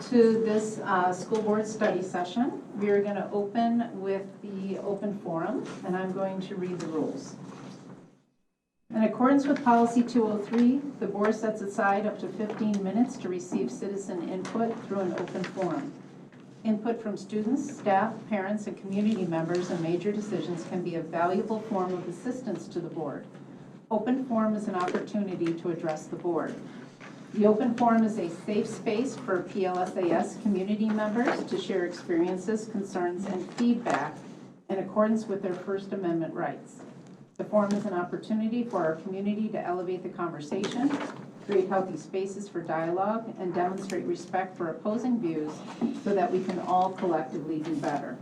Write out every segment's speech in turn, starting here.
to this school board study session. We are going to open with the open forum, and I'm going to read the rules. In accordance with Policy 203, the board sets aside up to 15 minutes to receive citizen input through an open forum. Input from students, staff, parents, and community members in major decisions can be a valuable form of assistance to the board. Open forum is an opportunity to address the board. The open forum is a safe space for PLSAS community members to share experiences, concerns, and feedback in accordance with their First Amendment rights. The forum is an opportunity for our community to elevate the conversation, create healthy spaces for dialogue, and demonstrate respect for opposing views so that we can all collectively do better.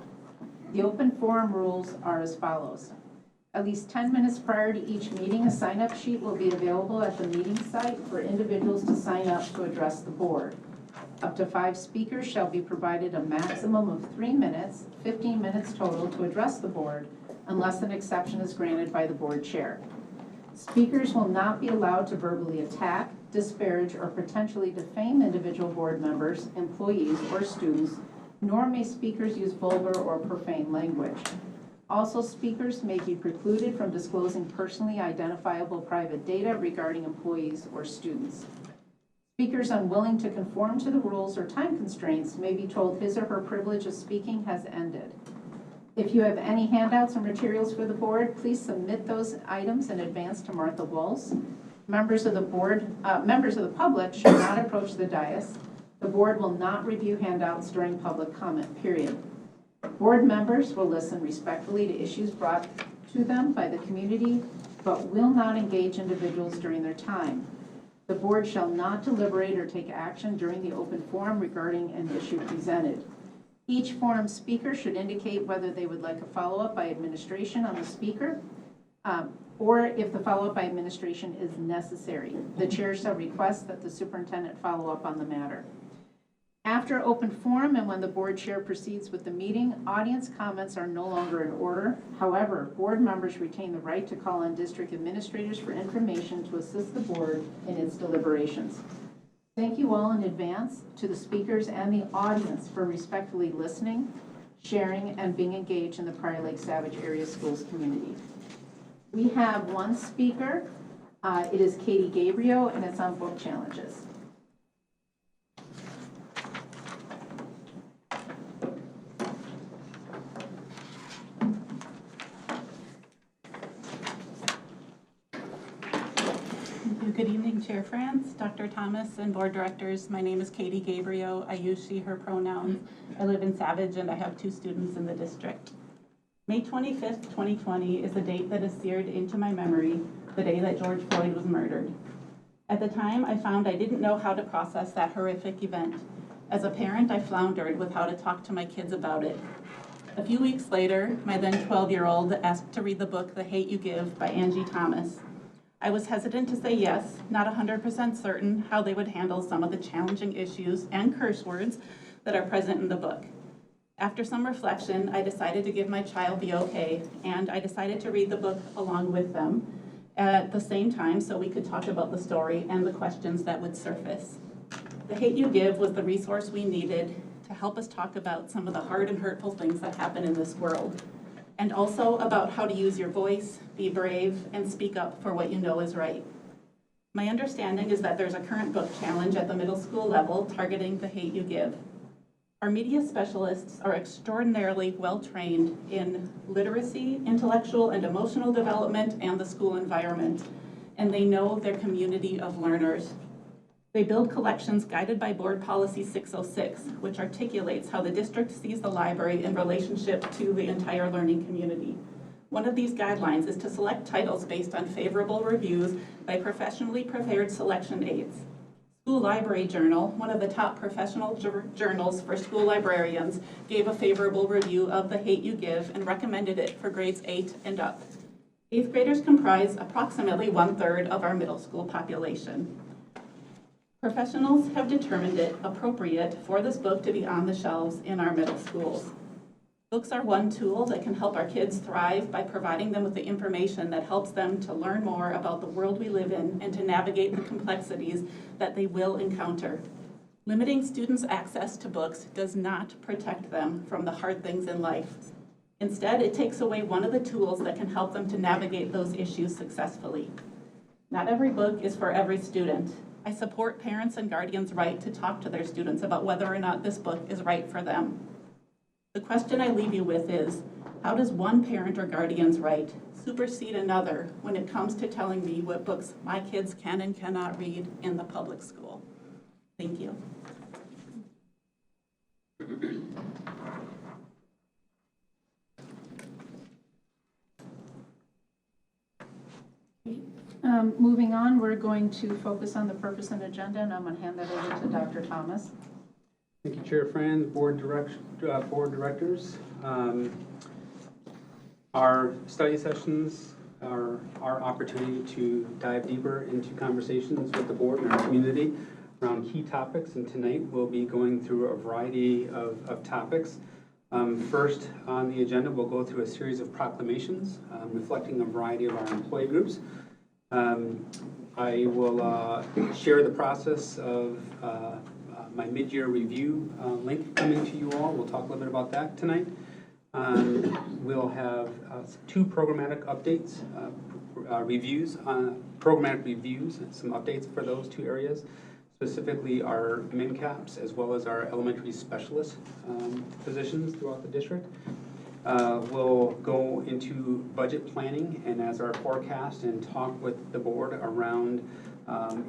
The open forum rules are as follows. At least 10 minutes prior to each meeting, a sign-up sheet will be available at the meeting site for individuals to sign up to address the board. Up to 5 speakers shall be provided a maximum of 3 minutes, 15 minutes total, to address the board, unless an exception is granted by the board chair. Speakers will not be allowed to verbally attack, disparage, or potentially defame individual board members, employees, or students, nor may speakers use vulgar or profane language. Also, speakers may be precluded from disclosing personally identifiable private data regarding employees or students. Speakers unwilling to conform to the rules or time constraints may be told his or her privilege of speaking has ended. If you have any handouts or materials for the board, please submit those items in advance to Martha Walls. Members of the public should not approach the dais. The board will not review handouts during public comment period. Board members will listen respectfully to issues brought to them by the community, but will not engage individuals during their time. The board shall not deliberate or take action during the open forum regarding an issue presented. Each forum speaker should indicate whether they would like a follow-up by administration on the speaker, or if the follow-up by administration is necessary. The chair shall request that the superintendent follow up on the matter. After open forum and when the board chair proceeds with the meeting, audience comments are no longer in order. However, board members retain the right to call on district administrators for information to assist the board in its deliberations. Thank you all in advance to the speakers and the audience for respectfully listening, sharing, and being engaged in the Prior Lake Savage Area Schools community. We have one speaker. It is Katie Gabriel, and it's on book challenges. Good evening, Chair France, Dr. Thomas, and board directors. My name is Katie Gabriel. I use she, her pronouns. I live in Savage, and I have 2 students in the district. May 25th, 2020 is a date that is seared into my memory, the day that George Floyd was murdered. At the time, I found I didn't know how to process that horrific event. As a parent, I floundered with how to talk to my kids about it. A few weeks later, my then 12-year-old asked to read the book, The Hate You Give by Angie Thomas. I was hesitant to say yes, not 100% certain how they would handle some of the challenging issues and curse words that are present in the book. After some reflection, I decided to give my child the okay, and I decided to read the book along with them at the same time so we could talk about the story and the questions that would surface. The Hate You Give was the resource we needed to help us talk about some of the hard and hurtful things that happen in this world, and also about how to use your voice, be brave, and speak up for what you know is right. My understanding is that there's a current book challenge at the middle school level targeting The Hate You Give. Our media specialists are extraordinarily well-trained in literacy, intellectual and emotional development, and the school environment, and they know their community of learners. They build collections guided by Board Policy 606, which articulates how the district sees the library in relationship to the entire learning community. One of these guidelines is to select titles based on favorable reviews by professionally prepared selection aides. School Library Journal, one of the top professional journals for school librarians, gave a favorable review of The Hate You Give and recommended it for grades 8 and up. 8th graders comprise approximately 1/3 of our middle school population. Professionals have determined it appropriate for this book to be on the shelves in our middle schools. Books are one tool that can help our kids thrive by providing them with the information that helps them to learn more about the world we live in and to navigate the complexities that they will encounter. Limiting students' access to books does not protect them from the hard things in life. Instead, it takes away one of the tools that can help them to navigate those issues successfully. Not every book is for every student. I support parents and guardians' right to talk to their students about whether or not this book is right for them. The question I leave you with is, how does one parent or guardian's right supersede another when it comes to telling me what books my kids can and cannot read in the public school? Thank you. Moving on, we're going to focus on the purpose and agenda, and I'm going to hand that over to Dr. Thomas. Thank you, Chair Franz, board directors. Our study sessions are our opportunity to dive deeper into conversations with the board and our community around key topics, and tonight we'll be going through a variety of topics. First on the agenda, we'll go through a series of proclamations reflecting a variety of our employee groups. I will share the process of my mid-year review link coming to you all. We'll talk a little bit about that tonight. We'll have 2 programmatic updates, programmatic reviews, and some updates for those 2 areas, specifically our MIMCAPs as well as our elementary specialist positions throughout the district. We'll go into budget planning and as our forecast and talk with the board around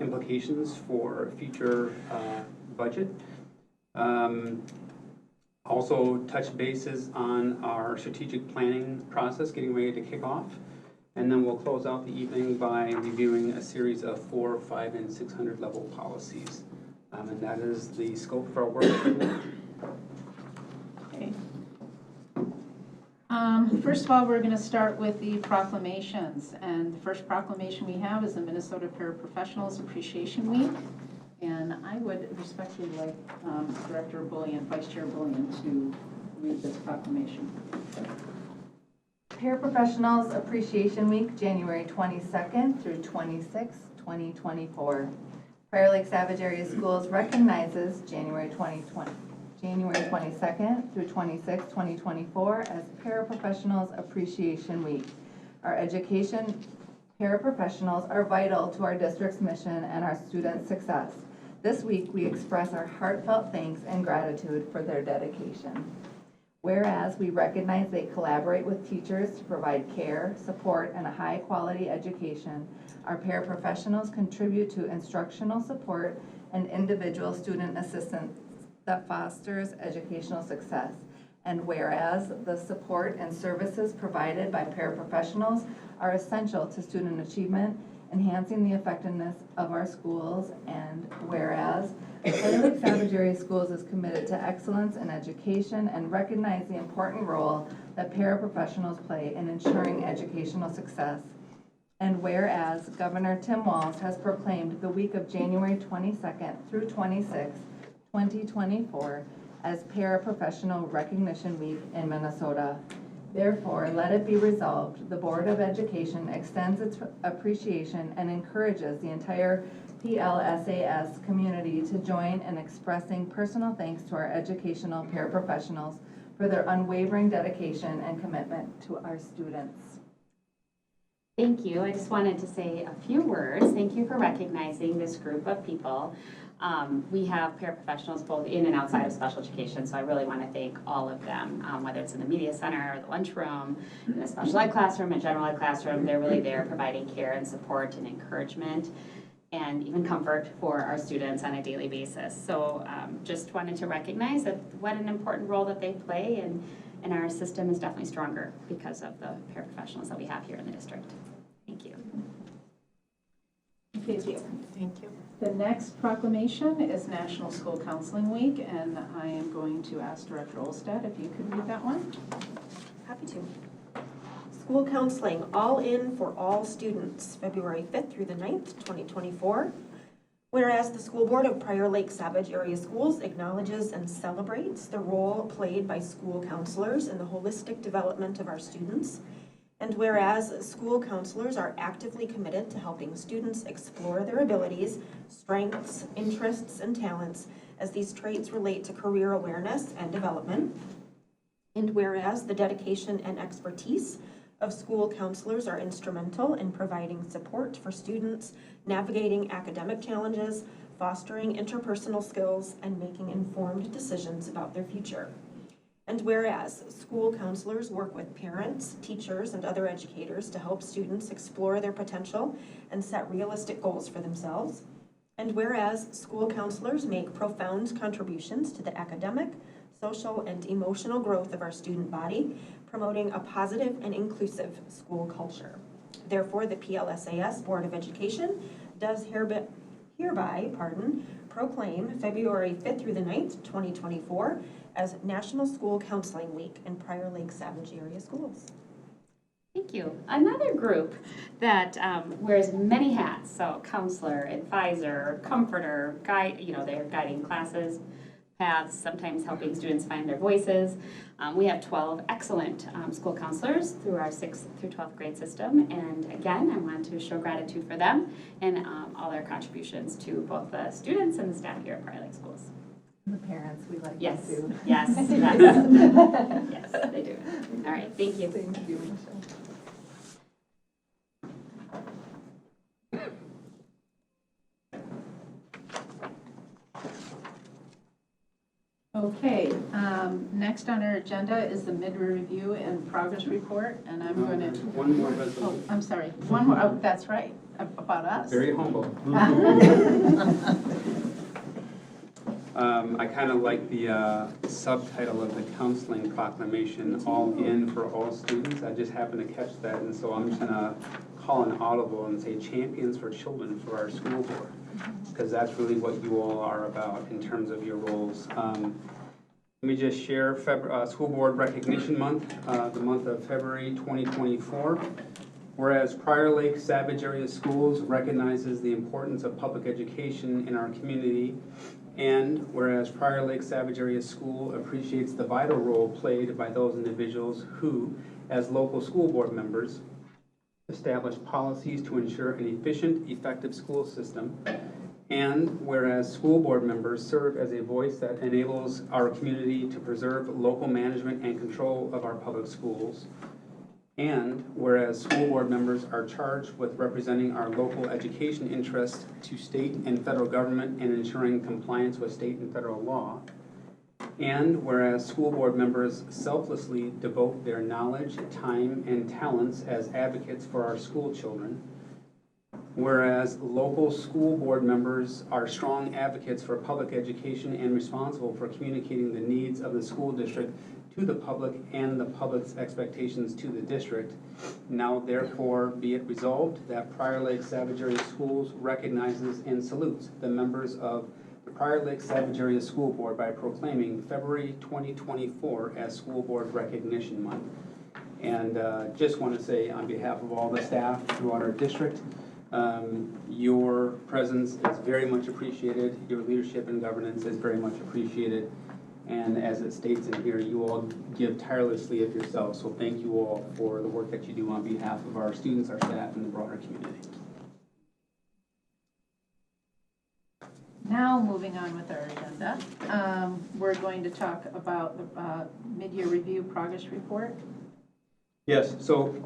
implications for future budget. Also touch bases on our strategic planning process getting ready to kick off. And then we'll close out the evening by reviewing a series of 400, 500, and 600 level policies. And that is the scope of our work. Okay. First of all, we're going to start with the proclamations. And the first proclamation we have is the Minnesota Paraprofessionals Appreciation Week. And I would respectfully like Director Bullion, Vice Chair Bullion, to read this proclamation. Paraprofessionals Appreciation Week, January 22nd through 26th, 2024. Prior Lake Savage Area Schools recognizes January 22nd through 26th, 2024 as Paraprofessionals Appreciation Week. Our education paraprofessionals are vital to our district's mission and our students' success. This week, we express our heartfelt thanks and gratitude for their dedication. Whereas we recognize they collaborate with teachers to provide care, support, and a high-quality education, our paraprofessionals contribute to instructional support and individual student assistance that fosters educational success. And whereas the support and services provided by paraprofessionals are essential to student achievement, enhancing the effectiveness of our schools, and whereas Prior Lake Savage Area Schools is committed to excellence in education and recognize the important role that paraprofessionals play in ensuring educational success. And whereas Governor Tim Walz has proclaimed the week of January 22nd through 26th, 2024 as Paraprofessional Recognition Week in Minnesota. Therefore, let it be resolved, the Board of Education extends its appreciation and encourages the entire PLSAS community to join in expressing personal thanks to our educational paraprofessionals for their unwavering dedication and commitment to our students. Thank you. I just wanted to say a few words. Thank you for recognizing this group of people. We have paraprofessionals both in and outside of special education, so I really want to thank all of them, whether it's in the media center or the lunchroom, in the special ed classroom, and general ed classroom. They're really there providing care and support and encouragement and even comfort for our students on a daily basis. So just wanted to recognize that what an important role that they play, and our system is definitely stronger because of the paraprofessionals that we have here in the district. Thank you. Thank you. Thank you. The next proclamation is National School Counseling Week, and I am going to ask Director Olstad if you could read that one. Happy to. School counseling, all in for all students, February 5th through the 9th, 2024. Whereas the School Board of Prior Lake Savage Area Schools acknowledges and celebrates the role played by school counselors in the holistic development of our students. And whereas school counselors are actively committed to helping students explore their abilities, strengths, interests, and talents as these traits relate to career awareness and development. And whereas the dedication and expertise of school counselors are instrumental in providing support for students navigating academic challenges, fostering interpersonal skills, and making informed decisions about their future. And whereas school counselors work with parents, teachers, and other educators to help students explore their potential and set realistic goals for themselves. And whereas school counselors make profound contributions to the academic, social, and emotional growth of our student body, promoting a positive and inclusive school culture. Therefore, the PLSAS Board of Education does hereby proclaim February 5th through the 9th, 2024 as National School Counseling Week in Prior Lake Savage Area Schools. Thank you. Another group that wears many hats, so counselor, advisor, comforter, guide, they're guiding classes, paths, sometimes helping students find their voices. We have 12 excellent school counselors through our 6th through 12th grade system, and again, I want to show gratitude for them and all their contributions to both the students and the staff here at Prior Lake Schools. The parents, we like Yes, them too. yes, yes, they do. All right, thank you. Thank you, Michelle. Okay, next on our agenda is the mid-year review and progress report, and I'm going to, One more oh, resolution. I'm sorry, one more, oh, that's right, about us. Very humble. I kind of like the subtitle of the counseling proclamation, All In for All Students. I just happened to catch that, and so I'm just going to call an audible and say Champions for Children for our school board, because that's really what you all are about in terms of your roles. Let me just share School Board Recognition Month, the month of February 2024. Whereas Prior Lake Savage Area Schools recognizes the importance of public education in our community, and whereas Prior Lake Savage Area School appreciates the vital role played by those individuals who, as local school board members, establish policies to ensure an efficient, effective school system, and whereas school board members serve as a voice that enables our community to preserve local management and control of our public schools, and whereas school board members are charged with representing our local education interests to state and federal government and ensuring compliance with state and federal law, and whereas school board members selflessly devote their knowledge, time, and talents as advocates for our school children, whereas local school board members are strong advocates for public education and responsible for communicating the needs of the school district to the public and the public's expectations to the district. Now therefore be it resolved that Prior Lake Savage Area Schools recognizes and salutes the members of the Prior Lake Savage Area School Board by proclaiming February 2024 as School Board Recognition Month. And just want to say on behalf of all the staff throughout our district, your presence is very much appreciated. Your leadership and governance is very much appreciated. And as it states in here, you all give tirelessly of yourselves. So thank you all for the work that you do on behalf of our students, our staff, and the broader community. Now, moving on with our agenda, we're going to talk about the mid-year review progress report. Yes, so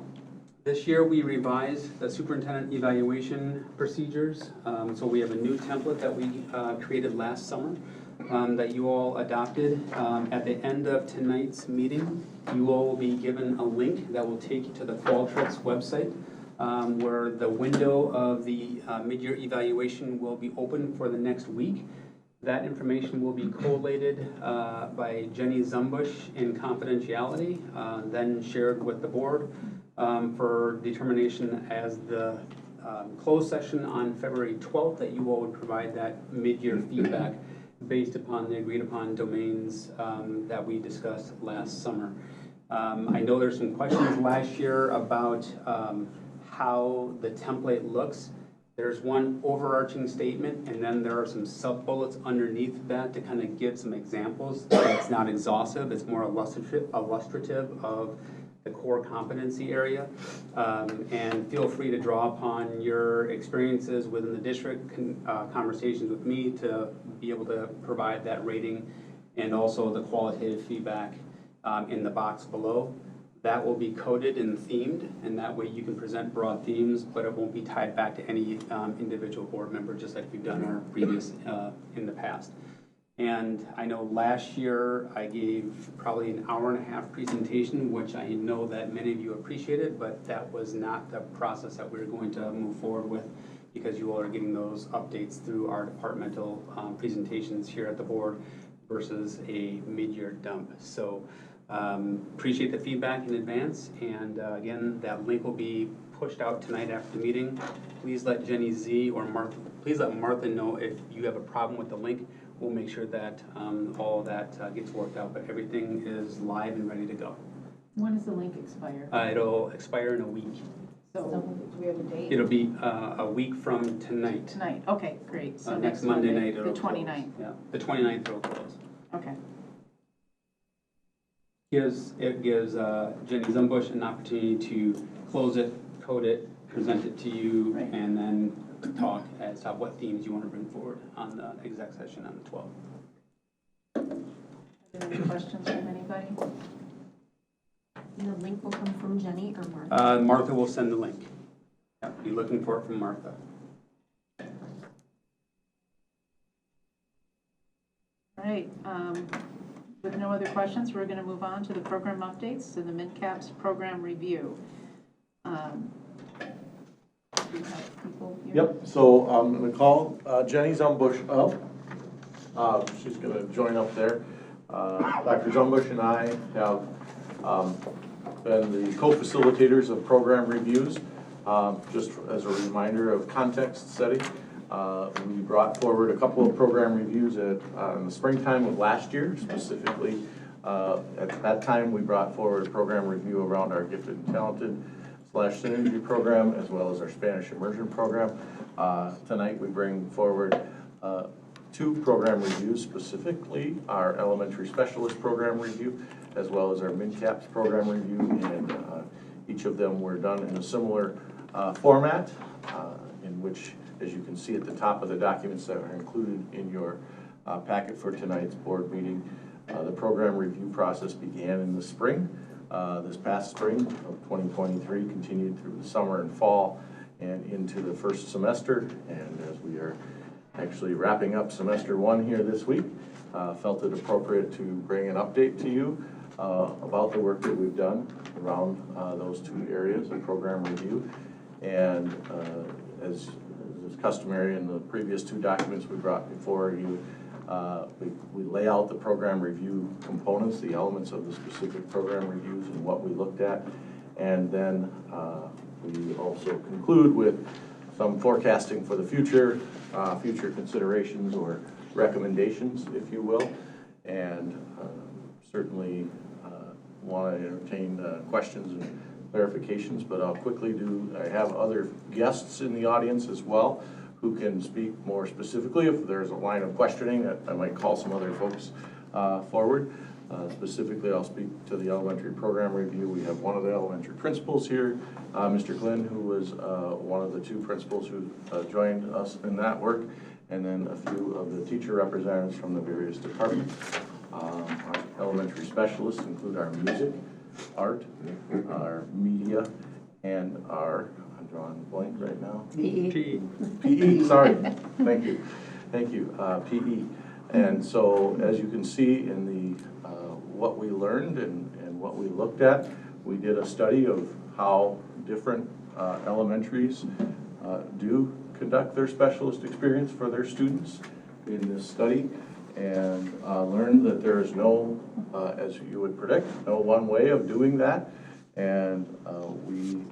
this year we revised the superintendent evaluation procedures. So we have a new template that we created last summer that you all adopted. At the end of tonight's meeting, you all will be given a link that will take you to the Qualtrics website where the window of the mid-year evaluation will be open for the next week. That information will be collated by Jenny Zumbush in confidentiality, then shared with the board for determination as the closed session on February 12th that you all would provide that mid-year feedback based upon the agreed upon domains that we discussed last summer. I know there's some questions last year about how the template looks. There's one overarching statement, and then there are some sub-bullets underneath that to kind of give some examples. It's not exhaustive, it's more illustrative of the core competency area. And feel free to draw upon your experiences within the district, conversations with me to be able to provide that rating, and also the qualitative feedback in the box below. That will be coded and themed, and that way you can present broad themes, but it won't be tied back to any individual board member, just like we've done our previous in the past. And I know last year I gave probably an hour-and-a-half presentation, which I know that many of you appreciated, but that was not the process that we were going to move forward with, because you all are getting those updates through our departmental presentations here at the board versus a mid-year dump. So appreciate the feedback in advance, and again, that link will be pushed out tonight after the meeting. Please let Jenny Z or Martha, please let Martha know if you have a problem with the link. We'll make sure that all of that gets worked out, but everything is live and ready to go. When does the link expire? It'll expire in a week. So, do we have a date? It'll be a week from tonight. Tonight, okay, great. So Next Monday night the it'll 29th. close. Yeah, the 29th it'll close. Okay. It gives Jenny Zumbush an opportunity to close it, code it, present it to you, Right. and then talk as to what themes you want to bring forward on the exec session on the 12th. Are there any questions from anybody? And the link will come from Jenny or Martha? Martha will send the link. Yeah, be looking for it from Martha. All right, with no other questions, we're going to move on to the program updates and the MidCaps program review. Do you have people here? Yep, so I'm going to call Jenny Zumbush up. She's going to join up there. Dr. Zumbush and I have been the co-facilitators of program reviews. Just as a reminder of context setting, we brought forward a couple of program reviews in the springtime of last year. Specifically, at that time, we brought forward a program review around our Gifted and Talented / Synergy program, as well as our Spanish Immersion program. Tonight, we bring forward two program reviews, specifically our Elementary Specialist program review, as well as our MidCaps program review, and each of them were done in a similar format, in which, as you can see at the top of the documents that are included in your packet for tonight's board meeting, the program review process began in the spring. This past spring of 2023 continued through the summer and fall and into the first semester, and as we are actually wrapping up semester one here this week, felt it appropriate to bring an update to you about the work that we've done around those two areas of program review. And as is customary in the previous two documents we brought before you, we lay out the program review components, the elements of the specific program reviews and what we looked at. And then we also conclude with some forecasting for the future, future considerations or recommendations, if you will. And certainly want to entertain questions and clarifications, but I'll quickly do, I have other guests in the audience as well who can speak more specifically. If there's a line of questioning, I might call some other folks forward. Specifically, I'll speak to the elementary program review. We have one of the elementary principals here, Mr. Glenn, who was one of the two principals who joined us in that work, and then a few of the teacher representatives from the various departments. Our elementary specialists include our music, art, our media, and our, I'm drawing a blank right now. PE, sorry, thank you, PE. And so, as you can see in the what we learned and what we looked at, we did a study of how different elementaries do conduct their specialist experience for their students in this study, and learned that there is no, as you would predict, no one way of doing that. And we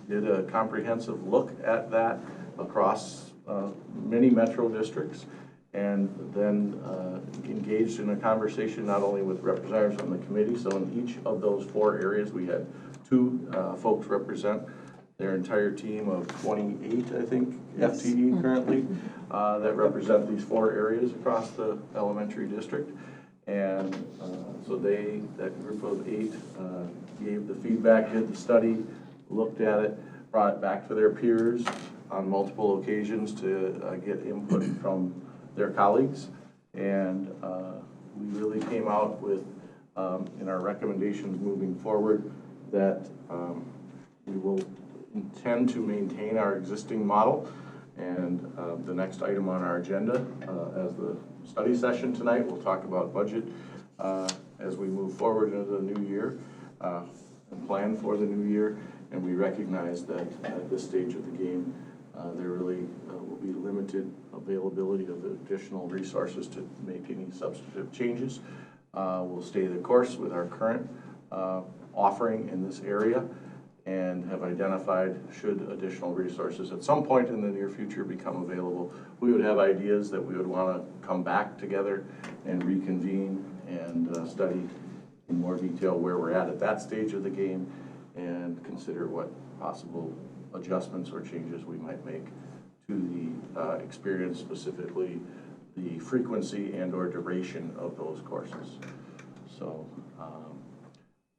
did a comprehensive look at that across many metro districts, and then engaged in a conversation not only with representatives on the committee. So in each of those four areas, we had two folks represent their entire team of 28, I think, FTE currently, that represent these four areas across the elementary district. And so that group of 8 gave the feedback, did the study, looked at it, brought it back to their peers on multiple occasions to get input from their colleagues. And we really came out with, in our recommendations moving forward, that we will intend to maintain our existing model. And the next item on our agenda, as the study session tonight, we'll talk about budget as we move forward into the new year and plan for the new year. And we recognize that at this stage of the game, there really will be limited availability of additional resources to make any substantive changes. We'll stay the course with our current offering in this area, and have identified, should additional resources at some point in the near future become available, we would have ideas that we would want to come back together and reconvene and study in more detail where we're at that stage of the game, and consider what possible adjustments or changes we might make to the experience, specifically the frequency and or duration of those courses. So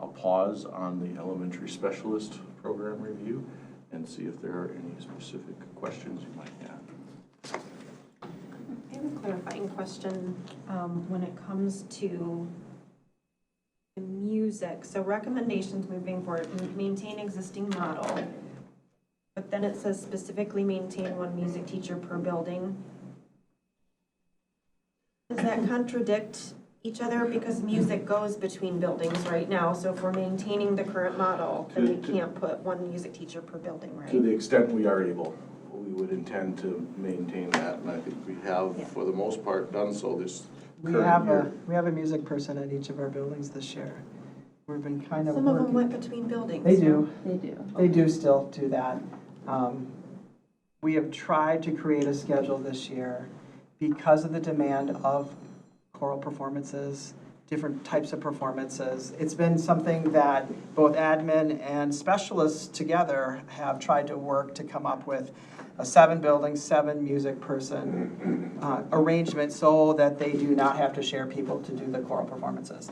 I'll pause on the elementary specialist program review and see if there are any specific questions you might have. I have a clarifying question when it comes to the music. So recommendations moving forward, maintain existing model, but then it says specifically maintain 1 music teacher per building. Does that contradict each other? Because music goes between buildings right now, so if we're maintaining the current model, then we can't put 1 music teacher per building, right? To the extent we are able, we would intend to maintain that, and I think we have, for the most part, done so this current year. We have a music person at each of our buildings this year. We've been kind of Some of them working. went between buildings. They do. They do. They do still do that. We have tried to create a schedule this year because of the demand of choral performances, different types of performances. It's been something that both admin and specialists together have tried to work to come up with a 7-building, 7-music person arrangement so that they do not have to share people to do the choral performances.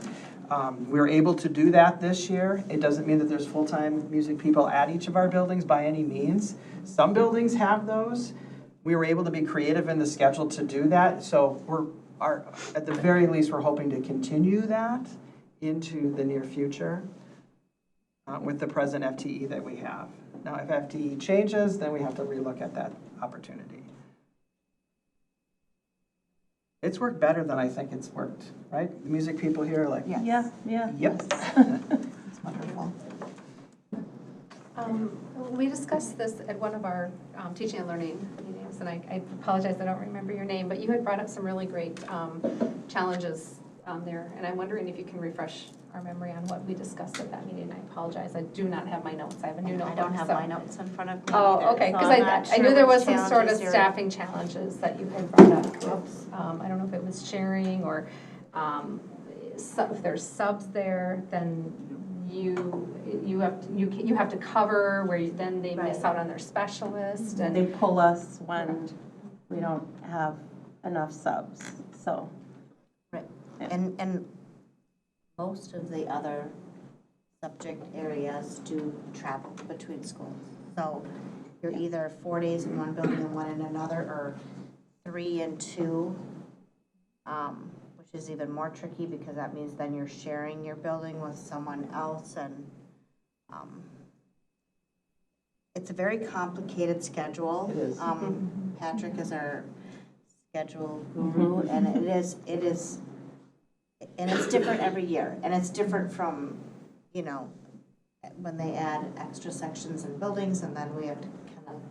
We were able to do that this year. It doesn't mean that there's full-time music people at each of our buildings by any means. Some buildings have those. We were able to be creative in the schedule to do that, so at the very least, we're hoping to continue that into the near future with the present FTE that we have. Now, if FTE changes, then we have to relook at that opportunity. It's worked better than I think it's worked, right? The music people here are like, Yes. Yeah. yep. It's wonderful. We discussed this at one of our teaching and learning meetings, and I apologize, I don't remember your name, but you had brought up some really great challenges there, and I'm wondering if you can refresh our memory on what we discussed at that meeting. I apologize, I do not have my notes, I have a new notebook. I don't have so- my notes in front of me Oh, either, okay, so because I'm not I knew sure there which was some sort of challenges you're- staffing challenges that you had brought up with, I don't know if it was sharing or if there's subs there, then you have to cover where then they miss Right. out on their specialist and. They pull us when we don't have enough subs, so. Right, and most of the other subject areas do travel between schools. So you're either 4 days in one building and 1 in another, or 3 and 2, which is even more tricky because that means then you're sharing your building with someone else, and it's a very complicated schedule. It is. Patrick is our schedule guru, and it is, and it's different every year, and it's different from, you know, when they add extra sections in buildings, and then we have to kind of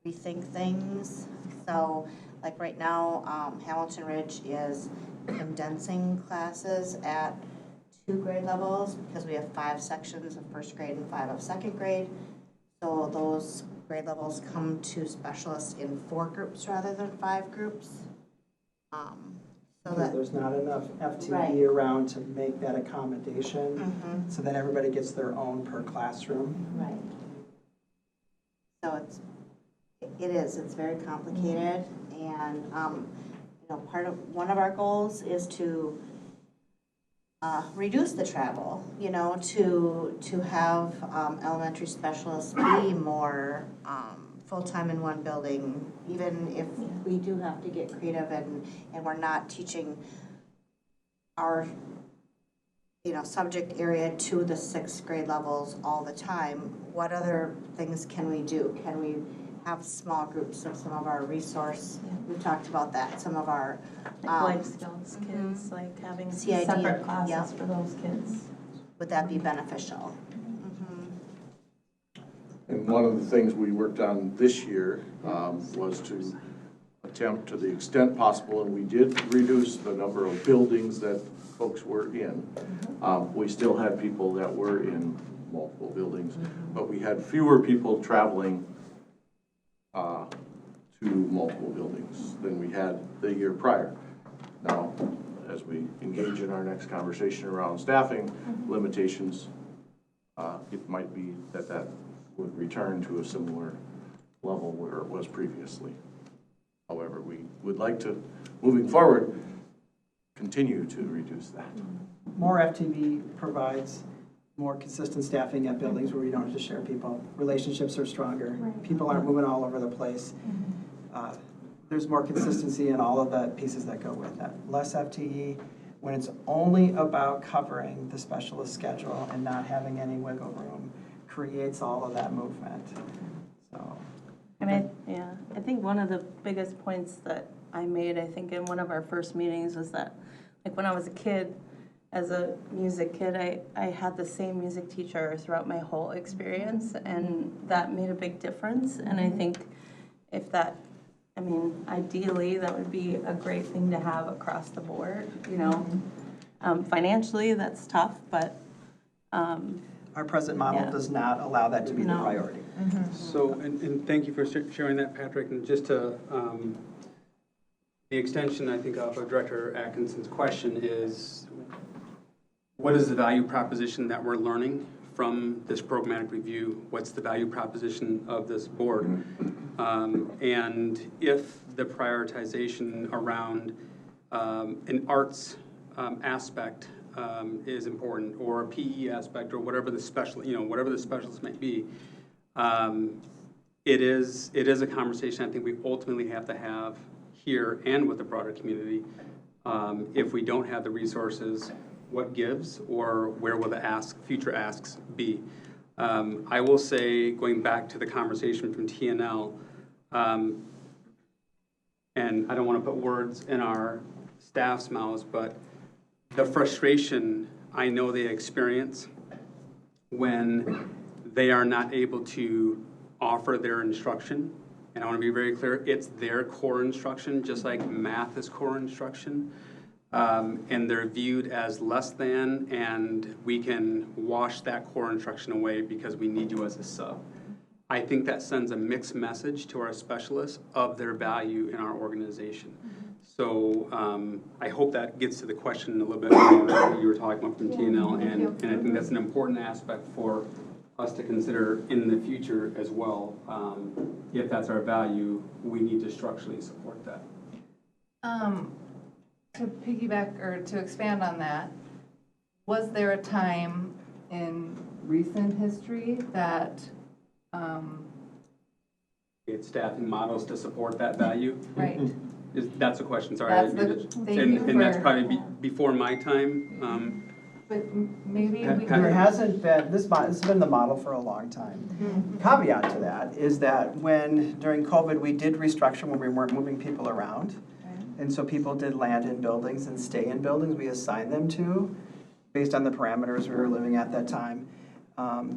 rethink things. So, like right now, Hamilton Ridge is condensing classes at 2 grade levels because we have 5 sections of first grade and 5 of second grade. So those grade levels come to specialists in 4 groups rather than 5 groups. So Because that, there's not enough FTE Right. around to make that accommodation, so that everybody gets their own per classroom. right. So it's very complicated, and, you know, one of our goals is to reduce the travel, you know, to have elementary specialists be more full-time in one building, even if we do have to get creative and we're not teaching our, you know, subject area to the 6th grade levels all the time. What other things can we do? Can we have small groups of some of our resource? We've talked about that, some of our Like life skills kids, like having CID, separate classes yeah. for those kids. Would that be beneficial? And one of the things we worked on this year was to attempt to the extent possible, and we did reduce the number of buildings that folks were in. We still had people that were in multiple buildings, but we had fewer people traveling to multiple buildings than we had the year prior. Now, as we engage in our next conversation around staffing limitations, it might be that would return to a similar level where it was previously. However, we would like to, moving forward, continue to reduce that. More FTE provides more consistent staffing at buildings where we don't have to share people. Relationships are stronger. People aren't moving all over the place. There's more consistency in all of the pieces that go with that. Less FTE when it's only about covering the specialist schedule and not having any wiggle room creates all of that movement. So. I think one of the biggest points that I made, I think in one of our first meetings, was that, like, when I was a kid, as a music kid, I had the same music teacher throughout my whole experience, and that made a big difference. And I think if that, I mean, ideally, that would be a great thing to have across the board, you know. Financially, that's tough, but Our present model Yeah. does not allow that to be the No. priority. So, and thank you for sharing that, Patrick, and just to, the extension, I think, of Director Atkinson's question is, what is the value proposition that we're learning from this programmatic review? What's the value proposition of this board? And if the prioritization around an arts aspect is important, or a PE aspect, or whatever the special, you know, whatever the specialist might be, it is a conversation I think we ultimately have to have here and with the broader community. If we don't have the resources, what gives, or where will the future asks be? I will say, going back to the conversation from TNL, and I don't want to put words in our staff's mouths, but the frustration I know they experience when they are not able to offer their instruction. And I want to be very clear, it's their core instruction, just like math is core instruction. And they're viewed as less than, and we can wash that core instruction away because we need you as a sub. I think that sends a mixed message to our specialists of their value in our organization. So I hope that gets to the question a little bit more that you were talking about from TNL, and I think that's an important aspect for us to consider in the future as well. If that's our value, we need to structurally support that. To piggyback or to expand on that, was there a time in recent history that It's staffing models to support that value? right? That's a question, sorry. That's And that's probably before my time. But maybe we Pat- There hasn't been, this has been the model for a long time. Caveat to that is that when, during COVID, we did restructure when we weren't moving people around. And so people did land in buildings and stay in buildings we assigned them to, based on the parameters we were living at that time.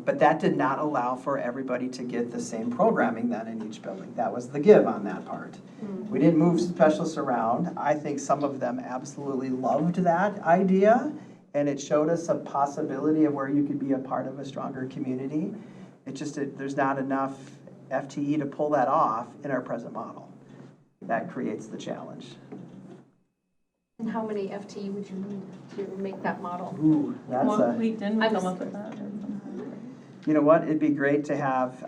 But that did not allow for everybody to get the same programming then in each building. That was the give on that part. We didn't move specialists around. I think some of them absolutely loved that idea, and it showed us a possibility of where you could be a part of a stronger community. It just, there's not enough FTE to pull that off in our present model. That creates the challenge. And how many FTE would you need to make that model? Ooh, that's a, didn't we come up with that? you know what, it'd be great to have,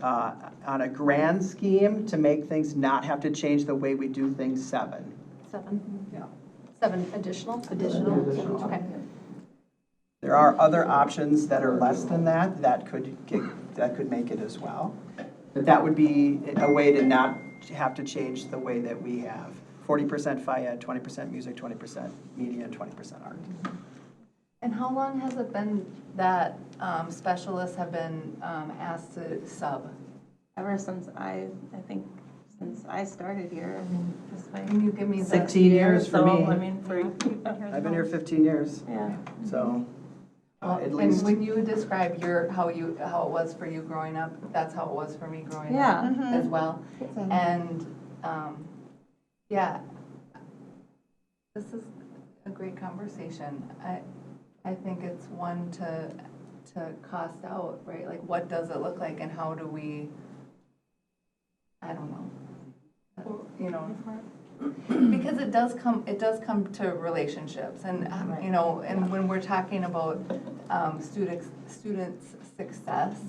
on a grand scheme, to make things not have to change the way we do things 7. 7? Yeah. 7 additional? Additional. Okay. There are other options that are less than that, that could make it as well. But that would be a way to not have to change the way that we have. 40% Phi-Ed, 20% music, 20% media, and 20% art. And how long has it been that specialists have been asked to sub? Ever since since I started here, just like Can you give me the 16 years for so, me. I mean, for you've been here. I've been here 15 years, Yeah. so at And least. when you describe how it was for you growing up, that's how it was for me growing Yeah. up as well. And, yeah, this is a great conversation. I think it's one to cost out, right? Like, what does it look like and how do we, I don't know. You know, because it does come to relationships and, you know, and when we're talking about students' success,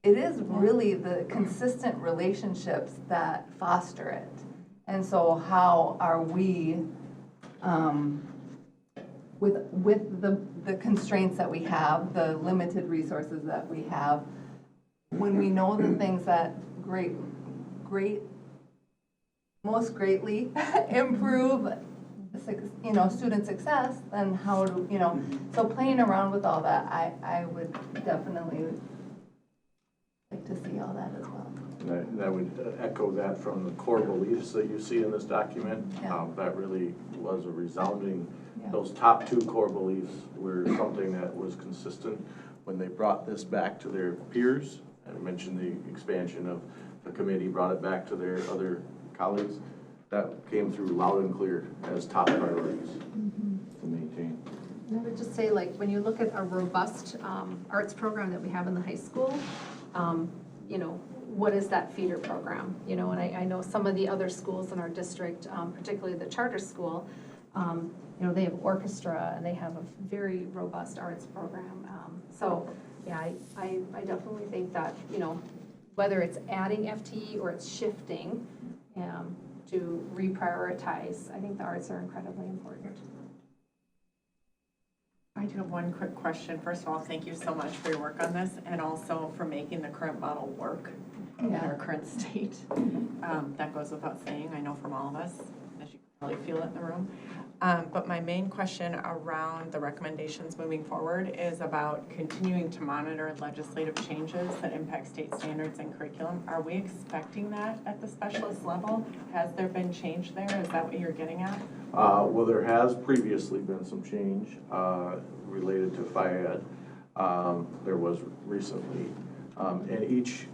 it is really the consistent relationships that foster it. And so how are we, with the constraints that we have, the limited resources that we have, when we know the things that most greatly improve, you know, student success, then how do, you know, so playing around with all that, I would definitely like to see all that as well. And I would echo that from the core beliefs that you see in this document. Yeah. That really was a resounding, Yeah. those top two core beliefs were something that was consistent when they brought this back to their peers. I mentioned the expansion of the committee, brought it back to their other colleagues. That came through loud and clear as top priorities to maintain. And I would just say, like, when you look at a robust arts program that we have in the high school, you know, what is that feeder program? You know, and I know some of the other schools in our district, particularly the charter school, you know, they have orchestra and they have a very robust arts program. So, yeah, I definitely think that, you know, whether it's adding FTE or it's shifting to reprioritize, I think the arts are incredibly important. I do have one quick question. First of all, thank you so much for your work on this and also for making the current model work in our current state. That goes without saying, I know from all of us, as you can probably feel it in the room. But my main question around the recommendations moving forward is about continuing to monitor legislative changes that impact state standards and curriculum. Are we expecting that at the specialist level? Has there been change there? Is that what you're getting at? Well, there has previously been some change related to Phi-Ed. There was recently. And each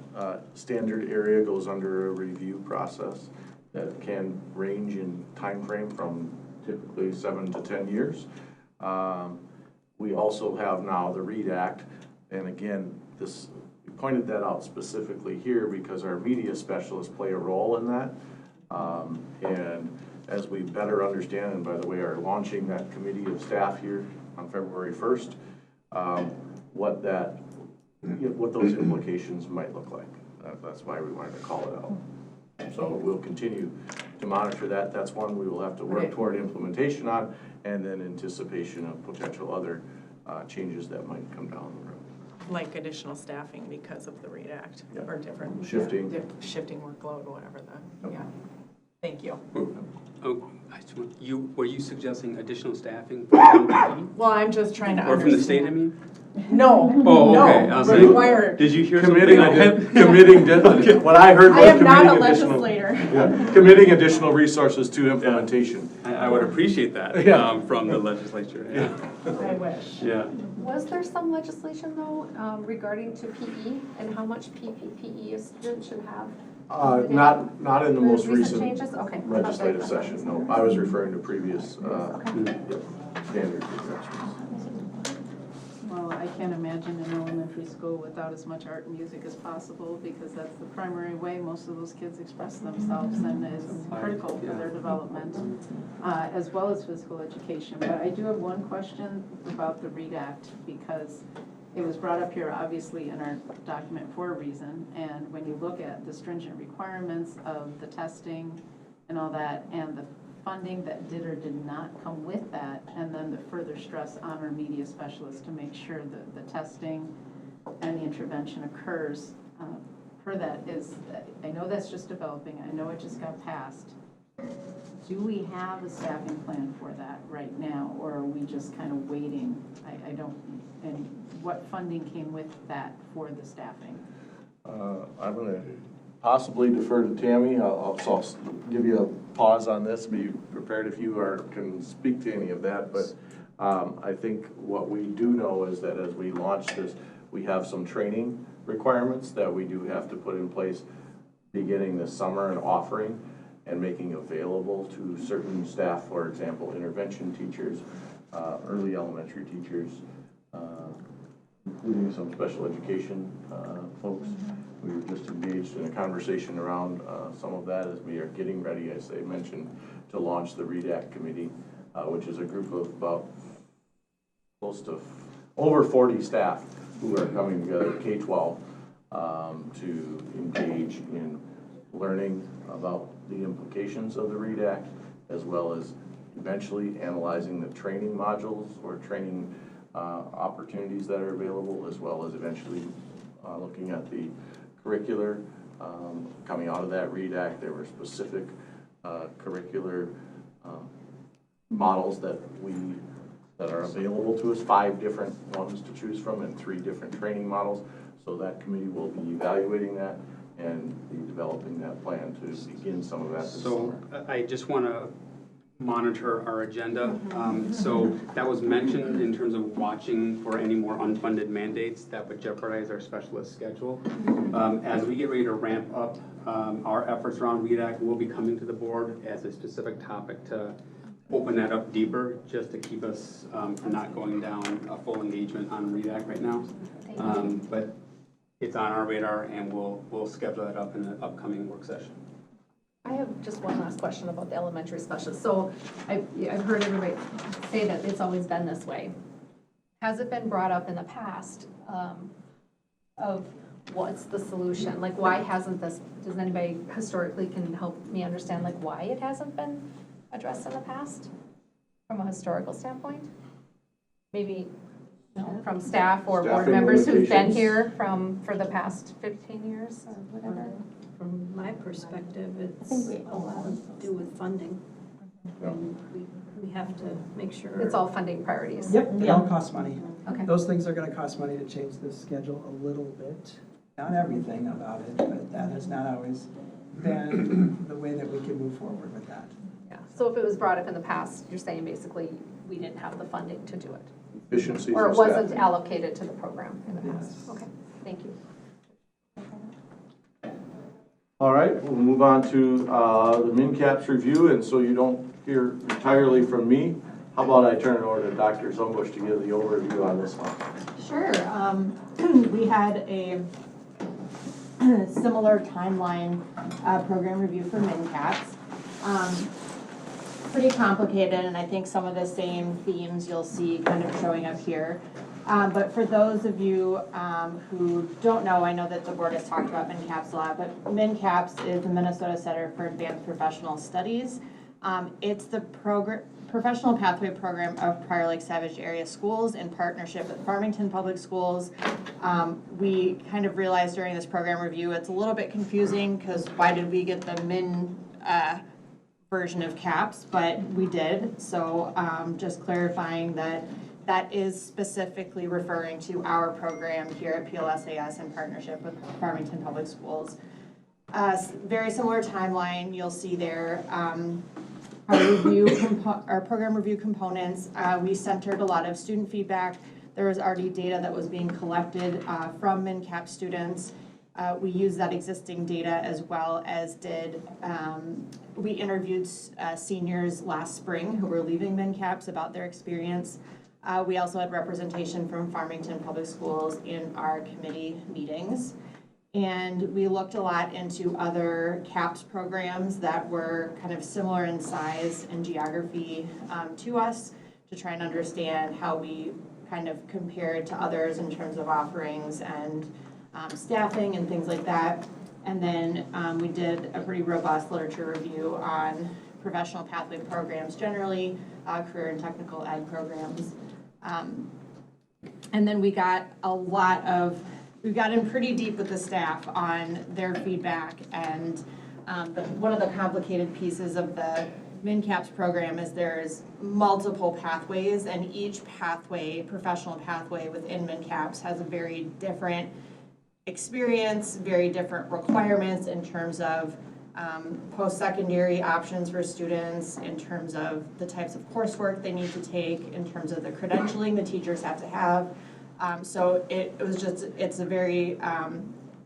standard area goes under a review process that can range in time frame from typically 7 to 10 years. We also have now the READ Act, and again, we pointed that out specifically here because our media specialists play a role in that. And as we better understand, and by the way, are launching that committee of staff here on February 1st, what those implications might look like. That's why we wanted to call it out. So we'll continue to monitor that. That's one we will have to work toward implementation on, and then anticipation of potential other changes that might come down the road. Like additional staffing because of the READ Act or different Shifting workload, whatever yeah. Thank you. Oh, were you suggesting additional staffing for MPP? Well, I'm just trying to Or understand. from the state, I mean? No. Oh, okay. I was like, Required. did you hear Committing, something? what I heard was I am not a committing additional, legislator. committing additional resources to implementation. I would appreciate that Yeah. From the legislature. Yeah. I wish. Yeah. Was there some legislation, though, regarding to PE and how much PE a student should have? Not in the most recent changes? Okay. legislative session, no. I was referring to previous standard projections. Well, I can't imagine an elementary school without as much art and music as possible, because that's the primary way most of those kids express themselves and is critical for their development, as well as physical education. But I do have one question about the READ Act, because it was brought up here obviously in our document for a reason, and when you look at the stringent requirements of the testing and all that, and the funding that did or did not come with that, and then the further stress on our media specialists to make sure that the testing and the intervention occurs for that is, I know that's just developing, I know it just got passed. Do we have a staffing plan for that right now, or are we just kind of waiting? I don't, and what funding came with that for the staffing? I'm going to possibly defer to Tammy. I'll give you a pause on this, be prepared if you can speak to any of that, but I think what we do know is that as we launch this, we have some training requirements that we do have to put in place beginning this summer and offering and making available to certain staff, for example, intervention teachers, early elementary teachers, including some special education folks. We were just engaged in a conversation around some of that as we are getting ready, as I mentioned, to launch the REDAC committee, which is a group of about close to over 40 staff who are coming together, K-12, to engage in learning about the implications of the READ Act, as well as eventually analyzing the training modules or training opportunities that are available, as well as eventually looking at the curricular coming out of that READ Act. There were specific curricular models that are available to us, 5 different ones to choose from and 3 different training models. So that committee will be evaluating that and be developing that plan to begin some of that this summer. I just want to monitor our agenda. So that was mentioned in terms of watching for any more unfunded mandates that would jeopardize our specialist schedule. As we get ready to ramp up our efforts around READ we'll be coming to the board as a specific topic to open that up deeper, just to keep us from not going down a full engagement on READ right now. But it's on our radar, and we'll schedule that up in the upcoming work session. I have just one last question about the elementary specialist. So I've heard everybody say that it's always been this way. Has it been brought up in the past of what's the solution? Like, why hasn't this, does anybody historically can help me understand like why it hasn't been addressed in the past from a historical standpoint? Maybe from staff or board members who've been here for the past 15 years or whatever? From my perspective, it's all to do with funding. And we have to make sure. It's all funding priorities. Yep, it all costs money. Okay. Those things are gonna cost money to change the schedule a little bit. Not everything about it, but that has not always been the way that we can move forward with that. Yeah. So if it was brought up in the past, you're saying basically we didn't have the funding to do it? Efficiencies Or it of wasn't staffing. allocated to the program in the past? Yes. Okay, thank you. All right, we'll move on to the MinCaps review, and so you don't hear entirely from me, how about I turn it over to Dr. Zumbush to give the overview on this one? Sure. We had a similar timeline program review for MinCaps. Pretty complicated, and I think some of the same themes you'll see kind of showing up here. But for those of you who don't know, I know that the board has talked about MinCaps a lot, but MinCaps is the Minnesota Center for Advanced Professional Studies. It's the professional pathway program of Prior Lake Savage area schools in partnership with Farmington Public Schools. We kind of realized during this program review, it's a little bit confusing because why did we get the Min version of CAPS, but we did. So just clarifying that that is specifically referring to our program here at PLSAS in partnership with Farmington Public Schools. Very similar timeline you'll see there. Our program review components, we centered a lot of student feedback. There was already data that was being collected from MinCap students. We used that existing data as well as we interviewed seniors last spring who were leaving MinCaps about their experience. We also had representation from Farmington Public Schools in our committee meetings. And we looked a lot into other CAPS programs that were kind of similar in size and geography to us to try and understand how we kind of compared to others in terms of offerings and staffing and things like that. And then we did a pretty robust literature review on professional pathway programs generally, career and technical ed programs. And then we got in pretty deep with the staff on their feedback. And one of the complicated pieces of the MnCAPS program is there's multiple pathways, and each pathway, professional pathway within MnCAPS, has a very different experience, very different requirements in terms of post-secondary options for students, in terms of the types of coursework they need to take, in terms of the credentialing the teachers have to have. So it's a very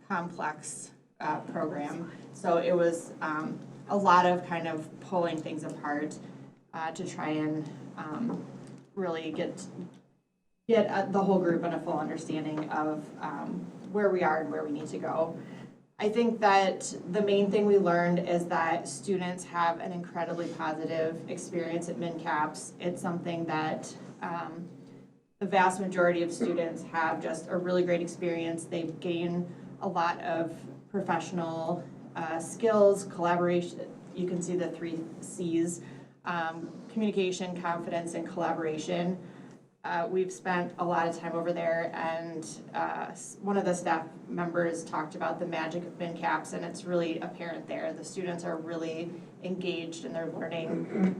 complex program. So it was a lot of kind of pulling things apart to try and really get the whole group in a full understanding of where we are and where we need to go. I think that the main thing we learned is that students have an incredibly positive experience at MnCAPS. It's something that the vast majority of students have just a really great experience. They gain a lot of professional skills, collaboration. You can see the 3 C's, communication, confidence, and collaboration. We've spent a lot of time over there, and one of the staff members talked about the magic of MnCAPS, and it's really apparent there. The students are really engaged in their learning,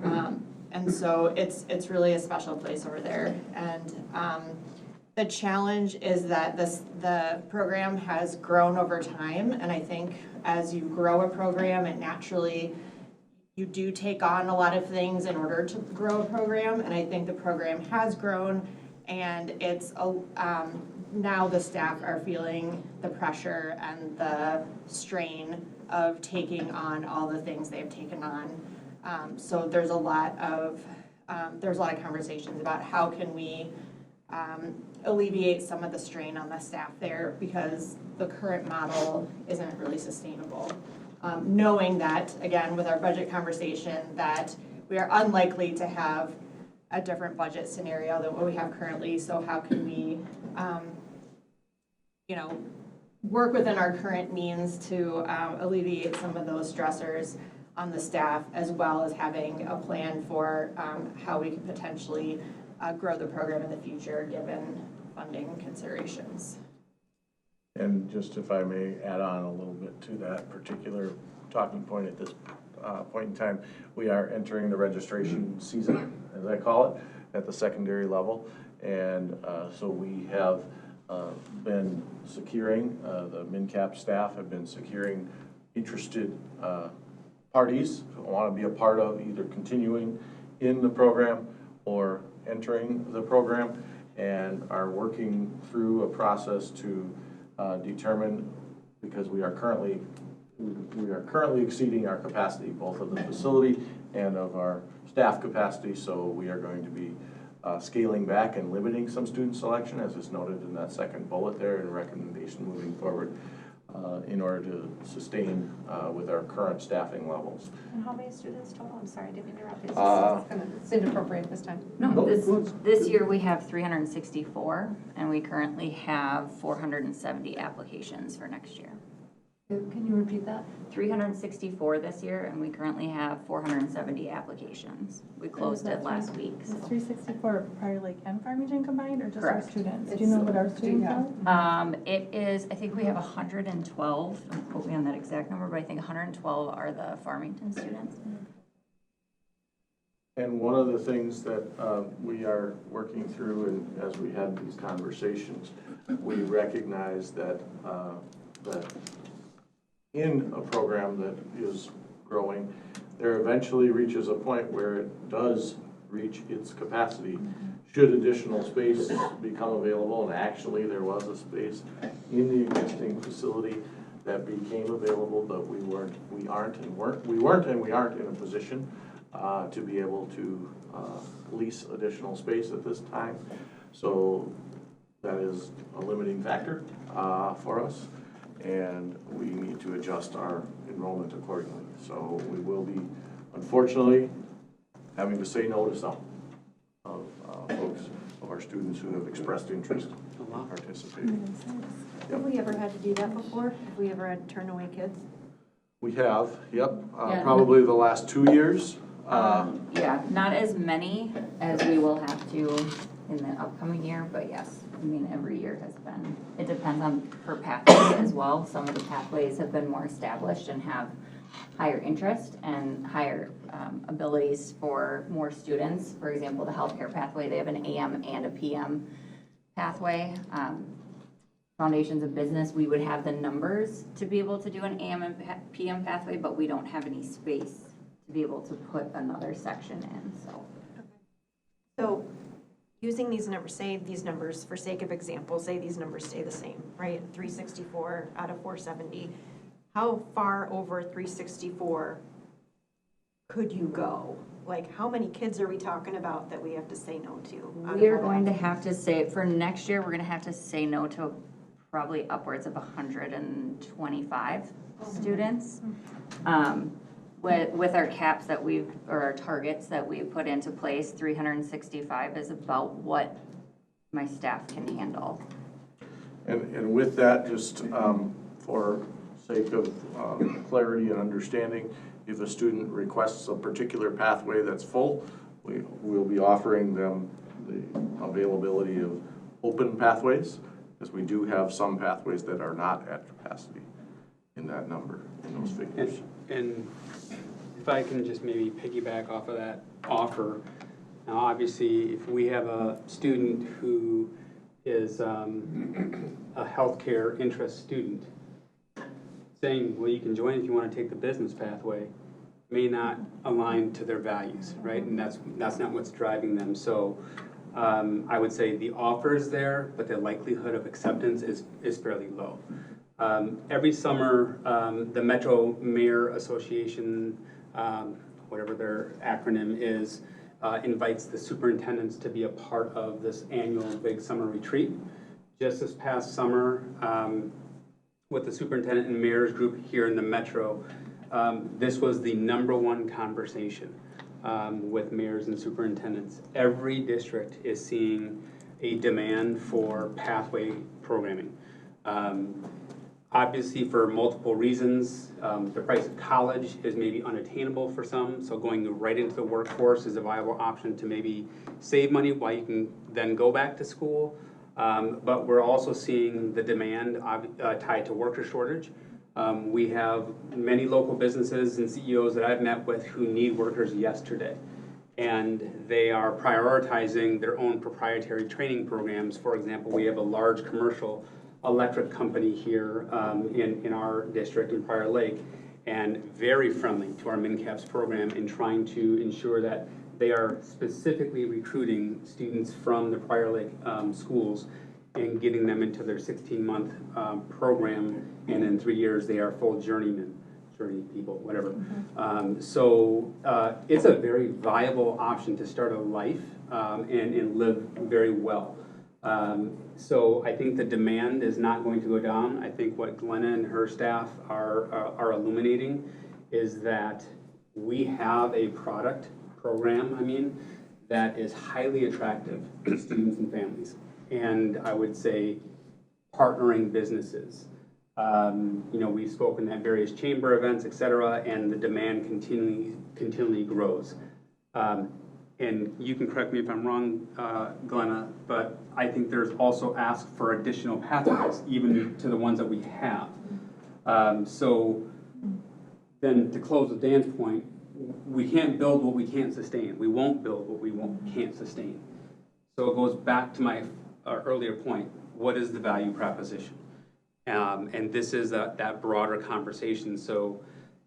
and so it's really a special place over there. And the challenge is that the program has grown over time, and I think as you grow a program, it naturally, you do take on a lot of things in order to grow a program, and I think the program has grown, and it's now the staff are feeling the pressure and the strain of taking on all the things they've taken on. So there's a lot of conversations about how can we alleviate some of the strain on the staff there, because the current model isn't really sustainable. Knowing that, again, with our budget conversation, that we are unlikely to have a different budget scenario than what we have currently. So how can we, work within our current means to alleviate some of those stressors on the staff, as well as having a plan for how we can potentially grow the program in the future, given funding considerations. And just if I may add on a little bit to that particular talking point at this point in time, we are entering the registration season, as I call it, at the secondary level. And so we have been securing, the MnCAP staff have been securing interested parties who want to be a part of either continuing in the program or entering the program, and are working through a process to determine, because we are currently exceeding our capacity, both of the facility and of our staff capacity. So we are going to be scaling back and limiting some student selection, as is noted in that second bullet there, and recommendation moving forward in order to sustain with our current staffing levels. And how many students total? I'm sorry, I didn't interrupt you. It's inappropriate this time. No, this year we have 364, and we currently have 470 applications for next year. Can you repeat that? 364 this year, and we currently have 470 applications. We closed it last week. Is 364 Prior Lake and Farmington combined, or just our Correct. students? Do you know what our students are? It is, I think we have 112, don't quote me on that exact number, but I think 112 are the Farmington students. And one of the things that we are working through, and as we had these conversations, we recognize that in a program that is growing, there eventually reaches a point where it does reach its capacity. Should additional space become available, and actually there was a space in the existing facility that became available, but we aren't in a position to be able to lease additional space at this time. So that is a limiting factor for us, and we need to adjust our enrollment accordingly. So we will be, unfortunately, having to say no to some of folks, of our students who have expressed interest. participating. Have we ever had to do that before? Have we ever had to turn away kids? We have, yep, Yeah. probably the last 2 years. Yeah, not as many as we will have to in the upcoming year, but yes, I mean, every year has been, it depends on per pathway as well. Some of the pathways have been more established and have higher interest and higher abilities for more students. For example, the healthcare pathway, they have an AM and a PM pathway. Foundations of Business, we would have the numbers to be able to do an AM and PM pathway, but we don't have any space to be able to put another section in, so. So using these numbers, say these numbers, for sake of example, say these numbers stay the same, right? 364 out of 470. How far over 364 could you go? Like, how many kids are we talking about that we have to say no to? We are going to have to say, for next year, we're gonna have to say no to probably upwards of 125 students. With our caps that or our targets that we've put into place, 365 is about what my staff can handle. And with that, just for sake of clarity and understanding, if a student requests a particular pathway that's full, we'll be offering them the availability of open pathways, because we do have some pathways that are not at capacity in that number, in those figures. And if I can just maybe piggyback off of that offer, now obviously if we have a student who is a healthcare interest student, saying, well, you can join if you want to take the business pathway, may not align to their values, right? And that's not what's driving them. So I would say the offer is there, but the likelihood of acceptance is fairly low. Every summer, the Metro Mayor Association, whatever their acronym is, invites the superintendents to be a part of this annual big summer retreat. Just this past summer, with the superintendent and mayor's group here in the Metro, this was the #1 conversation with mayors and superintendents. Every district is seeing a demand for pathway programming. Obviously, for multiple reasons, the price of college is maybe unattainable for some, so going right into the workforce is a viable option to maybe save money while you can then go back to school. But we're also seeing the demand tied to worker shortage. We have many local businesses and CEOs that I've met with who need workers yesterday. And they are prioritizing their own proprietary training programs. For example, we have a large commercial electric company here in our district in Prior Lake, and very friendly to our MinCaps program in trying to ensure that they are specifically recruiting students from the Prior Lake schools and getting them into their 16-month program, and in 3 years they are full journey people, whatever. So it's a very viable option to start a life and live very well. So I think the demand is not going to go down. I think what Glenna and her staff are illuminating is that we have a program, that is highly attractive to students and families. And I would say partnering businesses. We've spoken at various chamber events, et cetera, and the demand continually grows. And you can correct me if I'm wrong, Glenna, but I think there's also ask for additional pathways, even to the ones that we have. So then to close with Dan's point, we can't build what we can't sustain. We won't build what we can't sustain. So it goes back to my earlier point. What is the value proposition? And this is that broader conversation. So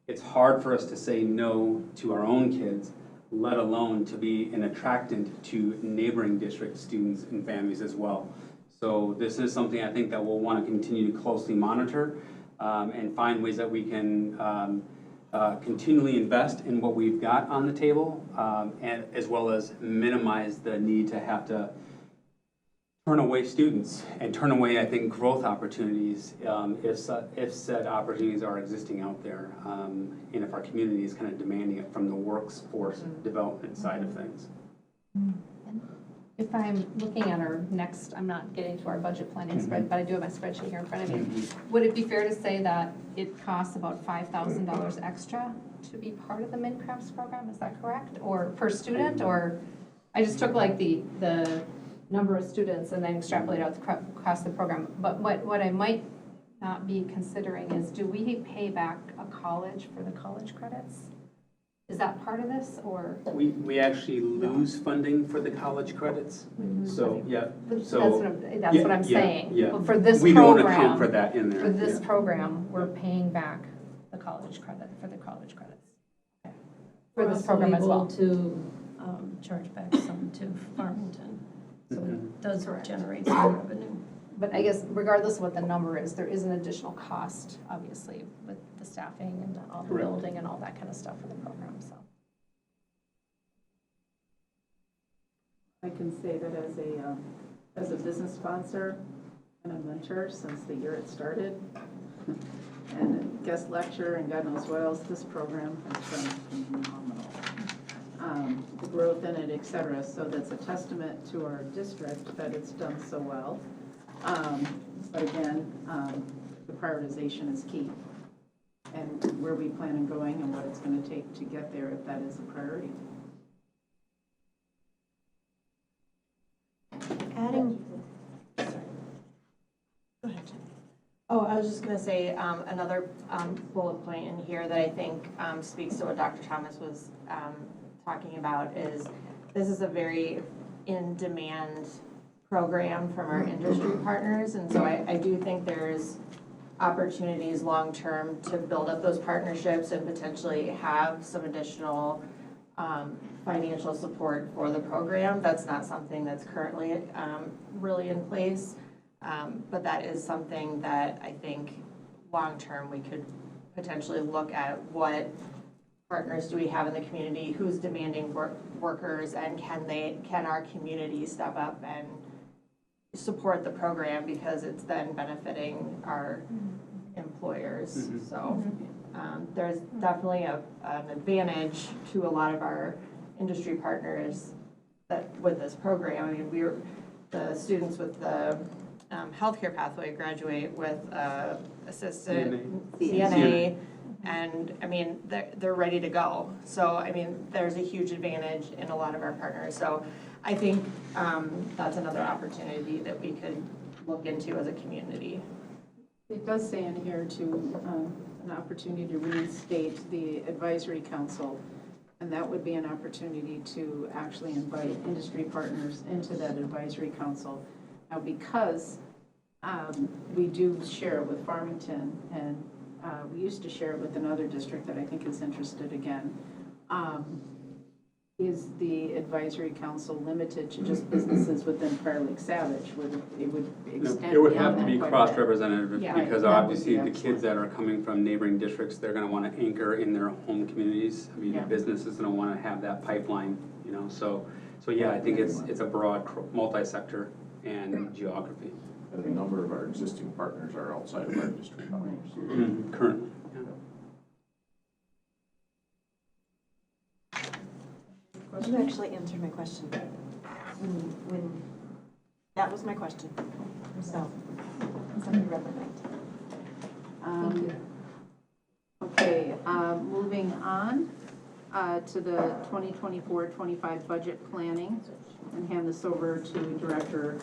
it's hard for us to say no to our own kids, let alone to be an attractant to neighboring district students and families as well. So this is something I think that we'll want to continue to closely monitor and find ways that we can continually invest in what we've got on the table, and as well as minimize the need to have to turn away students and turn away, I think, growth opportunities if said opportunities are existing out there, and if our community is kind of demanding it from the workforce development side of things. If I'm looking at our next, I'm not getting to our budget planning spread, but I do have my spreadsheet here in front of me. Would it be fair to say that it costs about $5,000 extra to be part of the MinCrafts program? Is that correct? Or per student, or, I just took like the number of students and then extrapolated out across the program. But what I might not be considering is, do we pay back a college for the college credits? Is that part of this, or? We actually lose funding for the college credits, so, yeah, That's so. what I'm saying. Yeah. But for this We don't program, account for that in there. for this yeah. program, we're paying back the college credit, for the college credits. For We're this also program as well. able to charge back some to Farmington, so it does generate some revenue. But I guess regardless of what the number is, there is an additional cost, obviously, with the staffing and all the Correct. building and all that kind of stuff for the program, so. I can say that as a business sponsor and a mentor since the year it started, and a guest lecturer and God knows what else, this program has been phenomenal. The growth in it, et cetera, so that's a testament to our district that it's done so well. But again, the prioritization is key, and where we plan on going and what it's going to take to get there if that is a priority. Adding, sorry. Go ahead, Jen. Oh, I was just going to say another bullet point in here that I think speaks to what Dr. Thomas was talking about is this is a very in-demand program from our industry partners, and so I do think there's opportunities long-term to build up those partnerships and potentially have some additional financial support for the program. That's not something that's currently really in place, but that is something that I think long-term we could potentially look at what partners do we have in the community, who's demanding workers, and can our community step up and support the program because it's then benefiting our employers. So there's definitely an advantage to a lot of our industry partners that with this program. I mean, the students with the healthcare pathway graduate with assistant CNA. And I mean, they're ready to go. So I mean, there's a huge advantage in a lot of our partners. So I think that's another opportunity that we could look into as a community. It does say in here to an opportunity to reinstate the advisory council, and that would be an opportunity to actually invite industry partners into that advisory council. Now, because we do share it with Farmington, and we used to share it with another district that I think is interested again, is the advisory council limited to just businesses within Prior Lake Savage? It would extend It would have beyond to that be quite a bit. cross-representative Yeah, because that would obviously be the kids that are coming from neighboring districts, they're going to want to anchor in their home communities. I mean, the Yeah. business is going to want to have that pipeline, you know, so yeah, I think it's a broad multi-sector and geography. And a number of our existing partners are outside of our district boundaries. Currently, You actually answered my question. That was my question. So, somebody read my mind. Thank you. Okay, moving on to the 2024-25 budget planning, and hand this over to Director,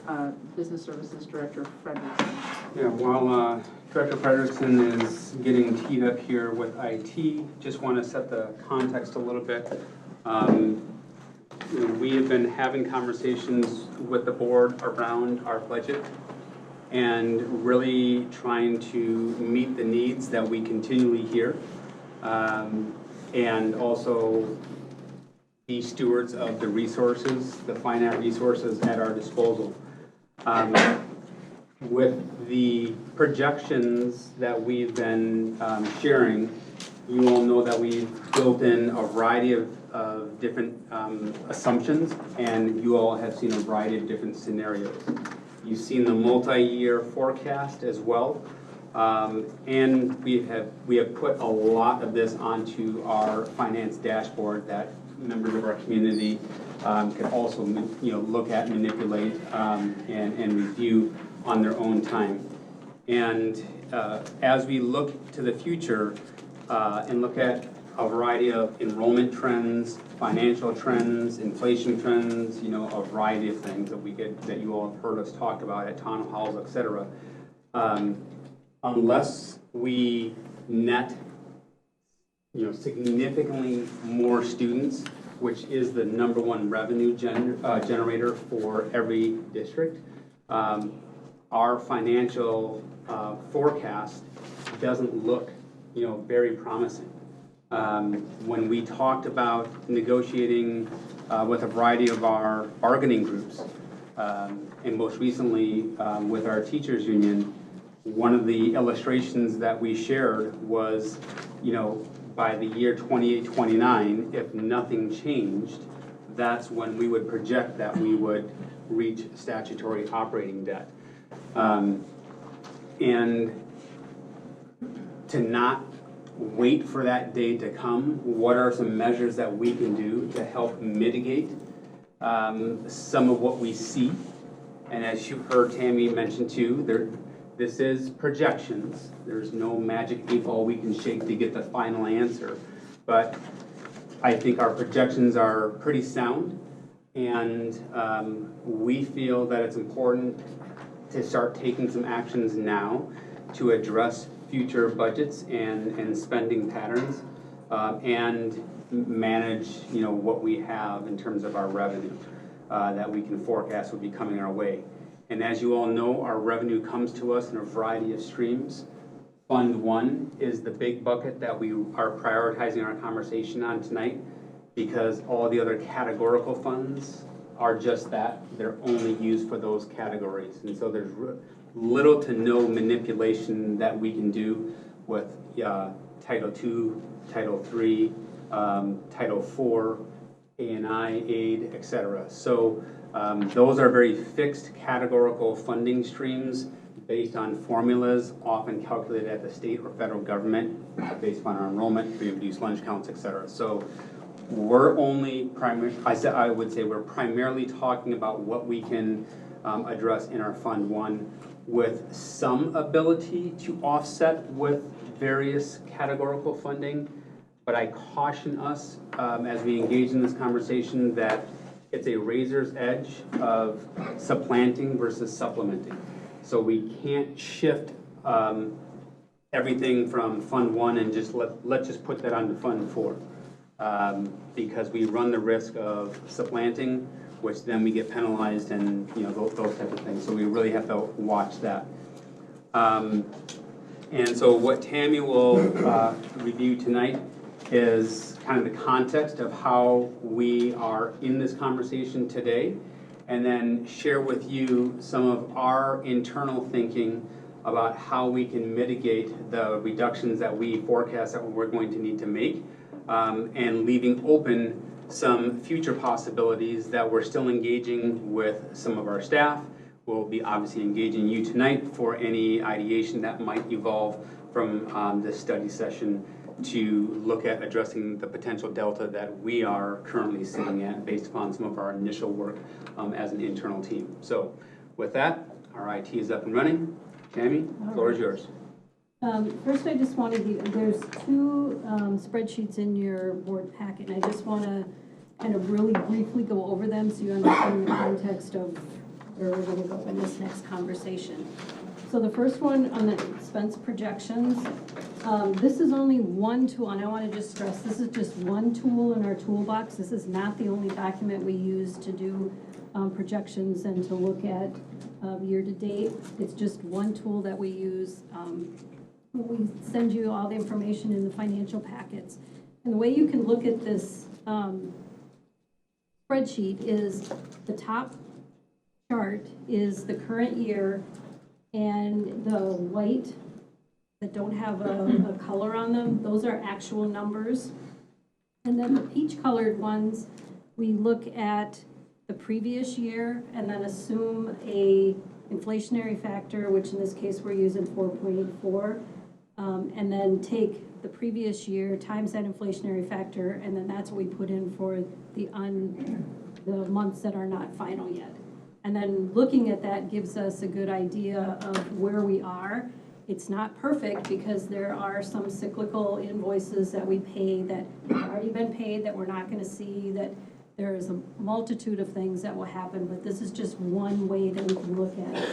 Business Services Director Frederickson. Yeah, while Director Frederickson is getting teed up here with IT, just want to set the context a little bit. We have been having conversations with the board around our budget and really trying to meet the needs that we continually hear, and also be stewards of the resources, the finite resources at our disposal. With the projections that we've been sharing, you all know that we've built in a variety of different assumptions, and you all have seen a variety of different scenarios. You've seen the multi-year forecast as well, and we have put a lot of this onto our finance dashboard that members of our community could also, look at, manipulate, and review on their own time. And as we look to the future and look at a variety of enrollment trends, financial trends, inflation trends, a variety of things that you all have heard us talk about at town halls, et cetera. Unless we net, significantly more students, which is the #1 revenue generator for every district, our financial forecast doesn't look, very promising. When we talked about negotiating with a variety of our bargaining groups, and most recently with our teachers union, one of the illustrations that we shared was, by the year 28-29, if nothing changed, that's when we would project that we would reach statutory operating debt. And to not wait for that day to come, what are some measures that we can do to help mitigate some of what we see? And as you heard Tammy mention too, this is projections. There's no magic 8-ball we can shake to get the final answer. But I think our projections are pretty sound, and we feel that it's important to start taking some actions now to address future budgets and spending patterns, and manage, what we have in terms of our revenue that we can forecast will be coming our way. And as you all know, our revenue comes to us in a variety of streams. Fund 1 is the big bucket that we are prioritizing our conversation on tonight, because all the other categorical funds are just that. They're only used for those categories. And so there's little to no manipulation that we can do with Title II, Title III, Title IV, A&I, aid, etc. So those are very fixed categorical funding streams based on formulas often calculated at the state or federal government based on our enrollment, free and reduced lunch counts, etc. So we're only I would say we're primarily talking about what we can address in our Fund 1, with some ability to offset with various categorical funding. But I caution us as we engage in this conversation that it's a razor's edge of supplanting versus supplementing. So we can't shift everything from Fund 1 and just let's just put that onto Fund 4. Because we run the risk of supplanting, which then we get penalized and those types of things. So we really have to watch that. And so what Tammy will review tonight is kind of the context of how we are in this conversation today, and then share with you some of our internal thinking about how we can mitigate the reductions that we forecast that we're going to need to make, and leaving open some future possibilities that we're still engaging with some of our staff. We'll be obviously engaging you tonight for any ideation that might evolve from this study session to look at addressing the potential delta that we are currently sitting at based upon some of our initial work as an internal team. So with that, our IT is up and running. Tammy, the floor is yours. First, I just wanted there's two spreadsheets in your board packet, and I just want to kind of really briefly go over them so you understand the context of where we're going to go in this next conversation. So the first one on the expense projections, this is only one tool, and I want to just stress, this is just one tool in our toolbox. This is not the only document we use to do projections and to look at year to date. It's just one tool that we use. We send you all the information in the financial packets. And the way you can look at this spreadsheet is the top chart is the current year, and the white that don't have a color on them, those are actual numbers. And then the peach colored ones, we look at the previous year and then assume a inflationary factor, which in this case we're using 4.84. and then take the previous year times that inflationary factor, and then that's what we put in for the months that are not final yet. And then looking at that gives us a good idea of where we are. It's not perfect because there are some cyclical invoices that we pay that have already been paid that we're not gonna see, that there is a multitude of things that will happen, but this is just one way that we can look at it.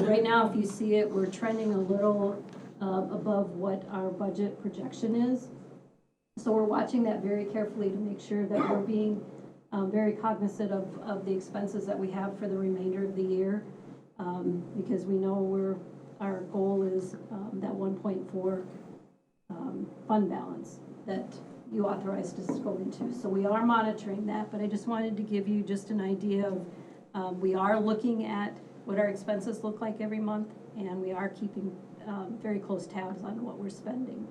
Right now, if you see it, we're trending a little above what our budget projection is. So we're watching that very carefully to make sure that we're being very cognizant of the expenses that we have for the remainder of the year, because we know our goal is that 1.4 fund balance that you authorized us to go into. So we are monitoring that, but I just wanted to give you just an idea of we are looking at what our expenses look like every month, and we are keeping very close tabs on what we're spending.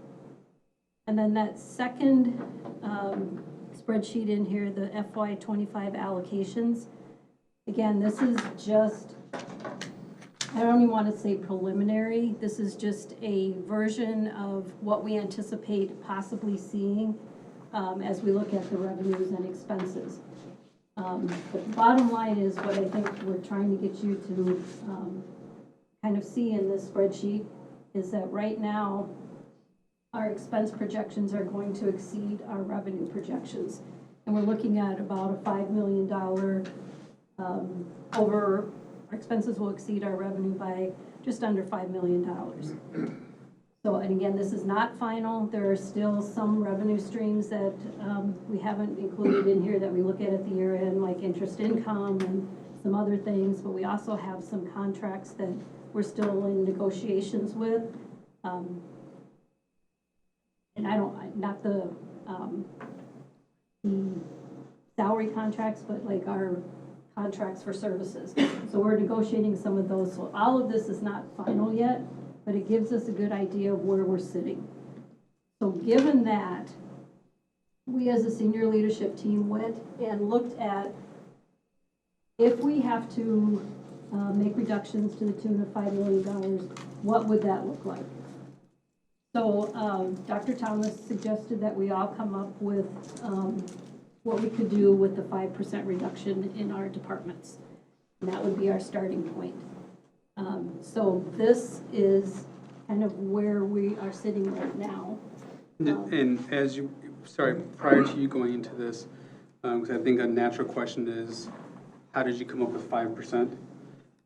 And then that second spreadsheet in here, the FY25 allocations. Again, this is just, I don't even want to say preliminary. This is just a version of what we anticipate possibly seeing as we look at the revenues and expenses. But the bottom line is what I think we're trying to get you to kind of see in this spreadsheet is that right now our expense projections are going to exceed our revenue projections. And we're looking at about a $5 million our expenses will exceed our revenue by just under $5 million. So, and again, this is not final. There are still some revenue streams that we haven't included in here that we look at the year end, like interest income and some other things, but we also have some contracts that we're still in negotiations with. And not the salary contracts, but like our contracts for services. So we're negotiating some of those. So all of this is not final yet, but it gives us a good idea of where we're sitting. So given that, we as a senior leadership team went and looked at if we have to make reductions to the tune of $5 million, what would that look like? So Dr. Thomas suggested that we all come up with what we could do with the 5% reduction in our departments. And that would be our starting point. So this is kind of where we are sitting right now. And as you, sorry, prior to you going into this, because I think a natural question is, how did you come up with 5%?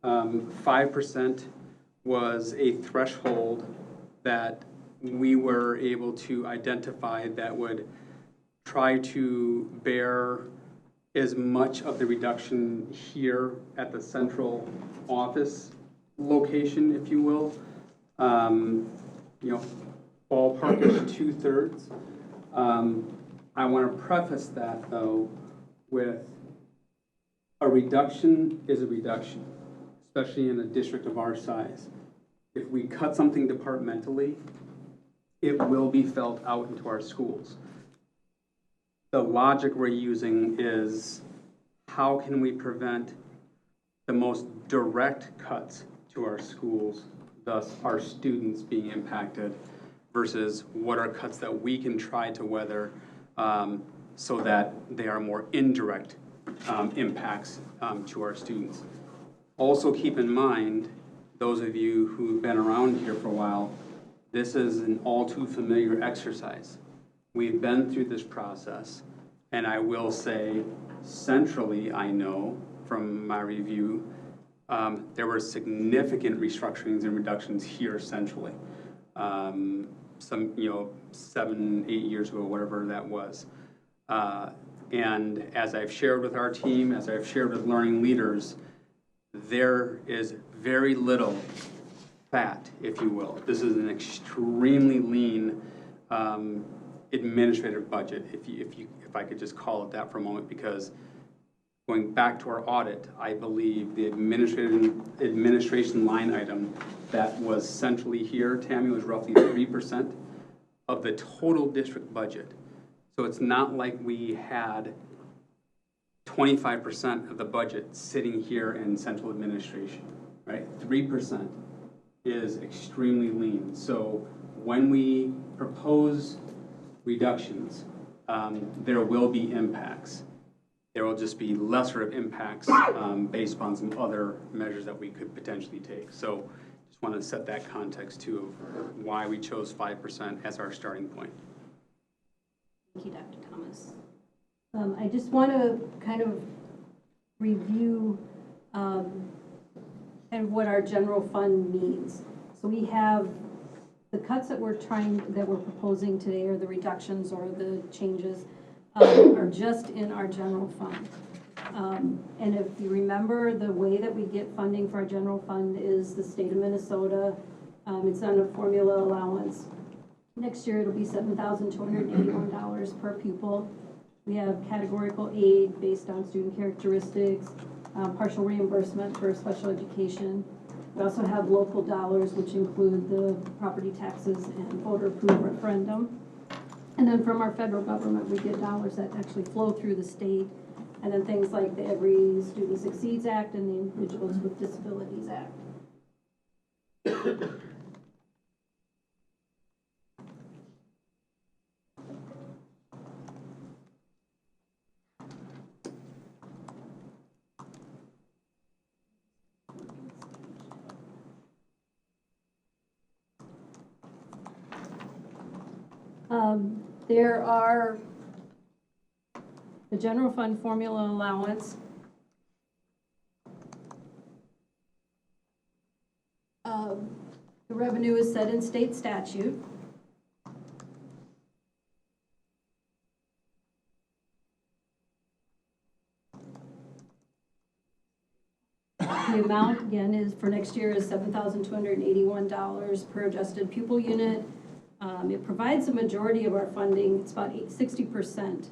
5% was a threshold that we were able to identify that would try to bear as much of the reduction here at the central office location, if you will. Ballpark-ish 2/3. I want to preface that, though, with a reduction is a reduction, especially in a district of our size. If we cut something departmentally, it will be felt out into our schools. The logic we're using is how can we prevent the most direct cuts to our schools, thus our students being impacted, versus what are cuts that we can try to weather so that they are more indirect impacts to our students. Also keep in mind, those of you who've been around here for a while, this is an all too familiar exercise. We've been through this process, and I will say centrally, I know from my review, there were significant restructurings and reductions here centrally. Some, 7, 8 years ago, whatever that was. And as I've shared with our team, as I've shared with learning leaders, there is very little fat, if you will. This is an extremely lean administrative budget, if I could just call it that for a moment, because going back to our audit, I believe the administration line item that was centrally here, Tammy, was roughly 3% of the total district budget. So it's not like we had 25% of the budget sitting here in central administration, right? 3%. is extremely lean. So when we propose reductions, there will be impacts. There will just be lesser of impacts based upon some other measures that we could potentially take. So just want to set that context too of why we chose 5% as our starting point. Thank you, Dr. Thomas. I just want to kind of review and what our general fund means. So we have the cuts that we're proposing today, or the reductions or the changes, are just in our general fund. And if you remember, the way that we get funding for our general fund is the state of Minnesota. It's on a formula allowance. Next year, it'll be $7,281 per pupil. We have categorical aid based on student characteristics, partial reimbursement for special education. We also have local dollars, which include the property taxes and voter-approved referendum. And then from our federal government, we get dollars that actually flow through the state. And then things like the Every Student Succeeds Act and the Individuals with Disabilities Act. There are the general fund formula allowance. The revenue is set in state statute. The amount, again, is for next year is $7,281 per adjusted pupil unit. It provides a majority of our funding. It's about 60%.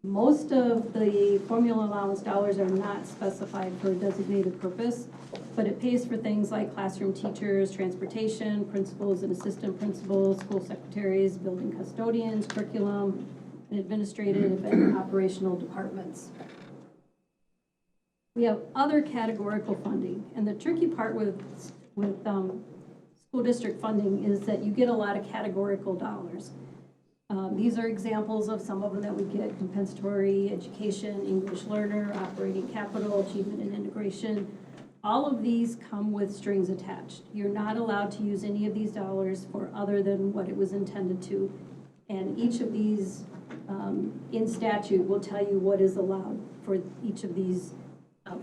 Most of the formula allowance dollars are not specified for a designated purpose, but it pays for things like classroom teachers, transportation, principals and assistant principals, school secretaries, building custodians, curriculum, and administrative and operational departments. We have other categorical funding, and the tricky part with school district funding is that you get a lot of categorical dollars. These are examples of some of them that we get: compensatory education, English learner, operating capital, achievement and integration. All of these come with strings attached. You're not allowed to use any of these dollars for other than what it was intended to. And each of these in statute will tell you what is allowed for each of these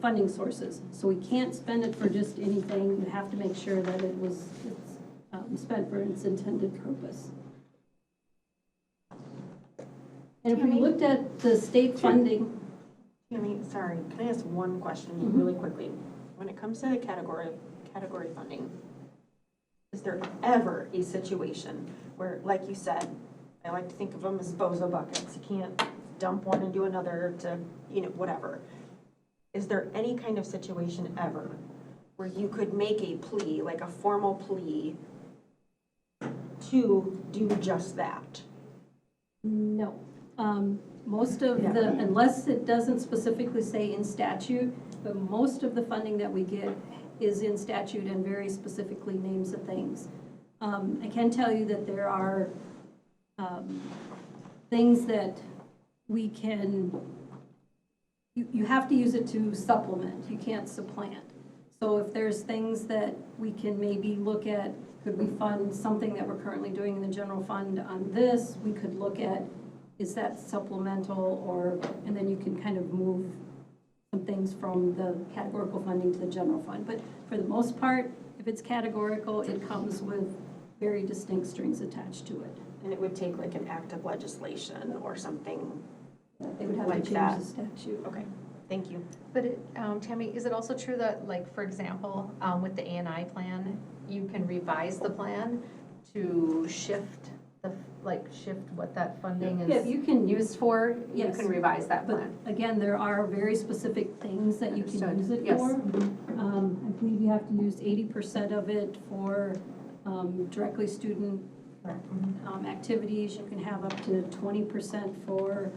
funding sources. So we can't spend it for just anything. You have to make sure that it's spent for its intended purpose. And if we looked at the state funding. Tammy, sorry, can I ask one question really quickly? When it comes to the category funding, is there ever a situation where, like you said, I like to think of them as bozo buckets. You can't dump one and do another to, whatever. Is there any kind of situation ever where you could make a plea, like a formal plea, to do just that? No. Most of unless it doesn't specifically say in statute, but most of the funding that we get is in statute and very specifically names the things. I can tell you that there are things that we can, you have to use it to supplement, you can't supplant. So if there's things that we can maybe look at, could we fund something that we're currently doing in the general fund on this? We could look at, is that supplemental, or, and then you can kind of move some things from the categorical funding to the general fund. But for the most part, if it's categorical, it comes with very distinct strings attached to it. And it would take like an act of legislation or something They would have like to change that. the statute. Okay, thank you. But Tammy, is it also true that, like, for example, with the A&I plan, you can revise the plan to shift what that funding is you can used for? Yes. You can revise that But plan. again, there are very specific things that you can use it for. I believe you have to use 80% of it for directly student activities. You can have up to 20% for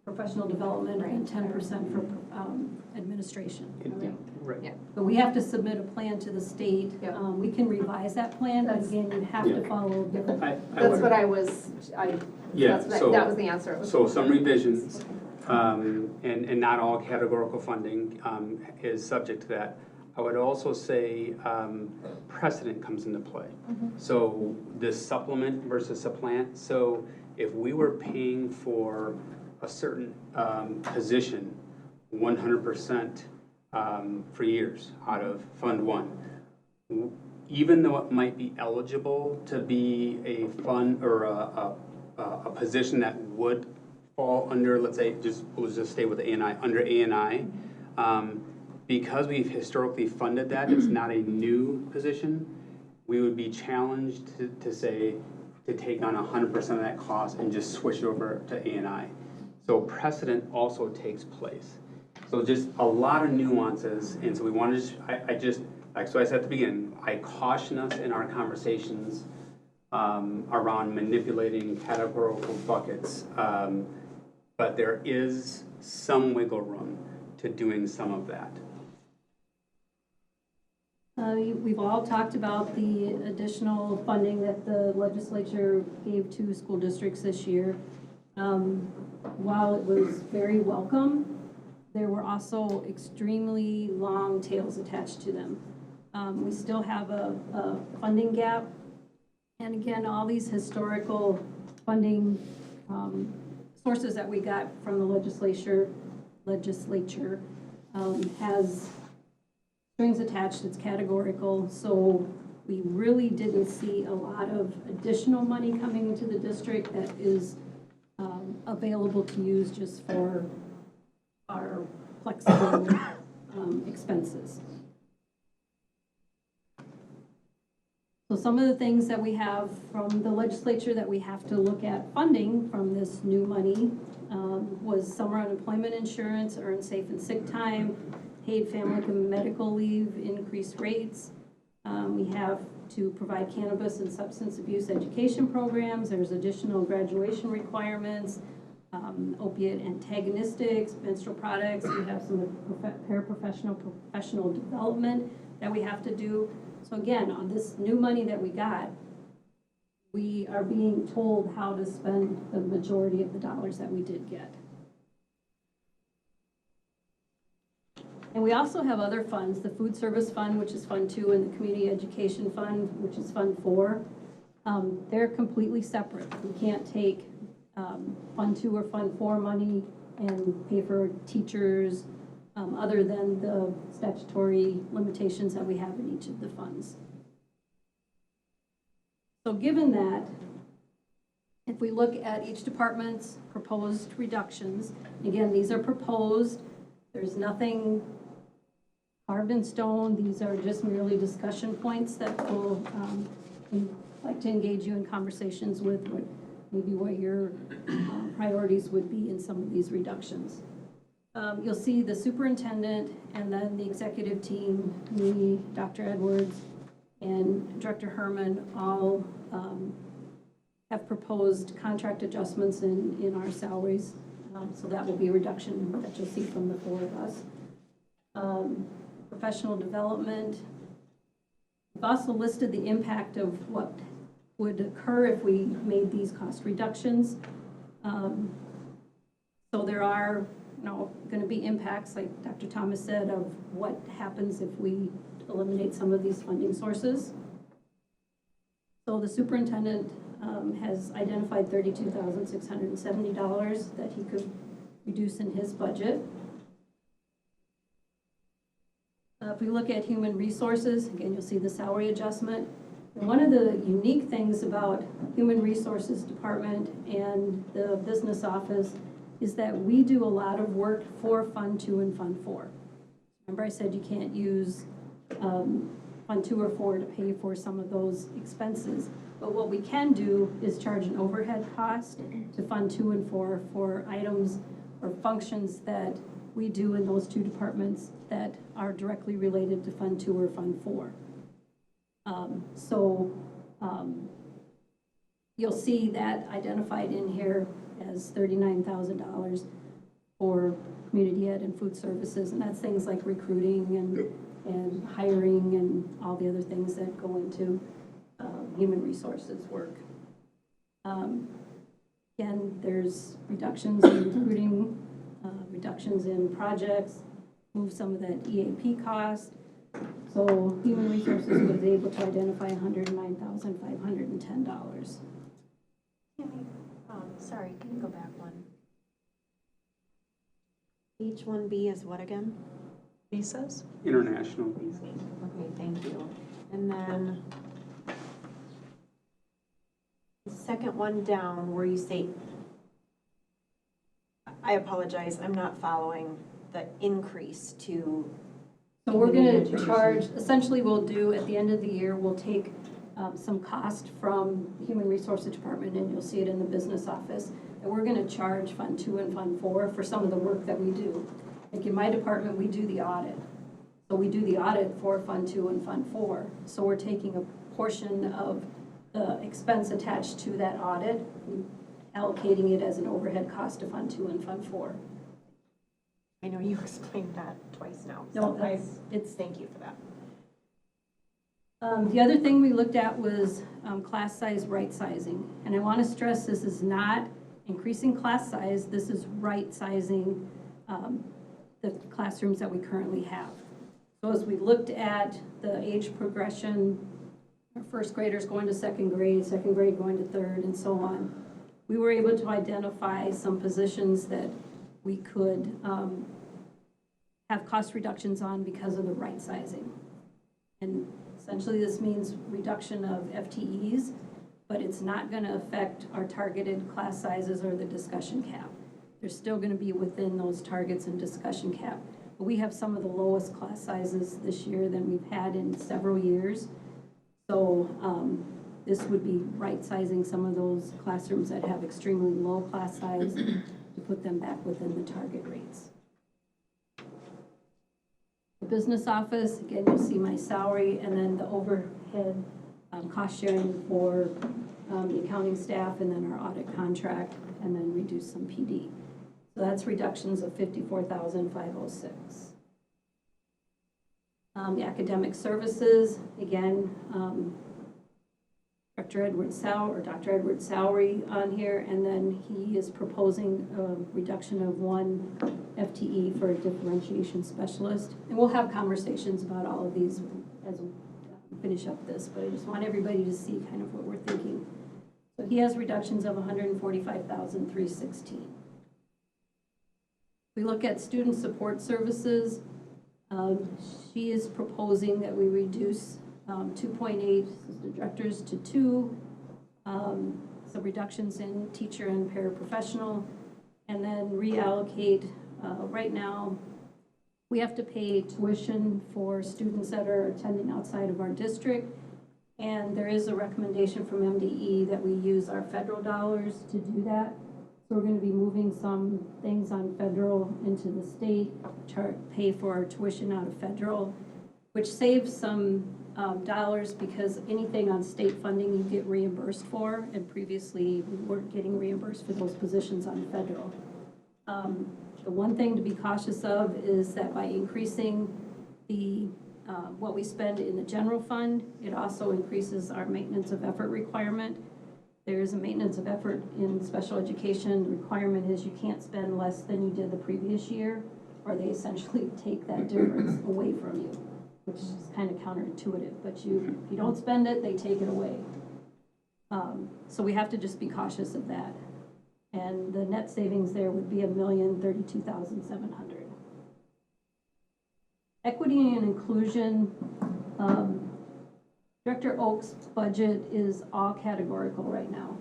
professional development and 10% for administration. Right. Yeah. But we have to submit a plan to the state. Yep. We can revise that plan, but again, you have to follow different. That's what I was, Yeah, that was the answer. So some revisions, and not all categorical funding is subject to that. I would also say precedent comes into play. So this supplement versus supplant. So if we were paying for a certain position 100% for years out of Fund 1, even though it might be eligible to be a fund or a position that would fall under, let's say, we'll just stay with A&I, under A&I, because we've historically funded that, it's not a new position, we would be challenged to take on 100% of that cost and just switch it over to A&I. So precedent also takes place. So just a lot of nuances, and so we want to like so I said at the beginning, I caution us in our conversations around manipulating categorical buckets, but there is some wiggle room to doing some of that. We've all talked about the additional funding that the legislature gave to school districts this year. While it was very welcome, there were also extremely long tails attached to them. We still have a funding gap. And again, all these historical funding sources that we got from the legislature has strings attached, it's categorical, so we really didn't see a lot of additional money coming into the district that is available to use just for our flexible expenses. So some of the things that we have from the legislature that we have to look at funding from this new money was summer unemployment insurance, earned safe and sick time, paid family and medical leave, increased rates. We have to provide cannabis and substance abuse education programs. There's additional graduation requirements, opiate antagonistics, menstrual products. We have some professional development that we have to do. So again, on this new money that we got, we are being told how to spend the majority of the dollars that we did get. And we also have other funds, the food service fund, which is Fund 2, and the community education fund, which is Fund 4. They're completely separate. We can't take Fund 2 or Fund 4 money and pay for teachers other than the statutory limitations that we have in each of the funds. So given that, if we look at each department's proposed reductions, again, these are proposed. There's nothing carved in stone. These are just merely discussion points that will like to engage you in conversations with what your priorities would be in some of these reductions. You'll see the superintendent and then the executive team, me, Dr. Edwards, and Director Herman all have proposed contract adjustments in our salaries. So that will be a reduction that you'll see from the four of us. Professional development. We've also listed the impact of what would occur if we made these cost reductions. So there are going to be impacts, like Dr. Thomas said, of what happens if we eliminate some of these funding sources. So the superintendent has identified $32,670 that he could reduce in his budget. If we look at human resources, again, you'll see the salary adjustment. And one of the unique things about Human Resources Department and the business office is that we do a lot of work for Fund 2 and Fund 4. Remember I said you can't use Fund 2 or 4 to pay for some of those expenses. But what we can do is charge an overhead cost to Fund 2 and 4 for items or functions that we do in those two departments that are directly related to Fund 2 or Fund 4. You'll see that identified in here as $39,000. for community ed and food services, and that's things like recruiting and hiring and all the other things that go into human resources work. Again, there's reductions in recruiting, reductions in projects, move some of that EAP cost. So human resources was able to identify $109,510. Sorry, can you go back one? H1B is what again? Visas? International visas. Okay, thank you. And then the second one down where you say, I apologize, I'm not following the increase to. So we're going to charge, essentially we'll do, at the end of the year, we'll take some cost from the Human Resources Department, and you'll see it in the business office, and we're going to charge Fund 2 and Fund 4 for some of the work that we do. Like in my department, we do the audit. So we do the audit for Fund 2 and Fund 4. So we're taking a portion of the expense attached to that audit, allocating it as an overhead cost to Fund 2 and Fund 4. I know you explained that twice now. No, So it's thank you for that. The other thing we looked at was class size right sizing. And I want to stress this is not increasing class size, this is right sizing the classrooms that we currently have. So as we looked at the age progression, our first graders going to second grade going to third, and so on, we were able to identify some positions that we could have cost reductions on because of the right sizing. And essentially this means reduction of FTEs, but it's not going to affect our targeted class sizes or the discussion cap. They're still going to be within those targets and discussion cap. But we have some of the lowest class sizes this year than we've had in several years. So this would be right sizing some of those classrooms that have extremely low class size to put them back within the target rates. The business office, again, you'll see my salary, and then the overhead cost sharing for the accounting staff, and then our audit contract, and then reduce some PD. So that's reductions of $54,506. The academic services, again, Dr. Edward's salary on here, and then he is proposing a reduction of 1 FTE for a differentiation specialist. And we'll have conversations about all of these as we finish up this, but I just want everybody to see kind of what we're thinking. So he has reductions of $145,316. We look at student support services. She is proposing that we reduce 2.8 directors to 2, some reductions in teacher and paraprofessional, and then reallocate. Right now, we have to pay tuition for students that are attending outside of our district, and there is a recommendation from MDE that we use our federal dollars to do that. So we're going to be moving some things on federal into the state, pay for our tuition out of federal, which saves some dollars because anything on state funding you get reimbursed for, and previously we weren't getting reimbursed for those positions on federal. The one thing to be cautious of is that by increasing the what we spend in the general fund, it also increases our maintenance of effort requirement. There is a maintenance of effort in special education. The requirement is you can't spend less than you did the previous year, or they essentially take that difference away from you, which is kind of counterintuitive, but if you don't spend it, they take it away. So we have to just be cautious of that. And the net savings there would be $1,032,700. Equity and inclusion, Director Oak's budget is all categorical right now.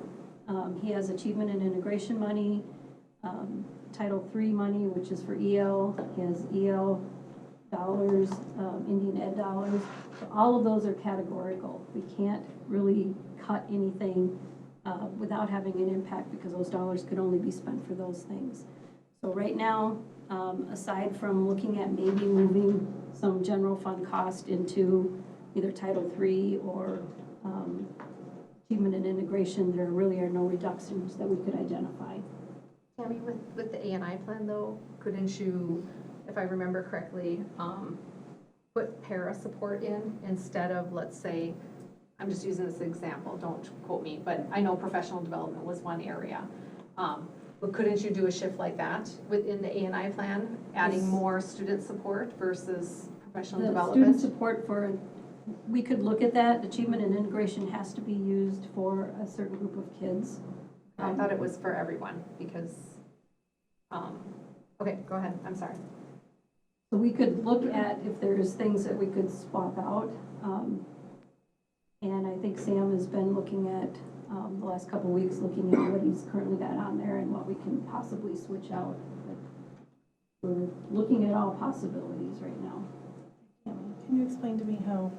He has achievement and integration money, Title III money, which is for EL. He has EL dollars, Indian Ed dollars. So all of those are categorical. We can't really cut anything without having an impact because those dollars could only be spent for those things. So right now, aside from looking at maybe moving some general fund cost into either Title III or achievement and integration, there really are no reductions that we could identify. Tammy, with the ANI plan though, couldn't you, if I remember correctly, put para support in instead of, let's say, I'm just using this example, don't quote me, but I know professional development was one area. But couldn't you do a shift like that within the ANI plan, adding more student support versus professional The development? student support for, we could look at that. Achievement and integration has to be used for a certain group of kids. I thought it was for everyone because, okay, go ahead, I'm sorry. So we could look at if there's things that we could swap out. And I think Sam has been looking at, the last couple of weeks, looking at what he's currently got on there and what we can possibly switch out. But we're looking at all possibilities right now. Can you explain to me how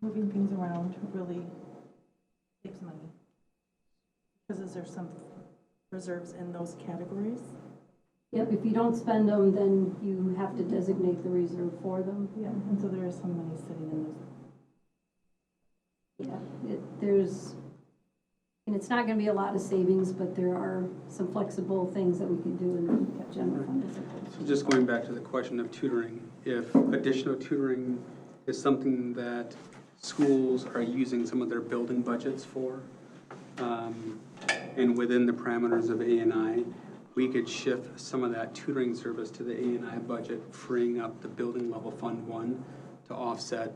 moving things around really saves money? Because is there some reserves in those categories? Yep, if you don't spend them, then you have to designate the reserve for them. Yeah, and so there is some money sitting in those. Yeah, and it's not gonna be a lot of savings, but there are some flexible things that we can do in the general fund. So just going back to the question of tutoring, if additional tutoring is something that schools are using some of their building budgets for, and within the parameters of A&I, we could shift some of that tutoring service to the A&I budget, freeing up the building level Fund 1 to offset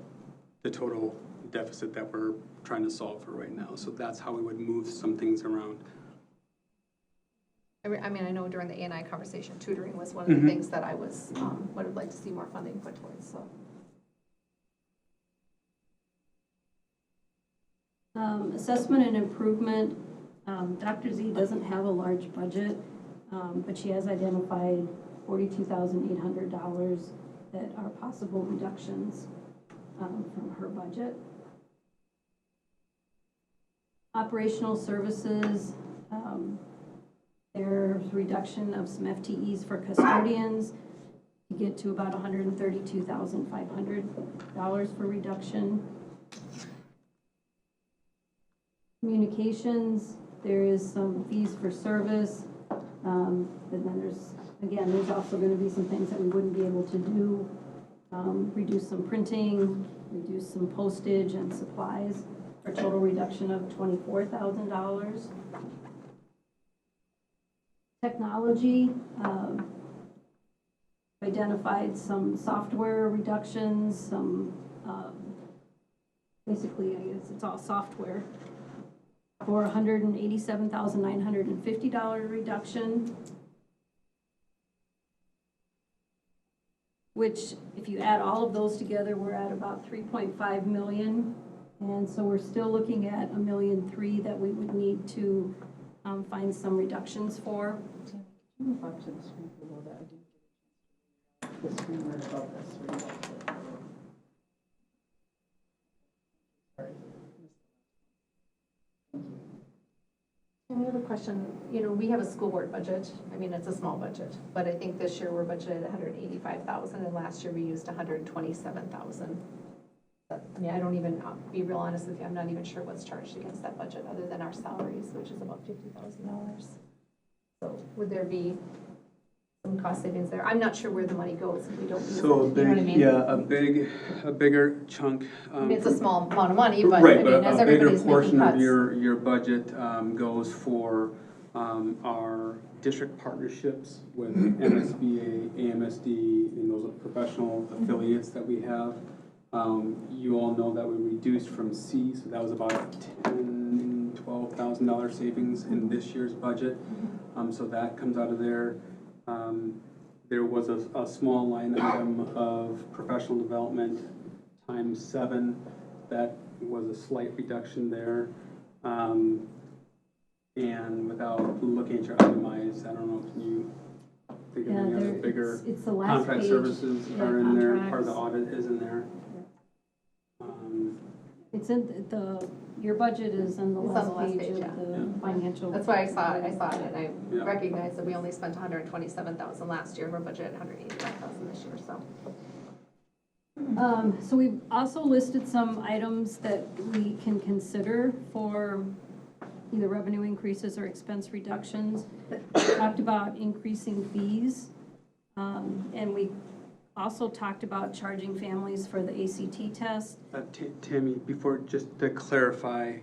the total deficit that we're trying to solve for right now. So that's how we would move some things around. I mean, I know during the ANI conversation, tutoring was one of the things that I was, would have liked to see more funding put towards, so. Assessment and improvement, Dr. Z doesn't have a large budget, but she has identified $42,800 that are possible reductions from her budget. Operational services, there's reduction of some FTEs for custodians. You get to about $132,500 for reduction. Communications, there is some fees for service. And then there's also going to be some things that we wouldn't be able to do. Reduce some printing, reduce some postage and supplies, for a total reduction of $24,000. Technology, identified some software reductions, some, basically, I guess it's all software, for $187,950 reduction. Which, if you add all of those together, we're at about 3.5 million. And so we're still looking at $1.3 million that we would need to find some reductions for. Can you move up to the screen below that? I didn't get the screen right above this. Sorry. And the other question, you know, we have a school board budget. I mean, it's a small budget, but I think this year we're budgeted $185,000, and last year we used $127,000. I mean, I don't even, be real honest with you, I'm not even sure what's charged against that budget other than our salaries, which is about $50,000. So would there be some cost savings there? I'm not sure where the money goes if we don't use it. So You know what I mean? a bigger chunk. I mean, it's a small amount of money, but right, I mean, but as a bigger everybody's making portion of cuts. your budget goes for our district partnerships with MSBA, AMSD, and those are professional affiliates that we have. You all know that we reduced from C, so that was about $12,000 savings in this year's budget. So that comes out of there. There was a small line item of professional development times 7. That was a slight reduction there. And without looking at your itemized, I don't know, can you think of any other bigger it's the last contract page. services Yeah, are in there, part of the contracts. audit is in there. It's in your budget is on the It's on last the last page page, of yeah. the financial. That's why I saw it, and I Yeah. recognized that we only spent $127,000 last year, we're budgeted $185,000 this year, so. So we've also listed some items that we can consider for either revenue increases or expense reductions. We talked about increasing fees, and we also talked about charging families for the ACT test. Tammy, before, just to clarify,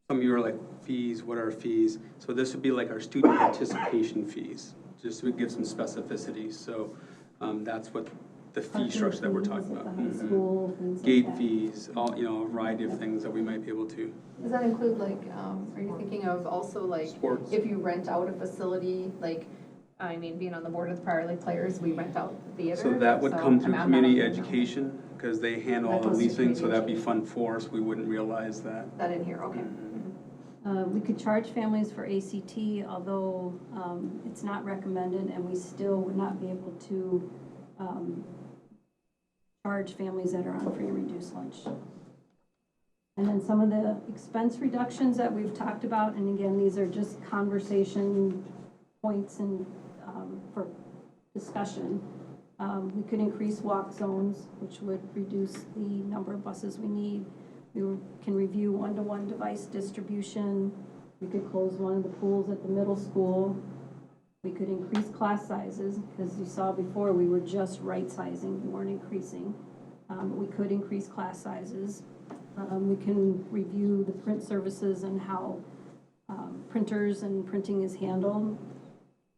some of you are like, fees, what are fees? So this would be like our student participation fees, just to give some specificity. So that's what the fee structure that we're talking about. Gate fees, all, you know, a variety of things that we might be able to. Does that include like, are you thinking of also like, Sports. if you rent out a facility, like, I mean, being on the board of the Prior Lake Players, we rent out the theater. So that would come through I'm not community on- education, because they handle all That the goes to leasing, so that'd be community Fund 4, so we wouldn't realize that. That in here, okay. We could charge families for ACT, although it's not recommended, and we still would not be able to charge families that are on free and reduced lunch. And then some of the expense reductions that we've talked about, and again, these are just conversation points and for discussion. We could increase walk zones, which would reduce the number of buses we need. We can review one-to-one device distribution. We could close one of the pools at the middle school. We could increase class sizes, because you saw before, we were just right-sizing, we weren't increasing. We could increase class sizes. We can review the print services and how printers and printing is handled.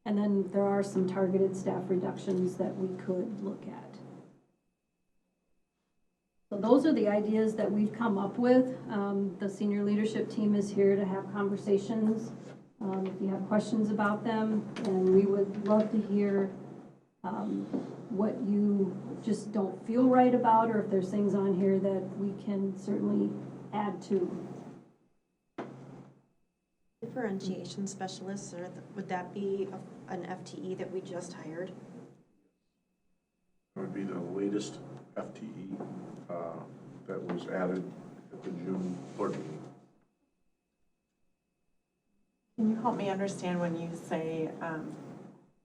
And then there are some targeted staff reductions that we could look at. So those are the ideas that we've come up with. The senior leadership team is here to have conversations if you have questions about them. And we would love to hear what you just don't feel right about, or if there's things on here that we can certainly add to. Differentiation specialists, or would that be an FTE that we just hired? It would be the latest FTE that was added at the June board meeting. Can you help me understand when you say,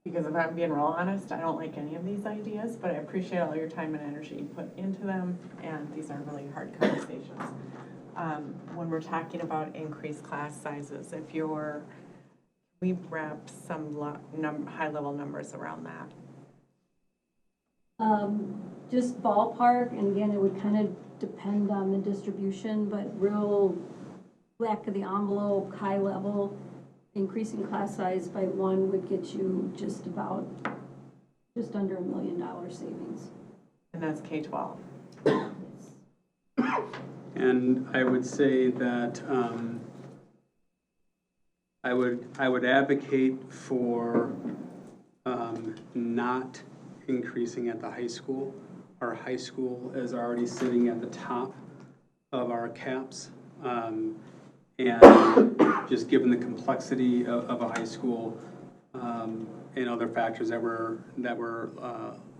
because if I'm being real honest, I don't like any of these ideas, but I appreciate all your time and energy you put into them, and these are really hard conversations. When we're talking about increased class sizes, we wrap some high-level numbers around that. Just ballpark, and again, it would kind of depend on the distribution, but real back of the envelope, high level, increasing class size by 1 would get you just under $1 million savings. And that's K-12. And I would say that I would advocate for not increasing at the high school. Our high school is already sitting at the top of our caps. And just given the complexity of a high school and other factors that we're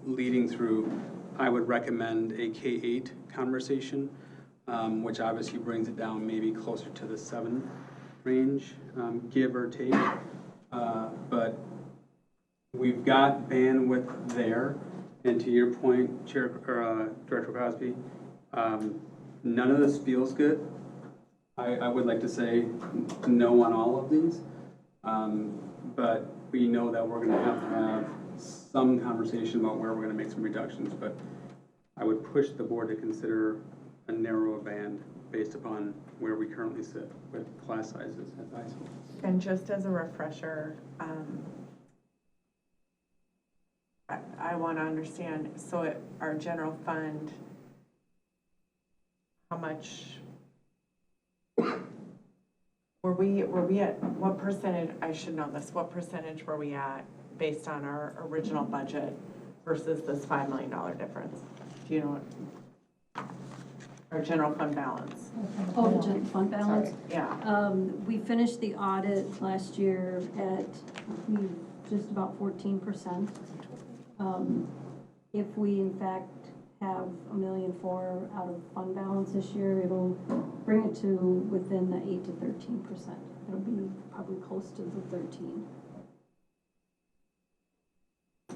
leading through, I would recommend a K-8 conversation, which obviously brings it down maybe closer to the 7 range, give or take. But we've got bandwidth there, and to your point, Director Crosby, none of this feels good. I would like to say no on all of these, but we know that we're going to have some conversation about where we're going to make some reductions, but I would push the board to consider a narrower band based upon where we currently sit with class sizes at high school. And just as a refresher, I want to understand, so our general fund, how much, were we at, what percentage, I should know this, what percentage were we at based on our original budget versus this $5 million difference? Do you know what? Our general fund balance. Oh, the general fund balance? Sorry. Yeah. We finished the audit last year at just about 14%. If we in fact have $1.4 million out of fund balance this year, it'll bring it to within the 8 to 13%. It'll be probably close to the 13.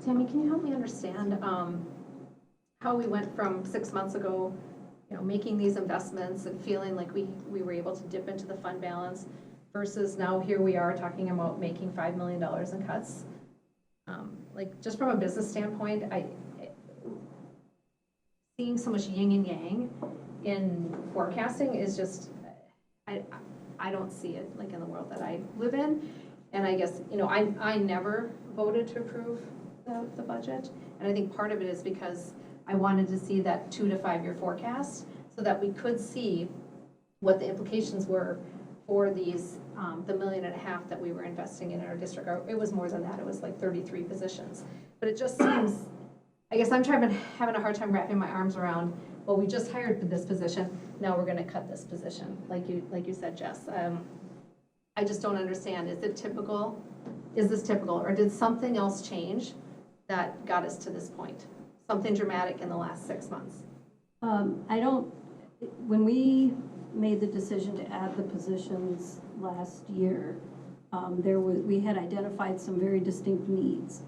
Tammy, can you help me understand how we went from 6 months ago, you know, making these investments and feeling like we were able to dip into the fund balance versus now here we are talking about making $5 million in cuts. Like, just from a business standpoint, seeing so much yin and yang in forecasting is just, I don't see it like in the world that I live in. And I guess, you know, I never voted to approve the budget. And I think part of it is because I wanted to see that 2 to 5 year forecast so that we could see what the implications were for these, the $1.5 million that we were investing in our district. Or it was more than that, it was like 33 positions. But it just seems, I guess I'm having a hard time wrapping my arms around, well, we just hired this position, now we're gonna cut this position, like you said, Jess. I just don't understand, is this typical, or did something else change that got us to this point? Something dramatic in the last 6 months? When we made the decision to add the positions last year, we had identified some very distinct needs,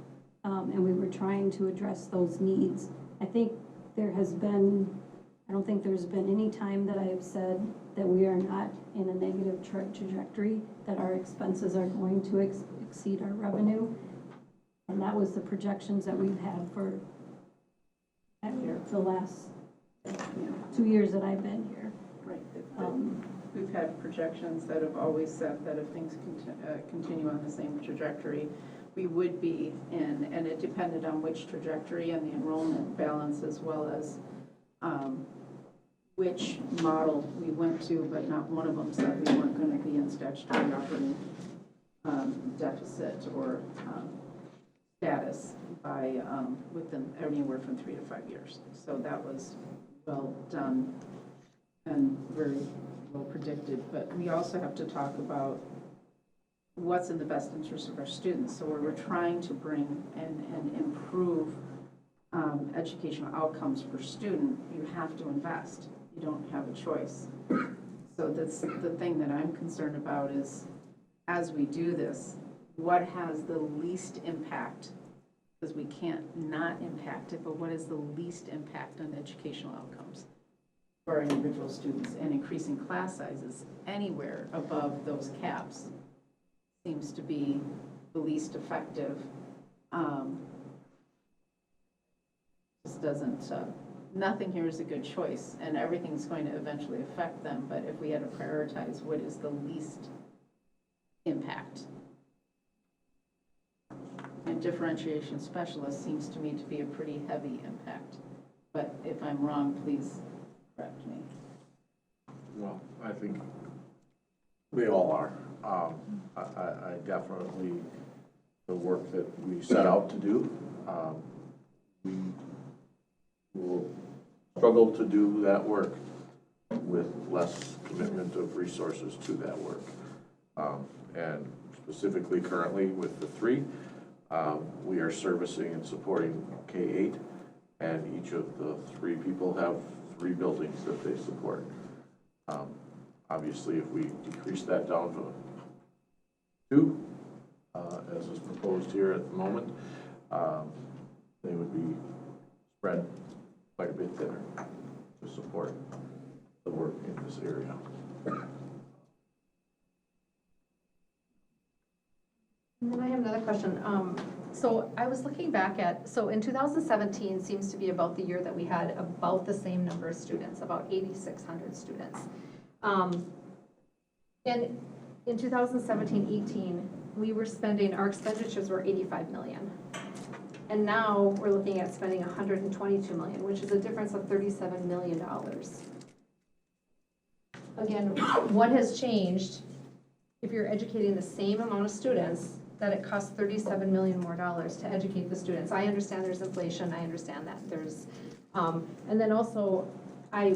and we were trying to address those needs. I don't think there's been any time that I have said that we are not in a negative trajectory, that our expenses are going to exceed our revenue. And that was the projections that we've had for the last 2 years that I've been here. Right. We've had projections that have always said that if things continue on the same trajectory, we would be in, and it depended on which trajectory and the enrollment balance, as well as which model we went to, but not one of them said we weren't going to be in statutory operating deficit or status by within anywhere from 3 to 5 years. So that was well done and very well predicted. But we also have to talk about what's in the best interest of our students. So we're trying to bring and improve educational outcomes per student. You have to invest. You don't have a choice. So that's the thing that I'm concerned about is, as we do this, what has the least impact? Because we can't not impact it, but what is the least impact on educational outcomes for our individual students? And increasing class sizes anywhere above those caps seems to be the least effective. Just doesn't, nothing here is a good choice, and everything's going to eventually affect them, but if we had to prioritize what is the least impact. And differentiation specialist seems to me to be a pretty heavy impact, but if I'm wrong, please correct me. Well, I think they all are. I definitely, the work that we set out to do, we will struggle to do that work with less commitment of resources to that work. And specifically currently with the 3, we are servicing and supporting K-8, and each of the 3 people have 3 buildings that they support. Obviously, if we decrease that down to 2, as is proposed here at the moment, they would be spread quite a bit thinner to support the work in this area. And then I have another question. So I was looking back at, so in 2017 seems to be about the year that we had about the same number of students, about 8,600 students. And in 2017-18, we were spending, our expenditures were 85 million. And now we're looking at spending 122 million, which is a difference of $37 million. Again, what has changed if you're educating the same amount of students that it costs $37 million more to educate the students? I understand there's inflation, I understand that there's, and then also, I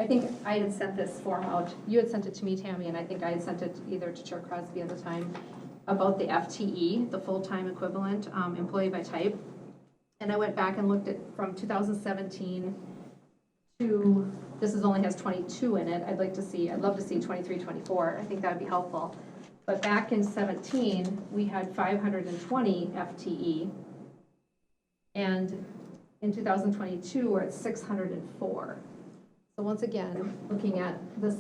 think I had sent this form out, you had sent it to me, Tammy, and I think I had sent it either to Chair Crosby at the time, about the FTE, the full-time equivalent, employee by type. And I went back and looked at from 2017 to, this is only has 22 in it. I'd love to see 23, 24. I think that would be helpful. But back in 17, we had 520 FTE. And in 2022, we're at 604. So once again, looking at this,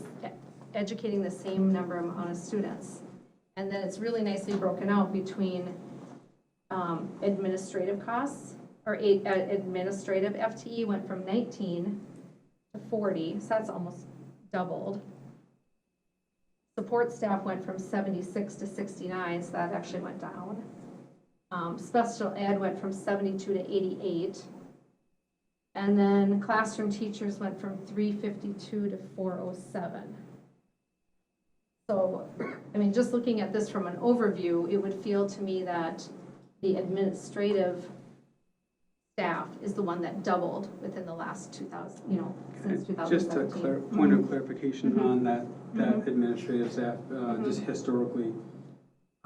educating the same amount of students. And then it's really nicely broken out between administrative costs, or administrative FTE went from 19 to 40, so that's almost doubled. Support staff went from 76 to 69, so that actually went down. Special ed went from 72 to 88. And then classroom teachers went from 352 to 407. So, I mean, just looking at this from an overview, it would feel to me that the administrative staff is the one that doubled within the last 2000, since 2017. Just a point of clarification on that administrative staff, just historically.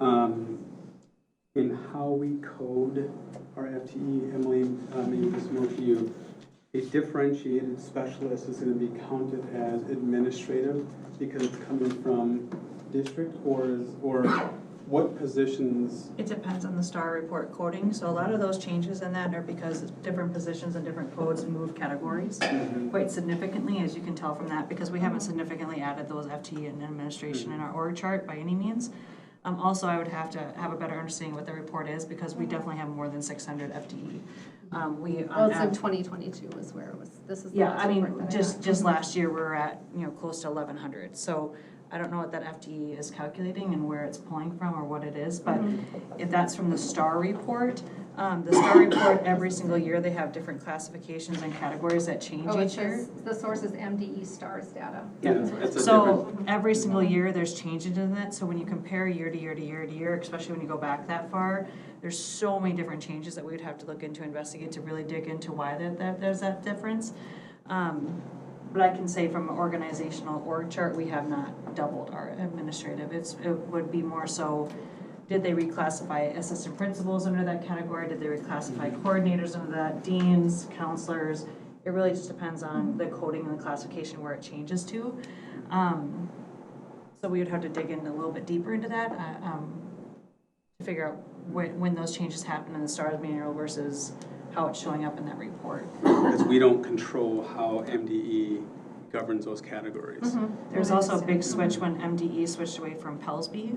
In how we code our FTE, Emily, maybe this is more to you, a differentiated specialist is going to be counted as administrative because it's coming from district, or what positions? It depends on the STAR report coding, so a lot of those changes in that are because different positions and different codes move categories quite significantly, as you can tell from that, because we haven't significantly added those FTE and administration in our org chart by any means. Also, I would have to have a better understanding what the report is, because we definitely have more than 600 FTE. Well, it's in 2022 is where it was, this is the Yeah, last I mean, report that I just got. last year, we were at, close to 1,100. So I don't know what that FTE is calculating and where it's pulling from or what it is, but if that's from the STAR report, every single year, they have different classifications and categories that change Oh, it each year. says, the source is MDE STARS data. So every single year, there's changes in that. So when you compare year to year to year to year, especially when you go back that far, there's so many different changes that we would have to look into, investigate, to really dig into why there's that difference. But I can say from an organizational org chart, we have not doubled our administrative. It would be more so, did they reclassify assistant principals under that category? Did they reclassify coordinators under that? Deans, counselors? It really just depends on the coding and the classification where it changes to. So we would have to dig in a little bit deeper into that to figure out when those changes happen in the STARS manual versus how it's showing up in that report. Because we don't control how MDE governs those categories. There's also a big switch when MDE switched away from PELSB.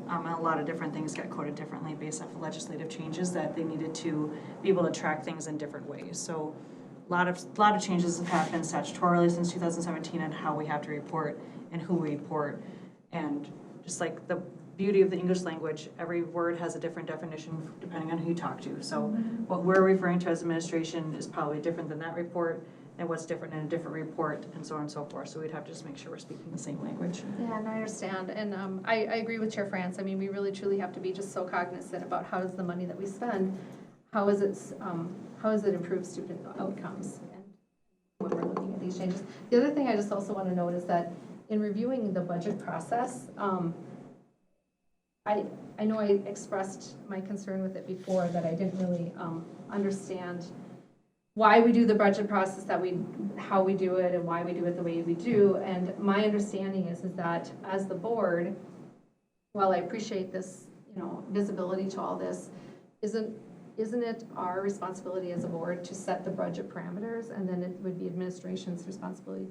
And a lot of different things got coded differently based off of legislative changes that they needed to be able to track things in different ways. So a lot of changes have happened statutorily since 2017 on how we have to report and who we report. And just like the beauty of the English language, every word has a different definition depending on who you talk to. So what we're referring to as administration is probably different than that report, and what's different in a different report, and so on and so forth. So we'd have to just make sure we're speaking the same language. Yeah, and I understand, and I agree with Chair France. I mean, we really truly have to be just so cognizant about how does the money that we spend, how does it improve student outcomes, and when we're looking at these changes. The other thing I just also want to note is that in reviewing the budget process, I know I expressed my concern with it before, that I didn't really understand why we do the budget process, how we do it, and why we do it the way we do. And my understanding is that as the board, while I appreciate this, visibility to all this, isn't it our responsibility as a board to set the budget parameters, and then it would be administration's responsibility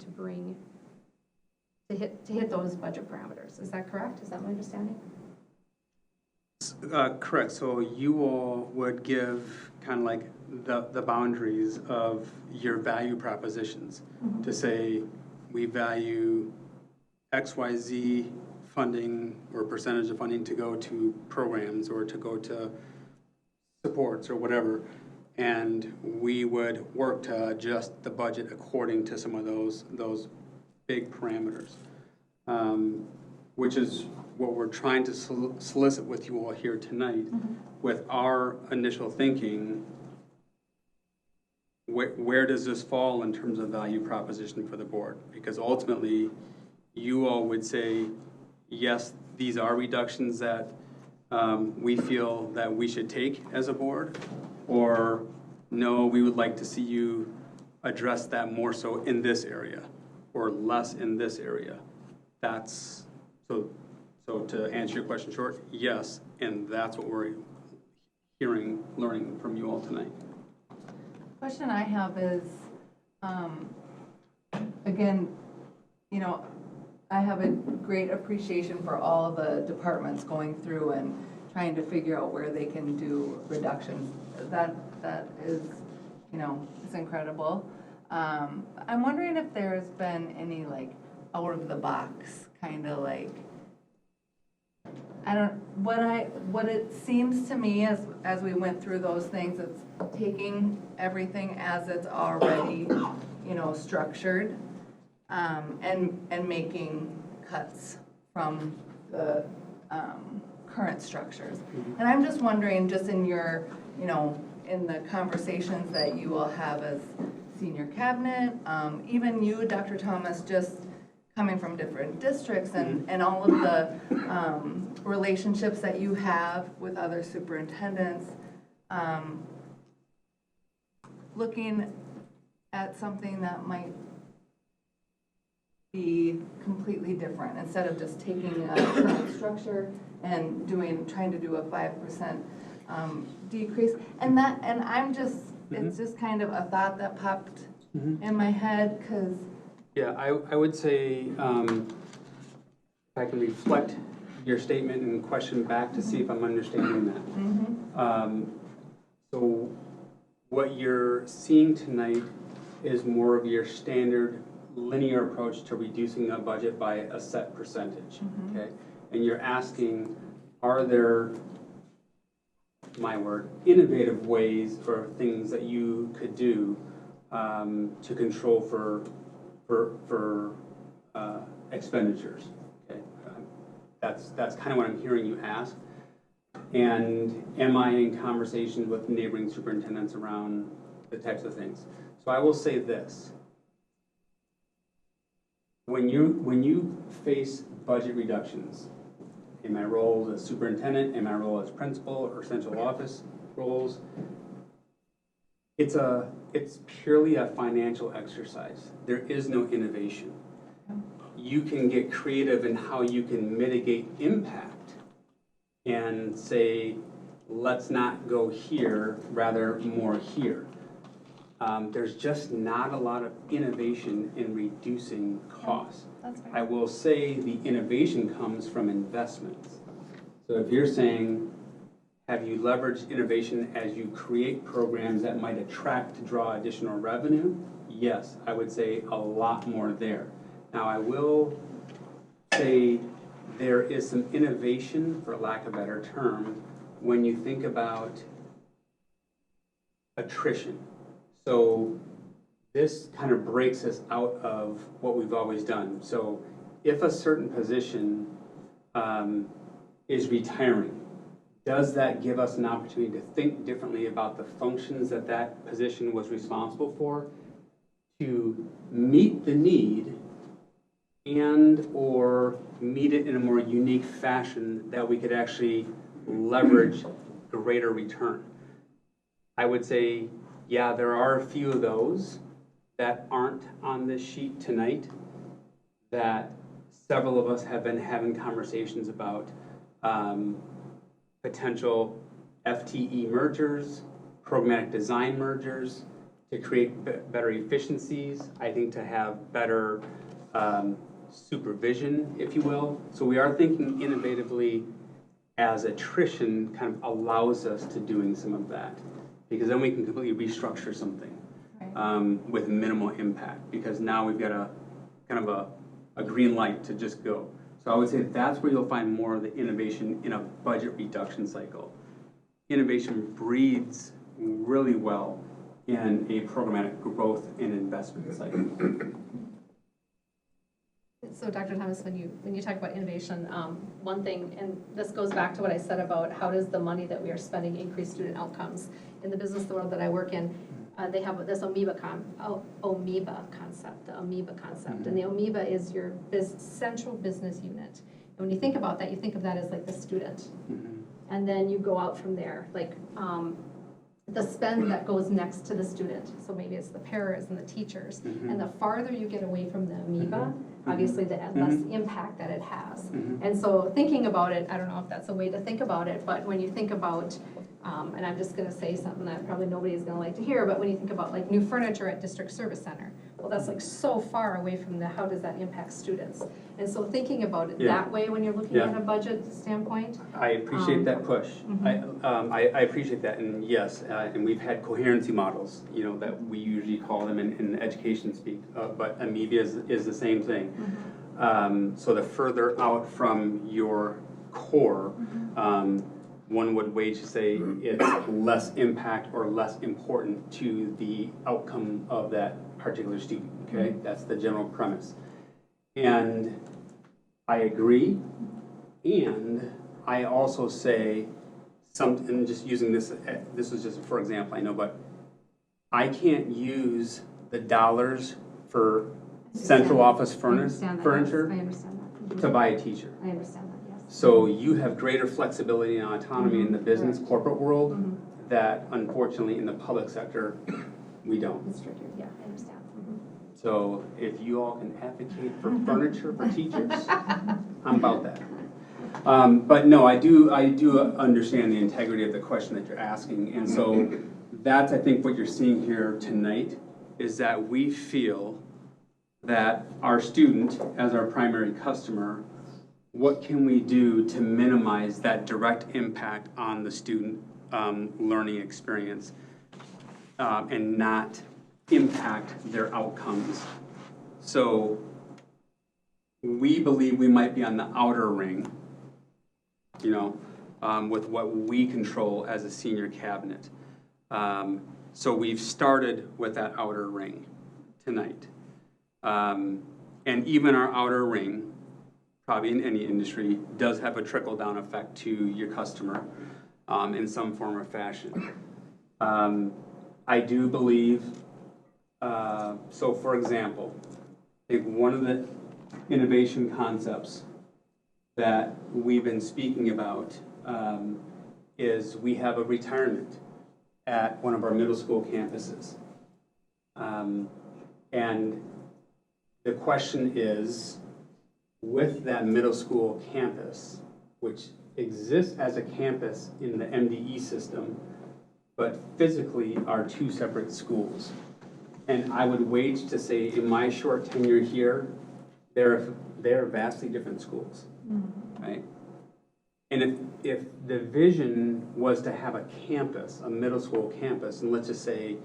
to hit those budget parameters? Is that correct? Is that my understanding? Correct. So you all would give kind of like the boundaries of your value propositions to say we value XYZ funding or percentage of funding to go to programs or to go to supports or whatever, and we would work to adjust the budget according to some of those big parameters, which is what we're trying to solicit with you all here tonight. With our initial thinking, where does this fall in terms of value proposition for the board? Because ultimately, you all would say, yes, these are reductions that we feel that we should take as a board, or no, we would like to see you address that more so in this area, or less in this area. That's, so to answer your question short, yes, and that's what we're learning from you all tonight. Question I have is, again, you know, I have a great appreciation for all the departments going through and trying to figure out where they can do reductions. That is, you know, it's incredible. I'm wondering if there's been any like out of the box kind of like, what it seems to me as we went through those things, it's taking everything as it's already, you know, structured, and making cuts from the current structures. And I'm just wondering, just in your, you know, in the conversations that you will have as senior cabinet, even you, Dr. Thomas, just coming from different districts and all of the relationships that you have with other superintendents, looking at something that might be completely different instead of just taking a current structure and trying to do a 5% decrease. And I'm just, it's just kind of a thought that popped in my head because. Yeah, I would say, if I can reflect your statement and question back to see if I'm understanding that. So what you're seeing tonight is more of your standard linear approach to reducing a budget by a set percentage, okay? And you're asking, are there, my word, innovative ways or things that you could do to control for expenditures, okay? That's kind of what I'm hearing you ask. And am I in conversations with neighboring superintendents around the types of things? So I will say this. When you face budget reductions, in my role as superintendent, in my role as principal or central office roles, it's purely a financial exercise. There is no innovation. You can get creative in how you can mitigate impact and say, let's not go here, rather more here. There's just not a lot of innovation in reducing costs. That's fair. I will say the innovation comes from investments. So if you're saying, have you leveraged innovation as you create programs that might attract to draw additional revenue? Yes, I would say a lot more there. Now I will say there is some innovation, for lack of a better term, when you think about attrition. So this kind of breaks us out of what we've always done. So if a certain position is retiring, does that give us an opportunity to think differently about the functions that that position was responsible for to meet the need and or meet it in a more unique fashion that we could actually leverage greater return? I would say, yeah, there are a few of those that aren't on this sheet tonight that several of us have been having conversations about. Potential FTE mergers, programmatic design mergers to create better efficiencies, I think to have better supervision, if you will. So we are thinking innovatively as attrition kind of allows us to doing some of that, because then we can completely restructure something with minimal impact, because now we've got a kind of a green light to just go. So I would say that's where you'll find more of the innovation in a budget reduction cycle. Innovation breeds really well in a programmatic growth and investment cycle. So Dr. Thomas, when you talk about innovation, one thing, and this goes back to what I said about how does the money that we are spending increase student outcomes. In the business world that I work in, they have this amoeba concept, the amoeba concept. And the amoeba is your central business unit. And when you think about that, you think of that as like the student. And then you go out from there, like the spend that goes next to the student. So maybe it's the paras and the teachers. And the farther you get away from the amoeba, obviously the less impact that it has. And so thinking about it, I don't know if that's a way to think about it, but when you think about And I'm just gonna say something that probably nobody is gonna like to hear, but when you think about like new furniture at District Service Center, well, that's like so far away from how does that impact students? And so thinking about it Yeah. that way when you're looking Yeah. at a budget standpoint. I appreciate that push. Mhm. I appreciate that, and yes, and we've had coherency models, you know, that we usually call them in education speak, but Amebia is the same thing. So the further out from your core, one would wage to say it's less impact or less important to the outcome of that particular student, okay? That's the general premise. And I agree, and I also say something, just using this is just for example, I know, but I can't use the dollars for central office furniture I understand that. to buy a teacher. I understand that, yes. So you have greater flexibility and autonomy in the business corporate world that unfortunately in the public sector, we don't. It's tricky, yeah, I understand. So if you all can advocate for furniture for teachers, I'm about that. But no, I do understand the integrity of the question that you're asking. And so that's, I think, what you're seeing here tonight is that we feel that our student, as our primary customer, what can we do to minimize that direct impact on the student learning experience and not impact their outcomes. So we believe we might be on the outer ring, you know, with what we control as a senior cabinet. So we've started with that outer ring tonight. And even our outer ring, probably in any industry, does have a trickle-down effect to your customer in some form or fashion. I do believe, so for example, I think one of the innovation concepts that we've been speaking about is we have a retirement at one of our middle school campuses. And the question is, with that middle school campus, which exists as a campus in the MDE system, but physically are two separate schools. And I would wage to say in my short tenure here, they're vastly different schools, right? And if the vision was to have a campus, a middle school campus, and let's just say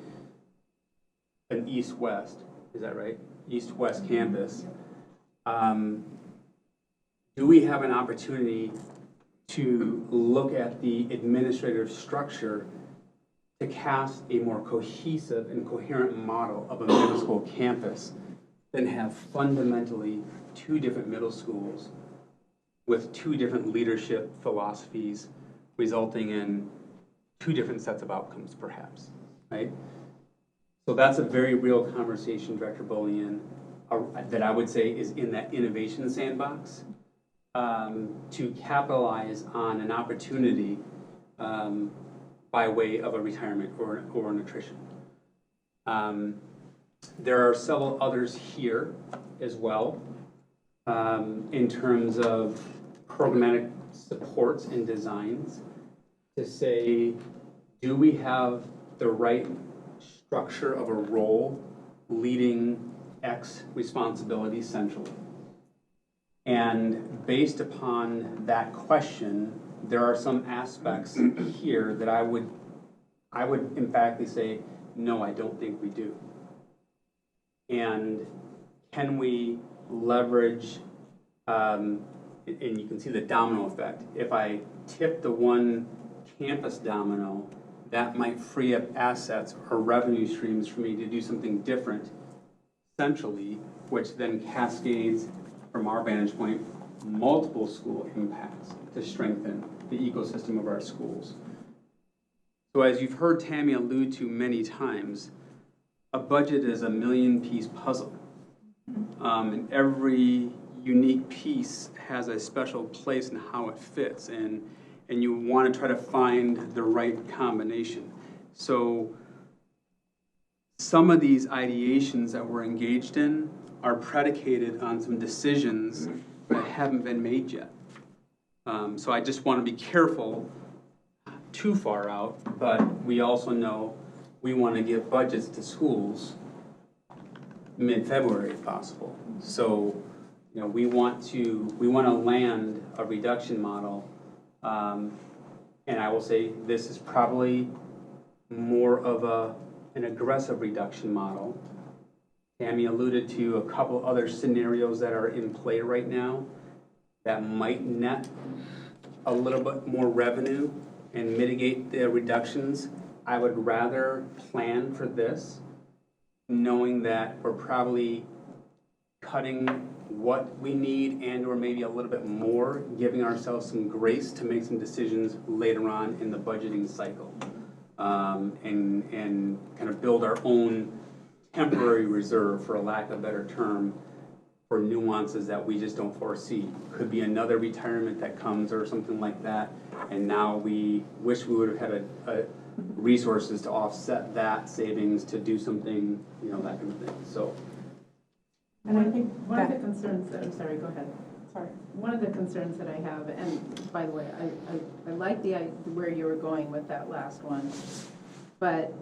an east-west, is that right? East-west campus, do we have an opportunity to look at the administrative structure to cast a more cohesive and coherent model of a middle school campus than have fundamentally two different middle schools with two different leadership philosophies resulting in two different sets of outcomes perhaps, right? So that's a very real conversation, Director Bullion, that I would say is in that innovation sandbox to capitalize on an opportunity by way of a retirement or an attrition. There are several others here as well in terms of programmatic supports and designs to say, do we have the right structure of a role leading X responsibility centrally? And based upon that question, there are some aspects here that I would emphatically say, no, I don't think we do. And can we leverage, and you can see the domino effect. If I tip the one campus domino, that might free up assets or revenue streams for me to do something different centrally, which then cascades, from our vantage point, multiple school impacts to strengthen the ecosystem of our schools. So as you've heard Tammy allude to many times, a budget is a million-piece puzzle. And every unique piece has a special place in how it fits, and you want to try to find the right combination. So some of these ideations that we're engaged in are predicated on some decisions that haven't been made yet. So I just want to be careful too far out, but we also know we want to give budgets to schools mid-February if possible. So, you know, we want to land a reduction model, and I will say this is probably more of an aggressive reduction model. Tammy alluded to a couple other scenarios that are in play right now that might net a little bit more revenue and mitigate the reductions. I would rather plan for this, knowing that we're probably cutting what we need and or maybe a little bit more, giving ourselves some grace to make some decisions later on in the budgeting cycle. And kind of build our own temporary reserve, for a lack of a better term, for nuances that we just don't foresee. Could be another retirement that comes or something like that, and now we wish we would have had a resources to offset that savings to do something, you know, that kind of thing. So, and I think one of the concerns that, I'm sorry, go ahead. Sorry. One of the concerns that I have, and by the way, I like where you were going with that last one, but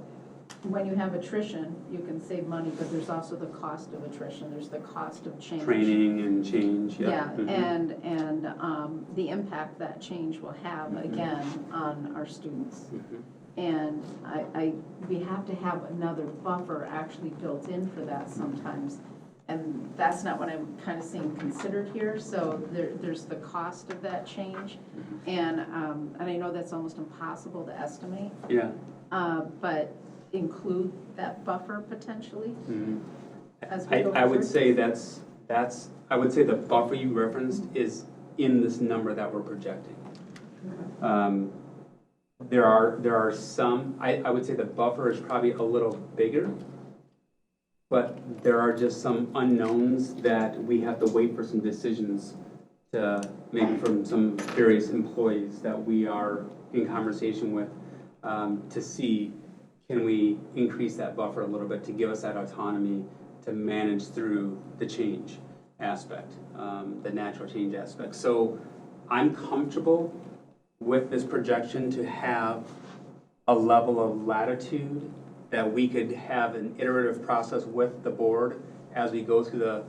when you have attrition, you can save money, but there's also the cost of attrition. There's the cost of change. Training and change, yeah. Yeah, Mm-hmm. and the impact that change will have, again, on our students. Mm-hmm. And we have to have another buffer actually built in for that sometimes. And that's not what I'm kind of seeing considered here. So there's the cost of that change. And I know that's almost impossible to estimate. Yeah. But include that buffer potentially as we go I would forward? say I would say the buffer you referenced is in this number that we're projecting. There are some, I would say the buffer is probably a little bigger, but there are just some unknowns that we have to wait for some decisions to, maybe from some various employees that we are in conversation with, to see, can we increase that buffer a little bit to give us that autonomy to manage through the change aspect, the natural change aspect. So I'm comfortable with this projection to have a level of latitude that we could have an iterative process with the board as we go through the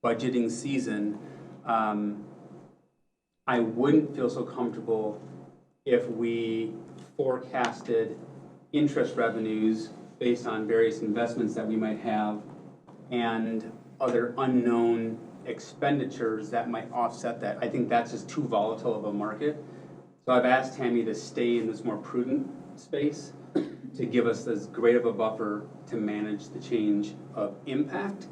budgeting season. I wouldn't feel so comfortable if we forecasted interest revenues based on various investments that we might have and other unknown expenditures that might offset that. I think that's just too volatile of a market. So I've asked Tammy to stay in this more prudent space to give us as great of a buffer to manage the change of impact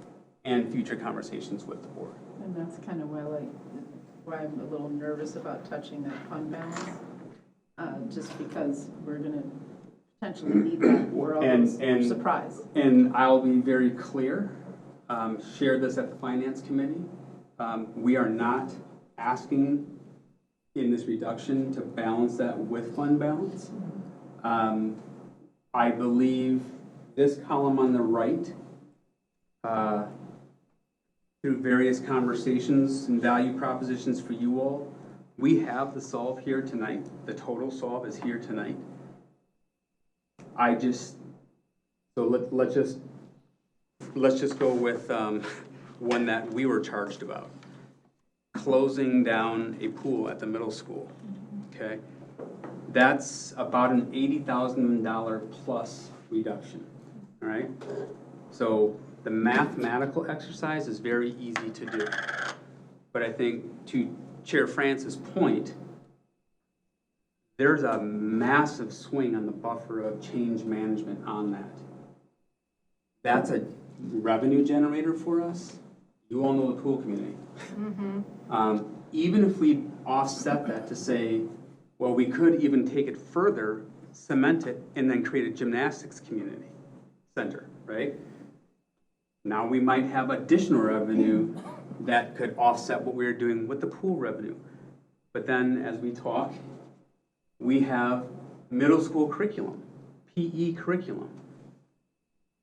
and future conversations with the board. And that's kind of why I'm a little nervous about touching that fund balance, just because we're going to potentially need that. We're always surprised. And I'll be very clear, share this at the Finance Committee. We are not asking in this reduction to balance that with fund balance. I believe this column on the right, through various conversations and value propositions for you all, we have the solve here tonight. The total solve is here tonight. Let's just go with one that we were charged about. Closing down a pool at the middle school, okay? That's about an $80,000 plus reduction, all right? So the mathematical exercise is very easy to do. But I think to Chair Francis' point, there's a massive swing on the buffer of change management on that. That's a revenue generator for us. You all know the pool community. Even if we offset that to say, well, we could even take it further, cement it, and then create a gymnastics community center, right? Now we might have additional revenue that could offset what we're doing with the pool revenue. But then as we talk, we have middle school curriculum, PE curriculum,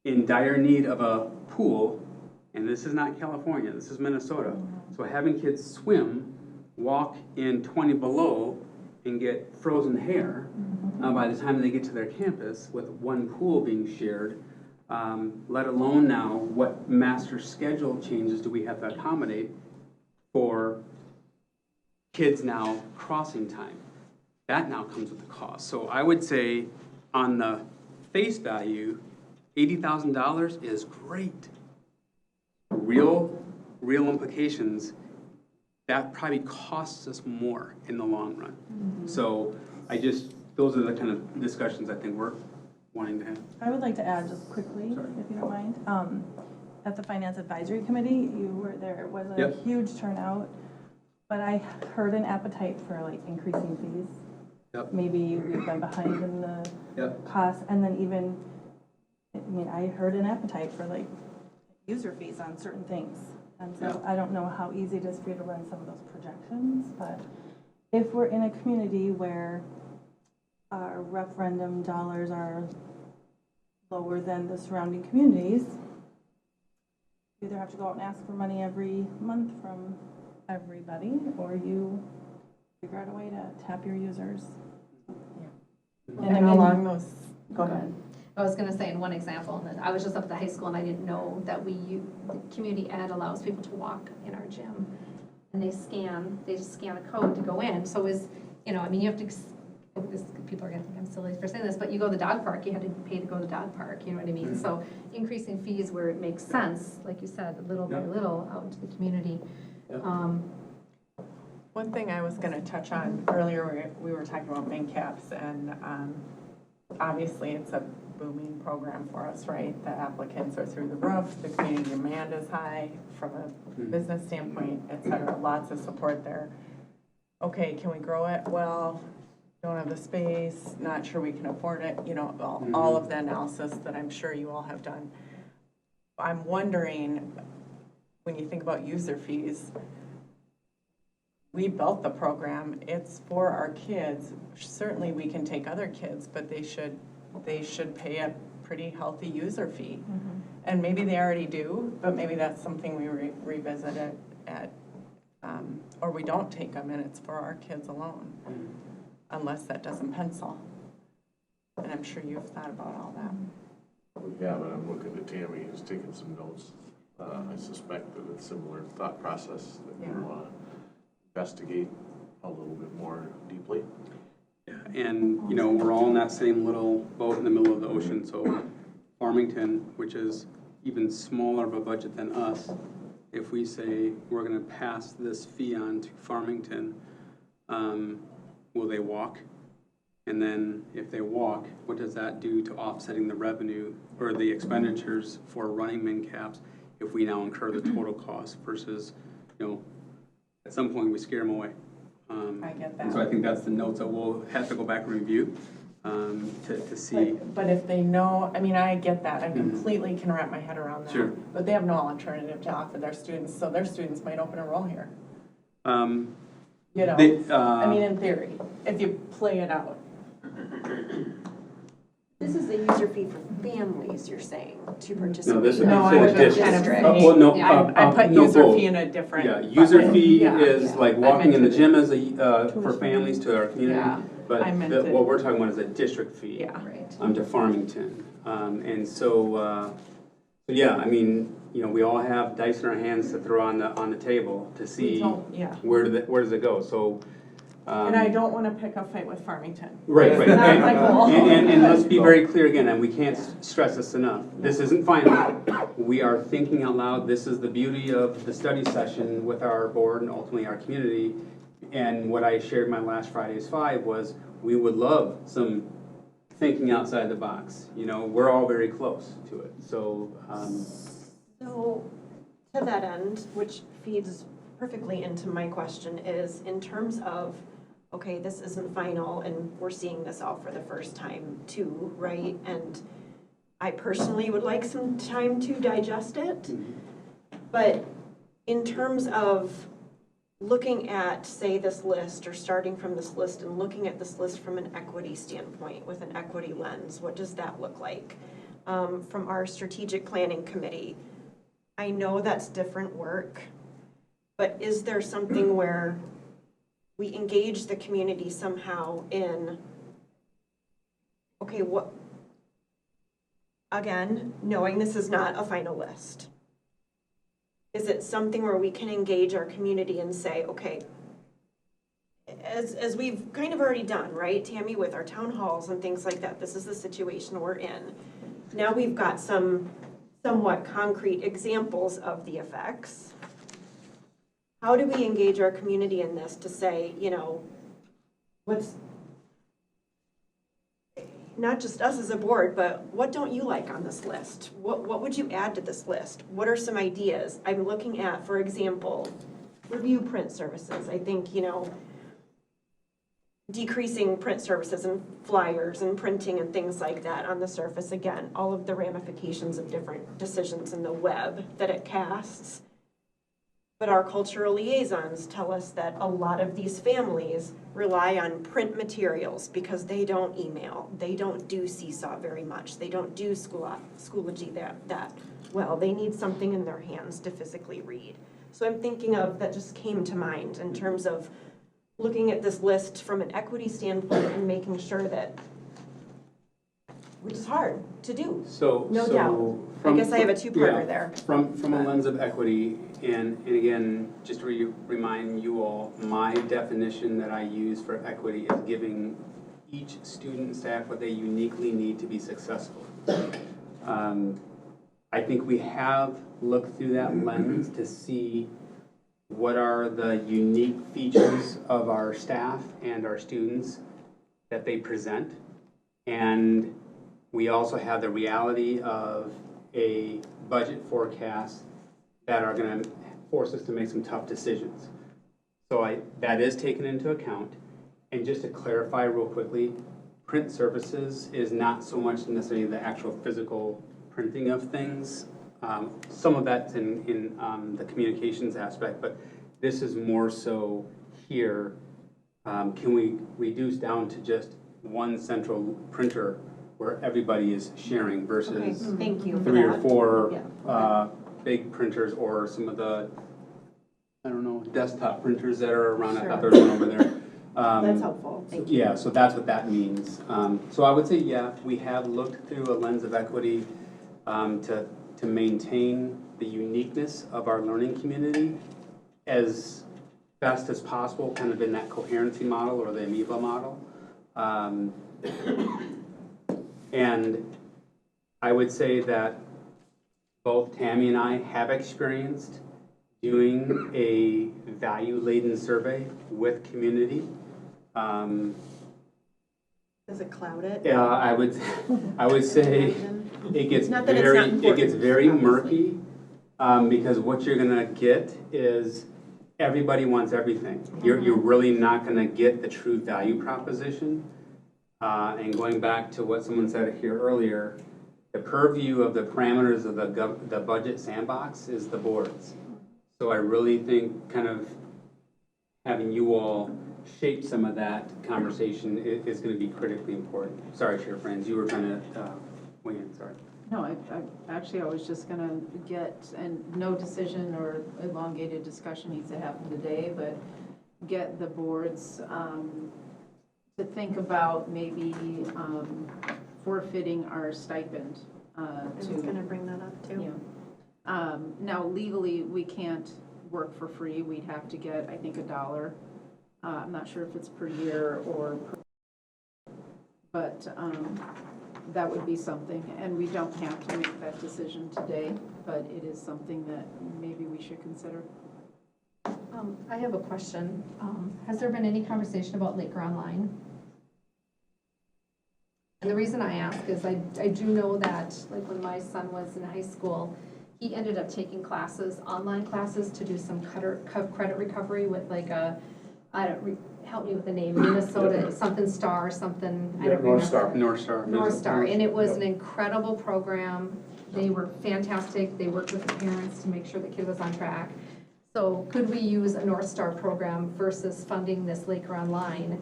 in dire need of a pool, and this is not California, this is Minnesota. So having kids swim, walk in 20 below, and get frozen hair by the time they get to their campus with one pool being shared, let alone now what master schedule changes do we have to accommodate for kids now crossing time. That now comes with a cost. So I would say on the face value, $80,000 is great. Real implications, that probably costs us more in the long run. So those are the kind of discussions I think we're wanting to have. I would like to add just quickly, if you don't mind. At the Finance Advisory Committee, there was a huge turnout, but I heard an appetite for like increasing fees. Maybe we've been behind in the costs, and then even, I heard an appetite for like user fees on certain things. And so I don't know how easy it is for you to run some of those projections, but if we're in a community where our referendum dollars are lower than the surrounding communities, you either have to go out and ask for money every month from everybody, or you figure out a way to tap your users. And along those, go ahead. I was going to say in one example, and I was just up at the high school and I didn't know that the community ed allows people to walk in our gym. And they just scan a code to go in. So you have to, people are going to think I'm silly for saying this, but you go to the dog park, you have to pay to go to the dog park, you know what I mean? So increasing fees where it makes sense, like you said, little by little out into the community. One thing I was going to touch on earlier, we were talking about MinCaps, and obviously it's a booming program for us, right? The applicants are through the roof, the community demand is high from a business standpoint, et cetera, lots of support there. Okay, can we grow it? Well, don't have the space, not sure we can afford it, all of the analysis that I'm sure you all have done. I'm wondering, when you think about user fees, we built the program, it's for our kids. Certainly we can take other kids, but they should pay a pretty healthy user fee. And maybe they already do, but maybe that's something we revisit or we don't take them and it's for our kids alone, unless that doesn't pencil. And I'm sure you've thought about all that. Yeah, but I'm looking at Tammy, who's taking some notes. I suspect that it's similar thought process that you want to investigate a little bit more deeply. Yeah, and we're all in that same little boat in the middle of the ocean. So Farmington, which is even smaller of a budget than us, if we say we're going to pass this fee on to Farmington, will they walk? And then if they walk, what does that do to offsetting the revenue or the expenditures for running MinCaps if we now incur the total cost versus, at some point we scare them away. I get that. And so I think that's the notes that we'll have to go back and review to see. But if they know, I get that. I completely can wrap my head around that. Sure. But they have no alternative to offer their students, so their students might open a roll here. In theory, if you play it out. This is a user fee for families, you're saying, to participate? No, this would be No, for I the was just district. kind of I put user both. fee in a different. Yeah, user bucket. fee is like walking in the to gym as for families to our community. Yeah, But I meant to- what we're talking about is a district fee. Yeah. To Farmington. And so, we all have dice in our hands to throw on the table to see where does it go. So. And I don't want to pick a fight with Farmington. Right. That's not my goal. And let's be very clear again, and we can't stress this enough. This isn't final. We are thinking out loud. This is the beauty of the study session with our board and ultimately our community. And what I shared my last Friday's 5 was we would love some thinking outside the box. We're all very close to it. So, So, to that end, which feeds perfectly into my question, is in terms of, okay, this isn't final and we're seeing this all for the first time too, right? And I personally would like some time to digest it. But in terms of looking at, say, this list, or starting from this list and looking at this list from an equity standpoint, with an equity lens, what does that look like? From our strategic planning committee, I know that's different work, but is there something where we engage the community somehow in, okay, what, again, knowing this is not a final list. Is it something where we can engage our community and say, okay, as we've kind of already done, right, Tammy, with our town halls and things like that, this is the situation we're in. Now we've got some somewhat concrete examples of the effects. How do we engage our community in this to say, you know, what's, not just us as a board, but what don't you like on this list? What would you add to this list? What are some ideas? I'm looking at, for example, review print services. I think, you know, decreasing print services and flyers and printing and things like that on the surface. Again, all of the ramifications of different decisions in the web that it casts. But our cultural liaisons tell us that a lot of these families rely on print materials because they don't email, they don't do Seesaw very much, they don't do Schoology that well. They need something in their hands to physically read. So I'm thinking of, that just came to mind in terms of looking at this list from an equity standpoint and making sure that, which is hard to do, no doubt. I guess I have a two-parter there. From a lens of equity, and again, just to remind you all, my definition that I use for equity is giving each student and staff what they uniquely need to be successful. I think we have looked through that lens to see what are the unique features of our staff and our students that they present. And we also have the reality of a budget forecast that are going to force us to make some tough decisions. So that is taken into account. And just to clarify real quickly, print services is not so much necessarily the actual physical printing of things. Some of that's in the communications aspect, but this is more so here. Can we reduce down to just one central printer where everybody is sharing versus Thank you for 3 or that. 4 big printers, or some of the, I don't know, desktop printers that are around. I thought there was one over there. That's helpful. Thank you. Yeah, so that's what that means. So I would say, yeah, we have looked through a lens of equity to maintain the uniqueness of our learning community as best as possible, kind of in that coherency model or the amoeba model. And I would say that both Tammy and I have experienced doing a value-laden survey with community. Does it cloud it? Yeah, I would say it gets Not that it's not important, very murky, because what you're gonna get is everybody wants everything. You're really not gonna get the true value proposition. And going back to what someone said here earlier, the purview of the parameters of the budget sandbox is the boards. So I really think kind of having you all shape some of that conversation is going to be critically important. Sorry, Chair Franz, you were trying to weigh in, sorry. No, I was just gonna get, and no decision or elongated discussion needs to happen today, but get the boards to think about maybe forfeiting our stipend. I was gonna bring that up too. Yeah. Now legally, we can't work for free. We'd have to get, I think, $1. I'm not sure if it's per year or per, but that would be something. And we don't have to make that decision today, but it is something that maybe we should consider. I have a question. Has there been any conversation about Laker Online? And the reason I ask is I do know that, like, when my son was in high school, he ended up taking classes, online classes, to do some credit recovery with like a, help me with the name, Minnesota, something Star, something, I don't remember. North Star, and it was an incredible program. They were fantastic. They worked with the parents to make sure the kid was on track. So could we use a North Star program versus funding this Laker Online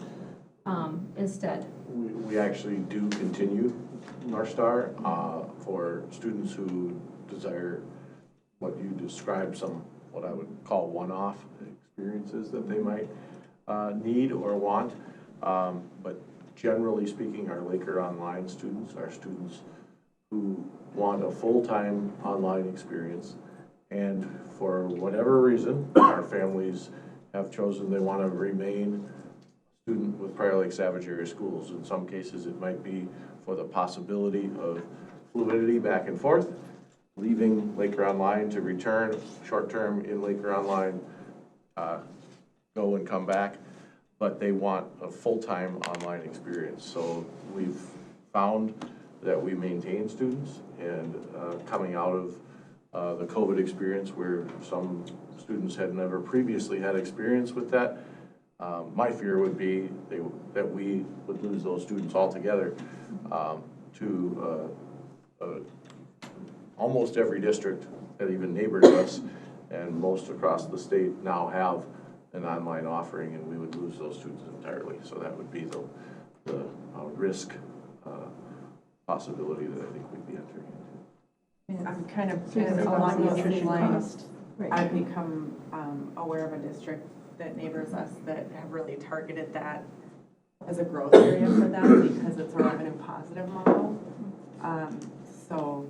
instead? We actually do continue North Star for students who desire what you described, some what I would call one-off experiences that they might need or want. But generally speaking, our Laker Online students are students who want a full-time online experience. And for whatever reason, our families have chosen they want to remain a student with Prior Lake Savage Area Schools. In some cases, it might be for the possibility of fluidity back and forth, leaving Laker Online to return short-term in Laker Online, go and come back, but they want a full-time online experience. So we've found that we maintain students, and coming out of the COVID experience where some students had never previously had experience with that, my fear would be that we would lose those students altogether to almost every district that even neighbors us, and most across the state now have an online offering, and we would lose those students entirely. So that would be the risk possibility that I think we'd be entering into. I'm kind of along those lines. I've become aware of a district that neighbors us that have really targeted that as a growth area for them because it's a revenue positive model. So,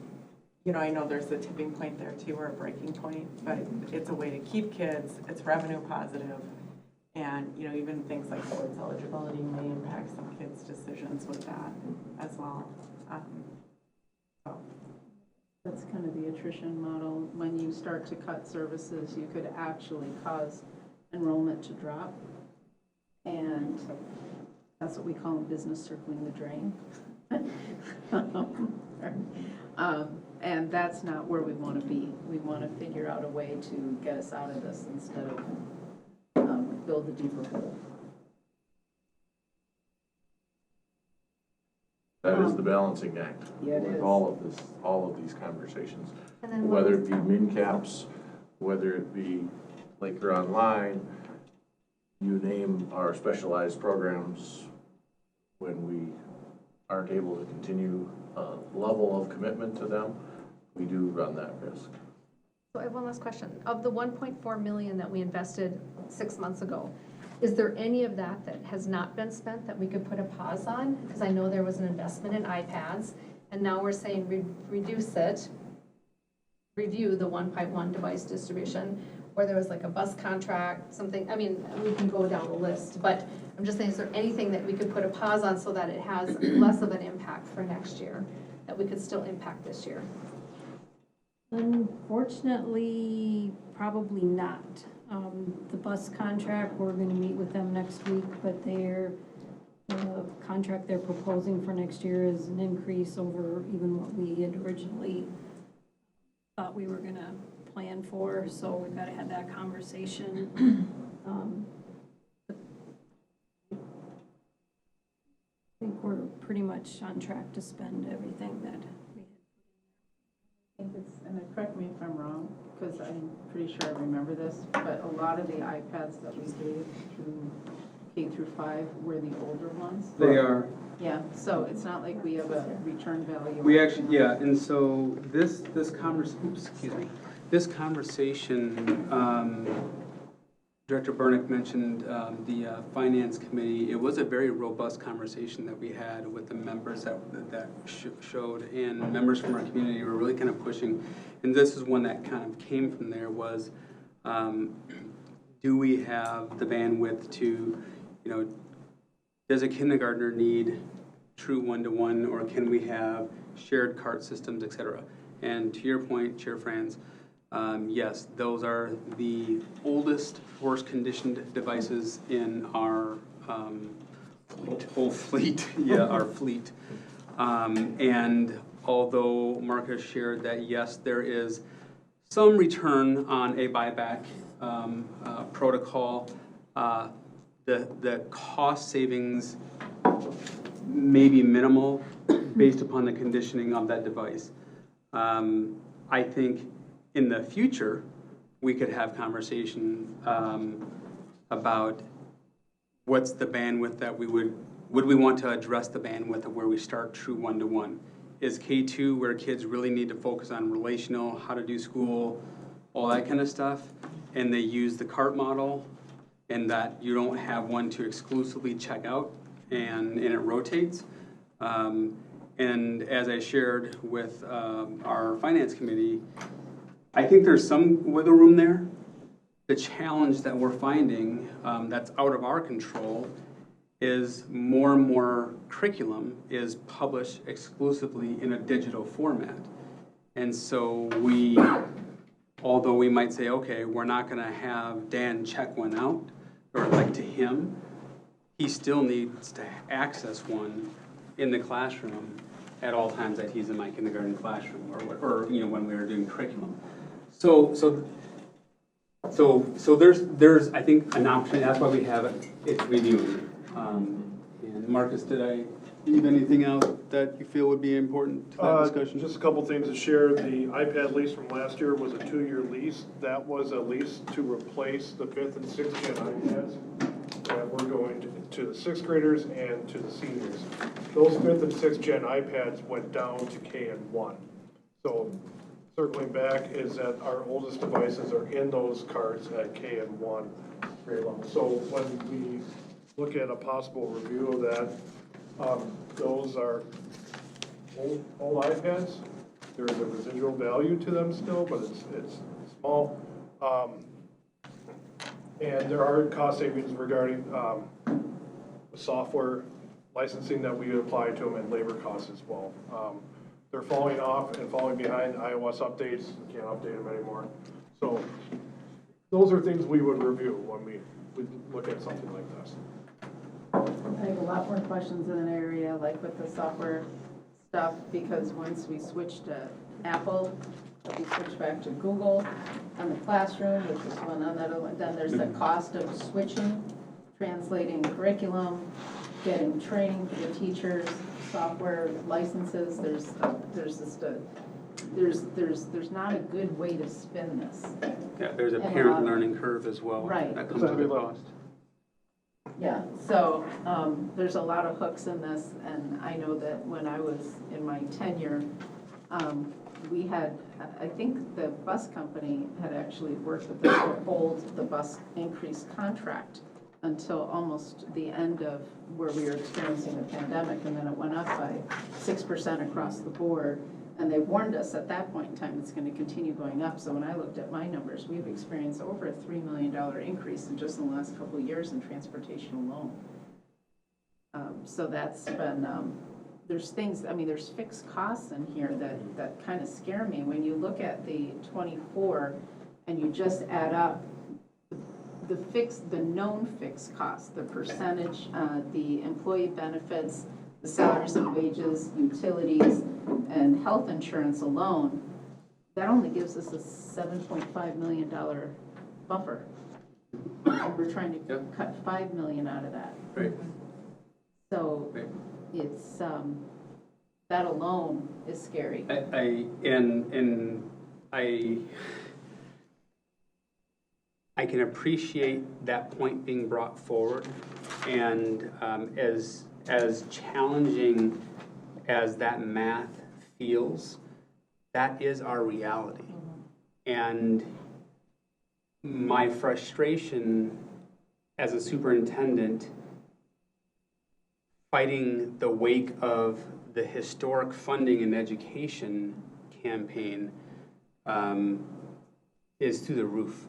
you know, I know there's a tipping point there too, or a breaking point, but it's a way to keep kids, it's revenue positive, and, you know, even things like sports eligibility may impact some kids' decisions with that as well. So. That's kind of the attrition model. When you start to cut services, you could actually cause enrollment to drop. And that's what we call in business circling the drain. And that's not where we want to be. We want to figure out a way to get us out of this instead of build a deeper hole. That is the balancing act with all of these conversations. Whether it be MinCaps, whether it be Laker Online, you name our specialized programs, when we aren't able to continue a level of commitment to them, we do run that risk. So I have one last question. Of the 1.4 million that we invested 6 months ago, is there any of that that has not been spent that we could put a pause on? Because I know there was an investment in iPads, and now we're saying reduce it, review the 1.1 device distribution, or there was like a bus contract, something. I mean, we can go down the list, but I'm just saying, is there anything that we could put a pause on so that it has less of an impact for next year, that we could still impact this year? Unfortunately, probably not. The bus contract, we're going to meet with them next week, but the contract they're proposing for next year is an increase over even what we had originally thought we were going to plan for, so we've got to have that conversation. I think we're pretty much on track to spend everything that we I think it's, and correct me if I'm wrong, because I'm pretty sure I remember this, but a lot of the iPads that we gave through K through 5 were the older ones. They are. Yeah, so it's not like we have a return value. We actually, yeah, and so this conversation, Director Burnick mentioned the Finance Committee. It was a very robust conversation that we had with the members that showed, and members from our community were really kind of pushing. And this is one that kind of came from there was, do we have the bandwidth to, does a kindergartner need true one-to-one, or can we have shared cart systems, et cetera? And to your point, Chair Franz, yes, those are the oldest force-conditioned devices in our whole fleet. Yeah, our fleet. And although Mark has shared that, yes, there is some return on a buyback protocol, the cost savings may be minimal based upon the conditioning of that device. I think in the future, we could have conversation about what's the bandwidth that would we want to address the bandwidth of where we start true one-to-one? Is K2 where kids really need to focus on relational, how to do school, all that kind of stuff, and they use the CART model, and that you don't have one to exclusively check out and it rotates. And as I shared with our finance committee, I think there's some wiggle room there. The challenge that we're finding that's out of our control is more and more curriculum is published exclusively in a digital format. And so although we might say, okay, we're not gonna have Dan check one out, or like to him, he still needs to access one in the classroom at all times that he's in my kindergarten classroom, or when we were doing curriculum. So there's I think an option. That's why we have it reviewing. And Marcus, did I leave anything out that you feel would be important to that discussion? Just a couple things to share. The iPad lease from last year was a 2-year lease. That was a lease to replace the 5th and 6th gen iPads that were going to the 6th graders and to the seniors. Those 5th and 6th gen iPads went down to KN1. So circling back is that our oldest devices are in those carts at KN1 grade level. So when we look at a possible review of that, those are old iPads. There is a residual value to them still, but it's small. And there are cost savings regarding the software licensing that we would apply to them and labor costs as well. They're falling off and falling behind iOS updates. We can't update them anymore. So those are things we would review when we look at something like this. I have a lot more questions in an area like with the software stuff, because once we switch to Apple, we switch back to Google on the classroom, which is one on that, then there's the cost of switching, translating curriculum, getting training for the teachers, software licenses. There's not a good way to spin this. Yeah, there's a parent learning curve as well. Right. That comes with a cost. Yeah, so there's a lot of hooks in this, and I know that when I was in my tenure, we had, I think the bus company had actually worked with us to hold the bus increase contract until almost the end of where we were experiencing the pandemic, and then it went up by 6% across the board. And they warned us at that point in time it's going to continue going up. So when I looked at my numbers, we've experienced over a $3 million increase in just the last couple of years in transportation alone. So that's been, there's things, I mean, there's fixed costs in here that kind of scare me. When you look at the 24 and you just add up the known fixed costs, the percentage, the employee benefits, the salaries and wages, utilities, and health insurance alone, that only gives us a $7.5 million buffer. And we're trying to cut $5 million out of that. Right. So it's, that alone is scary. I can appreciate that point being brought forward, and as challenging as that math feels, that is our reality. And my frustration as a superintendent, fighting the wake of the historic funding in education campaign, is through the roof.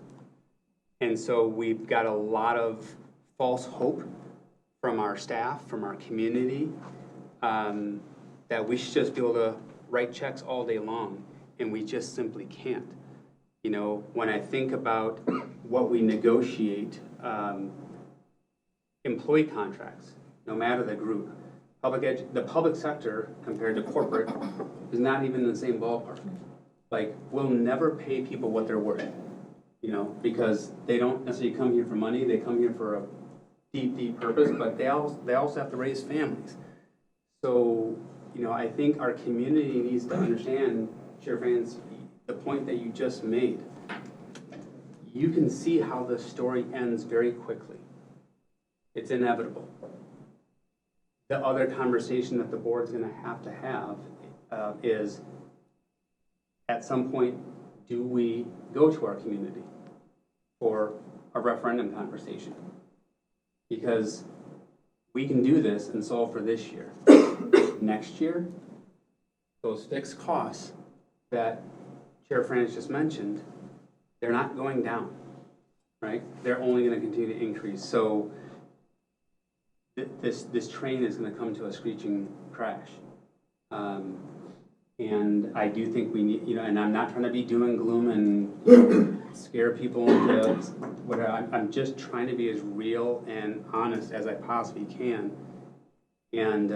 And so we've got a lot of false hope from our staff, from our community, that we should just be able to write checks all day long, and we just simply can't. You know, when I think about what we negotiate, employee contracts, no matter the group, the public sector compared to corporate is not even in the same ballpark. Like, we'll never pay people what they're worth, you know, because they don't necessarily come here for money, they come here for a deep, deep purpose, but they also have to raise families. So, you know, I think our community needs to understand, Chair Franz, the point that you just made. You can see how the story ends very quickly. It's inevitable. The other conversation that the board's going to have is, at some point, do we go to our community for a referendum conversation? Because we can do this and solve for this year. Next year, those fixed costs that Chair France just mentioned, they're not going down, right? They're only going to continue to increase. So this train is going to come to a screeching crash. And I do think we need, and I'm not trying to be doom and gloom and scare people into whatever. I'm just trying to be as real and honest as I possibly can. And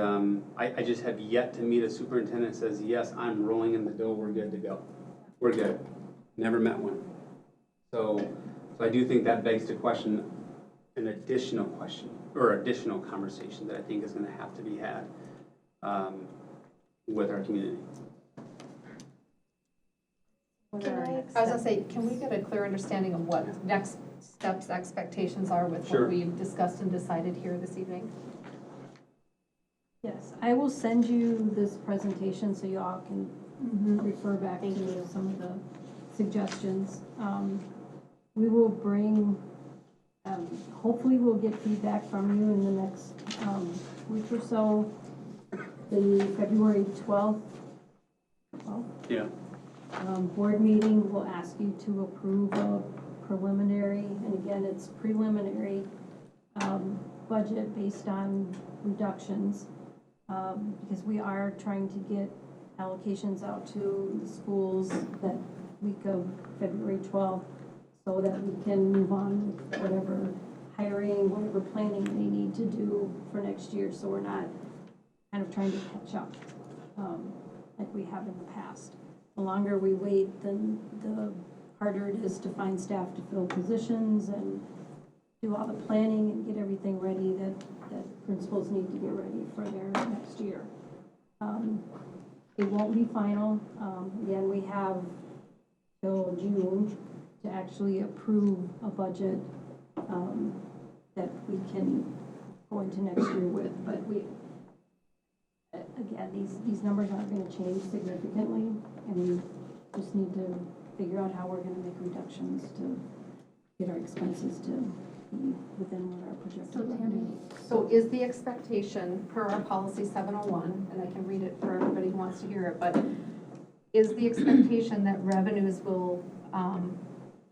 I just have yet to meet a superintendent that says, yes, I'm rolling in the dough, we're good to go. We're good. Never met one. So I do think that begs to question an additional question or additional conversation that I think is going to have to be had with our community. I was gonna say, can we get a clear understanding of what next steps, expectations are with Sure. what we've discussed and decided here this evening? Yes, I will send you this presentation so you all can refer back to some of the suggestions. We will bring, hopefully we'll get feedback from you in the next week or so. The February 12th board meeting will ask you to approve a preliminary, and again, it's preliminary budget based on reductions, because we are trying to get allocations out to the schools that week of February 12th so that we can move on with whatever hiring, whatever planning they need to do for next year, so we're not kind of trying to catch up like we have in the past. The longer we wait, then the harder it is to find staff to fill positions and do all the planning and get everything ready that principals need to get ready for their next year. It won't be final. Again, we have till June to actually approve a budget that we can go into next year with, but again, these numbers aren't going to change significantly, and we just need to figure out how we're going to make reductions to get our expenses to be within what our projected revenue is. So is the expectation per our policy 701, and I can read it for everybody who wants to hear it, but is the expectation that revenues will,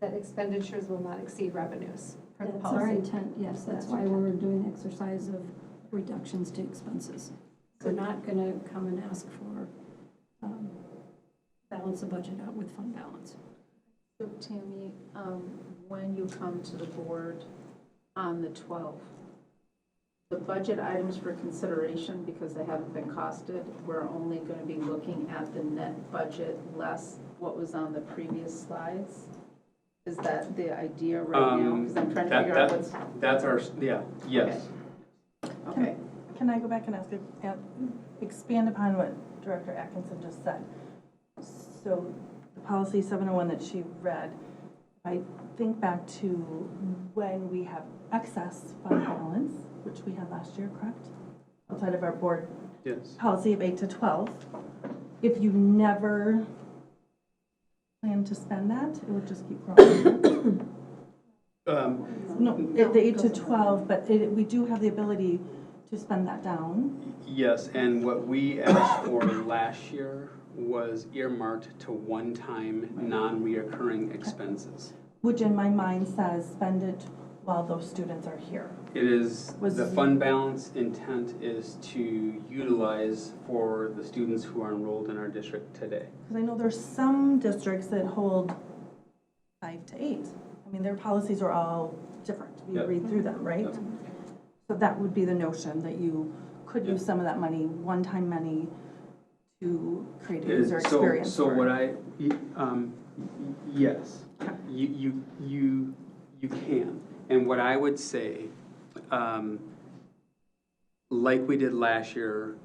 that expenditures will not exceed revenues per the That's policy? our intent, yes, that's why we're doing an exercise of reductions to expenses. We're not going to come and ask for balance the budget out with fund balance. So Tammy, when you come to the board on the 12th, the budget items for consideration, because they haven't been costed, we're only going to be looking at the net budget less what was on the previous slides. Is that the idea right now? Because I'm trying to figure out what's... That's our, yes. Okay. Can I go back and expand upon what Director Atkinson just said? So the policy 701 that she read, I think back to when we have excess fund balance, which we had last year, correct? Outside of our board policy of 8 to 12. If you never plan to spend that, it would just keep growing. No, the 8 to 12, but we do have the ability to spend that down. Yes, and what we asked for last year was earmarked to one-time, non-reoccurring expenses. Which in my mind says spend it while those students are here. It is, the fund balance intent is to utilize for the students who are enrolled in our district today. Because I know there's some districts that hold 5 to 8. I mean, their policies are all different. We read through them, right? So that would be the notion that you could use some of that money, one-time money, to create a user experience. So what yes, you can. And what I would say, like we did last year,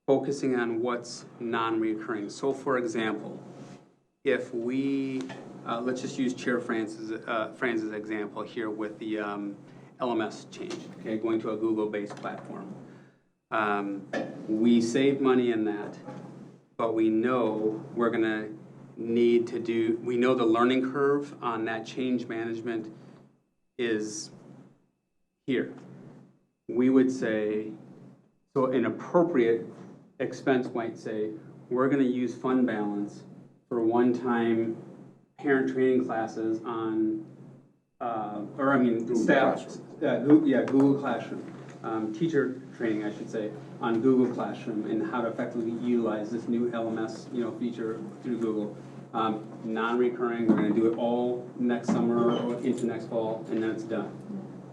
focusing on what's non-reoccurring. So for example, if we, let's just use Chair France's example here with the LMS change, okay, going to a Google-based platform. We save money in that, but we know we're going to need to do, we know the learning curve on that change management is here. We would say, so an appropriate expense might say, we're gonna use fund balance for one-time parent training classes on, staff, Google Classroom. Teacher training, I should say, on Google Classroom and how to effectively utilize this new LMS, feature through Google. Non-recurring, we're gonna do it all next summer or into next fall, and then it's done.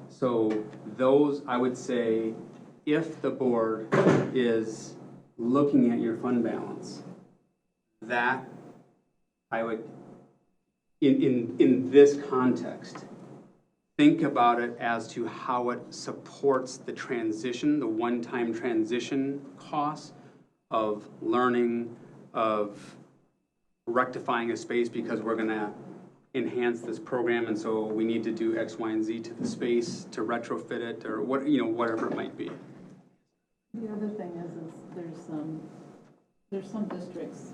So those, I would say, if the board is looking at your fund balance, that I would, in this context, think about it as to how it supports the transition, the one-time transition costs of learning, of rectifying a space because we're gonna enhance this program, and so we need to do X, Y, and Z to the space to retrofit it, or what, whatever it might be. The other thing is there's some districts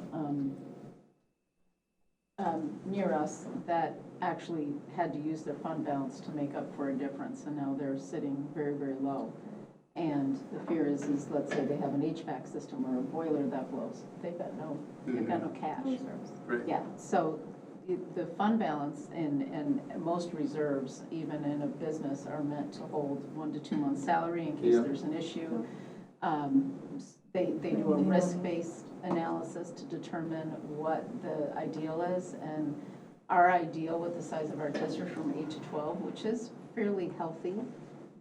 near us that actually had to use their fund balance to make up for a difference, and now they're sitting very, very low. And the fear is let's say they have an HVAC system or a boiler that blows. They've got no cash. Right. Yeah, so the fund balance and most reserves, even in a business, are meant to hold 1 to 2 months' salary in case there's an issue. They do a risk-based analysis to determine what the ideal is, and our ideal with the size of our district from 8 to 12, which is fairly healthy,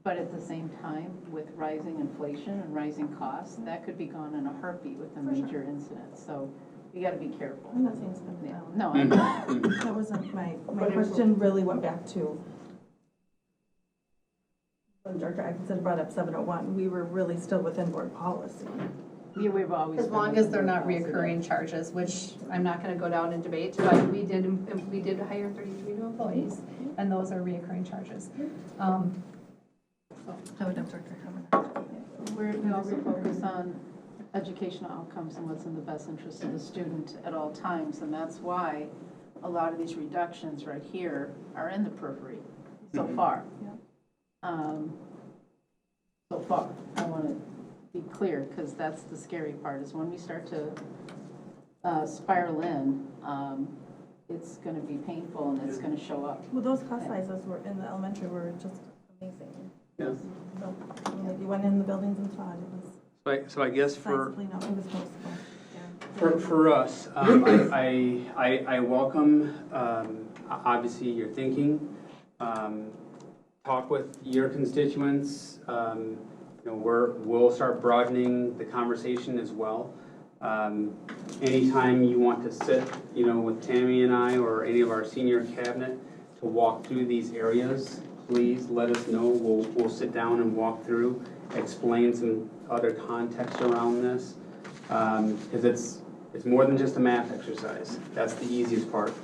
but at the same time, with rising inflation and rising costs, that could be gone in a heartbeat with a major incident. So you got to be careful. I'm not saying spend it down. No, I'm not. That wasn't my question. Really went back to when Director Atkinson brought up 701. We were really still within board policy. Yeah, we've always. As long as they're not reoccurring charges, which I'm not going to go down and debate, but we did hire 33 new employees, and those are reoccurring charges. I would have Director comment. We also focus on educational outcomes and what's in the best interest of the student at all times, and that's why a lot of these reductions right here are in the periphery so far. So far, I want to be clear, because that's the scary part, is when we start to spiral in, it's going to be painful and it's going to show up. Well, those class sizes were in the elementary were just amazing. Yeah. So, if you went in the buildings and saw it, it was. So I guess Sizably, no, it was noticeable. for us, I welcome obviously your thinking. Talk with your constituents. We'll start broadening the conversation as well. Anytime you want to sit, with Tammy and I or any of our senior cabinet to walk through these areas, please let us know. We'll sit down and walk through, explain some other context around this, because it's more than just a math exercise. That's the easiest part.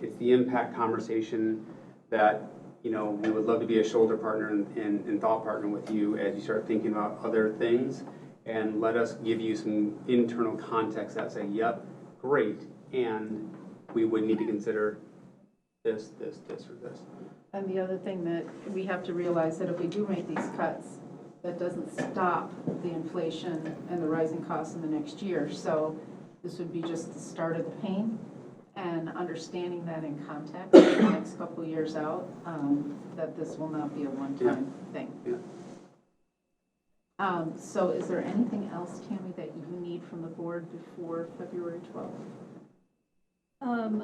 It's the impact conversation that we would love to be a shoulder partner and thought partner with you as you start thinking about other things, and let us give you some internal context that say, yep, great, and we would need to consider this, or this. And the other thing that we have to realize, that if we do make these cuts, that doesn't stop the inflation and the rising costs in the next year. So this would be just the start of the pain, and understanding that in context the next couple of years out, that this will not be a one-time thing. So is there anything else, Tammy, that you need from the board before February 12th?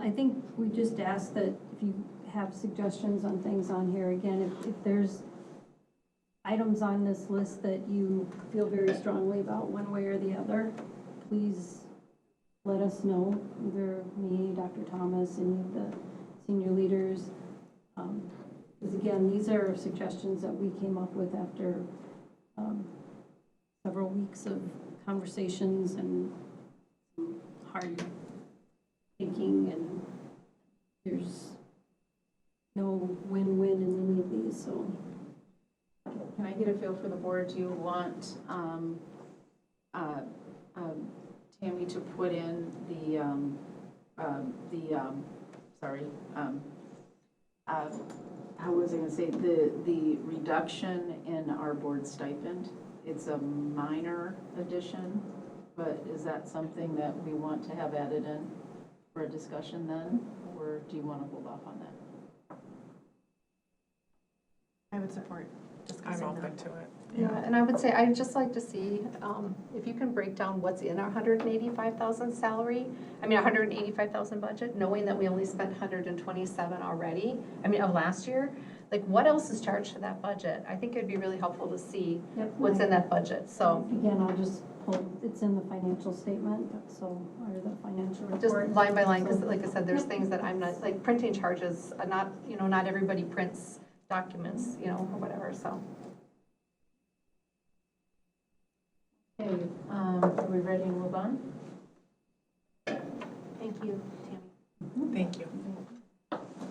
I think we just ask that if you have suggestions on things on here, again, if there's items on this list that you feel very strongly about one way or the other, please let us know, either me, Dr. Thomas, any of the senior leaders. Because again, these are suggestions that we came up with after several weeks of conversations and hard thinking, and there's no win-win in any of these, so. Can I get a feel for the board? Do you want Tammy to put in How was I gonna say, the reduction in our board stipend, it's a minor addition, but is that something that we want to have added in for a discussion then, or do you want to hold off on that? I would support discussing that. I'm open to it. Yeah, and I would say, I'd just like to see, if you can break down what's in our 185,000 salary, I mean, 185,000 budget, knowing that we only spent 127 already, I mean, of last year, like, what else is charged to that budget? I think it'd be really helpful to see what's in that budget, so. Again, I'll just pull, it's in the financial statement, so, or the financial report. Just line by line, because like I said, there's things that I'm not, like printing charges, not, not everybody prints documents, or whatever, so. Okay, are we ready to move on? Thank you, Tammy. Thank you.